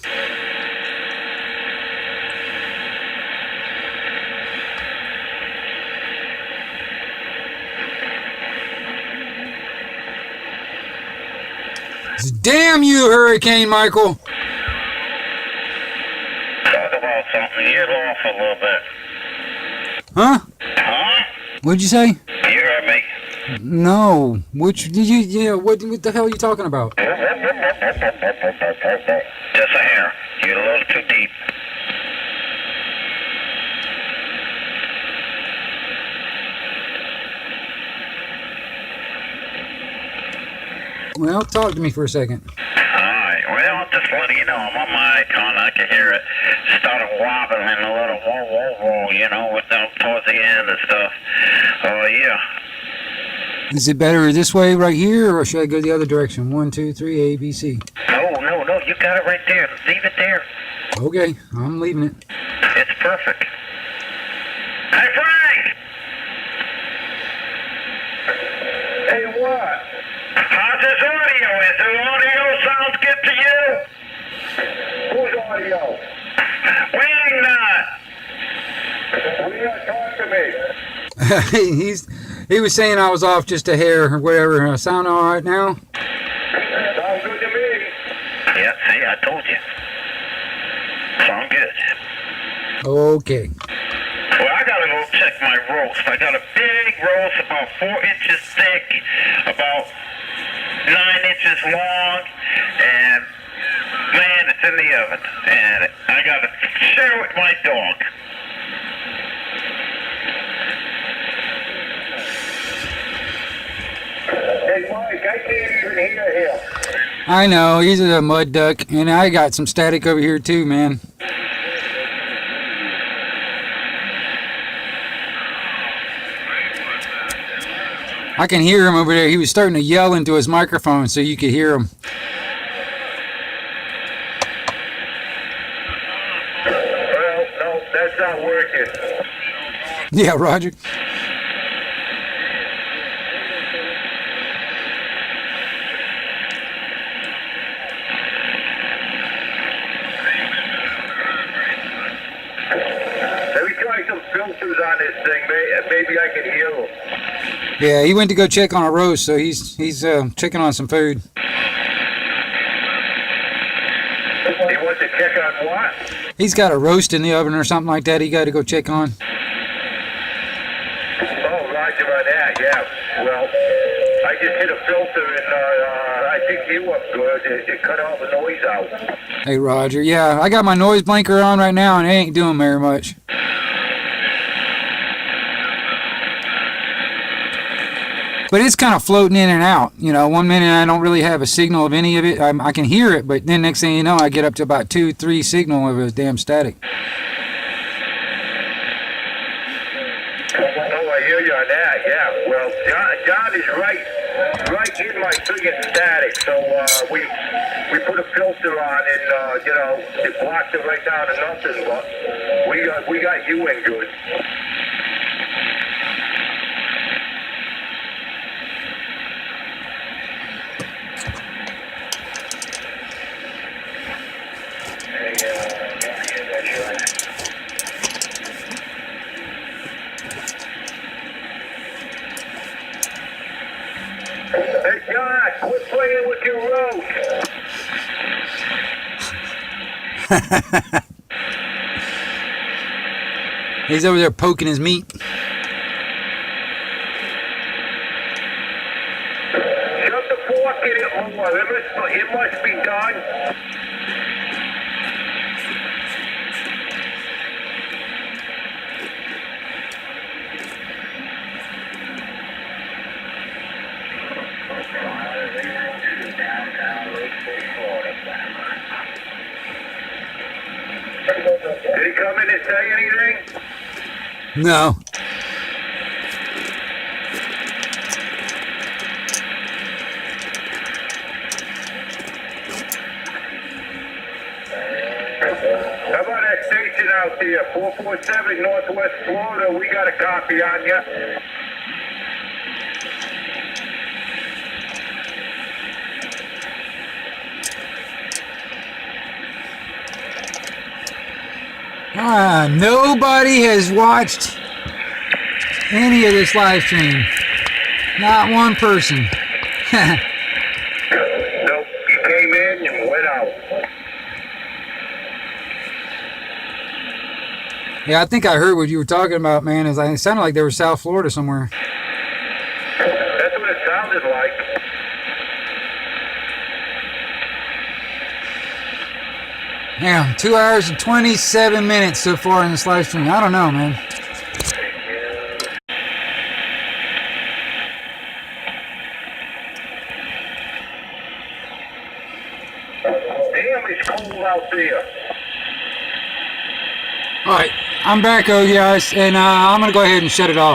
Damn you, Hurricane Michael. Talk about something. Get off a little bit. Huh? Huh? What'd you say? You heard me. No. What the hell are you talking about? Just a hair. You're a little too deep. Well, talk to me for a second. Alright, well, I'm just letting you know, I'm on my icon, I can hear it started wobbling a little, whoa, with them towards the end and stuff. Oh, yeah. Is it better this way right here, or should I go the other direction? 1, 2, 3, A, B, C. No, you got it right there. Leave it there. Okay, I'm leaving it. It's perfect. Hey, Frank! Hey, what? How's this audio? Is the audio sounds good to you? Whose audio? Wing Nut! Will you not talk to me? He was saying I was off just a hair or whatever. Sound all right now? Sounds good to me. Yeah, see, I told you. Sound good. Okay. Well, I gotta go check my roast. I got a big roast about 4 inches thick, about 9 inches long, and man, it's in the oven. And I gotta share it with my dog. Hey, Mike, I can't even hear him. I know, he's a mud duck, and I got some static over here too, man. I can hear him over there. He was starting to yell into his microphone so you could hear him. Well, no, that's not working. Yeah, Roger. Let me try some filters on this thing. Maybe I can hear him. Yeah, he went to go check on a roast, so he's checking on some food. He wants to check on what? He's got a roast in the oven or something like that he got to go check on. Oh, roger on that, yeah. Well, I just hit a filter and I think he was good. It cut all the noise out. Hey, Roger. Yeah, I got my noise blanker on right now, and it ain't doing very much. But it's kind of floating in and out. 1 minute I don't really have a signal of any of it. I can hear it, but then next thing you know, I get up to about 2, 3 signal of a damn static. Oh, I hear you on that, yeah. Well, John is right in my friggin' static. So we put a filter on and it blocked it right down to nothing. But we got you in good. Hey, John, quit playing with your rope. He's over there poking his meat. Shut the fork in it more. It must be done. Did he come in and say anything? No. How about that station out there, 447 Northwest Florida? We got a copy on you. Nobody has watched any of this live stream. Not one person. Nope, you came in and went out. Yeah, I think I heard what you were talking about, man. It sounded like they were South Florida somewhere. That's what it sounded like. Damn, 2 hours and 27 minutes so far in this live stream. I don't know, man. Damn, it's cold out there. All right, I'm back, guys, and I'm going to go ahead and shut it off.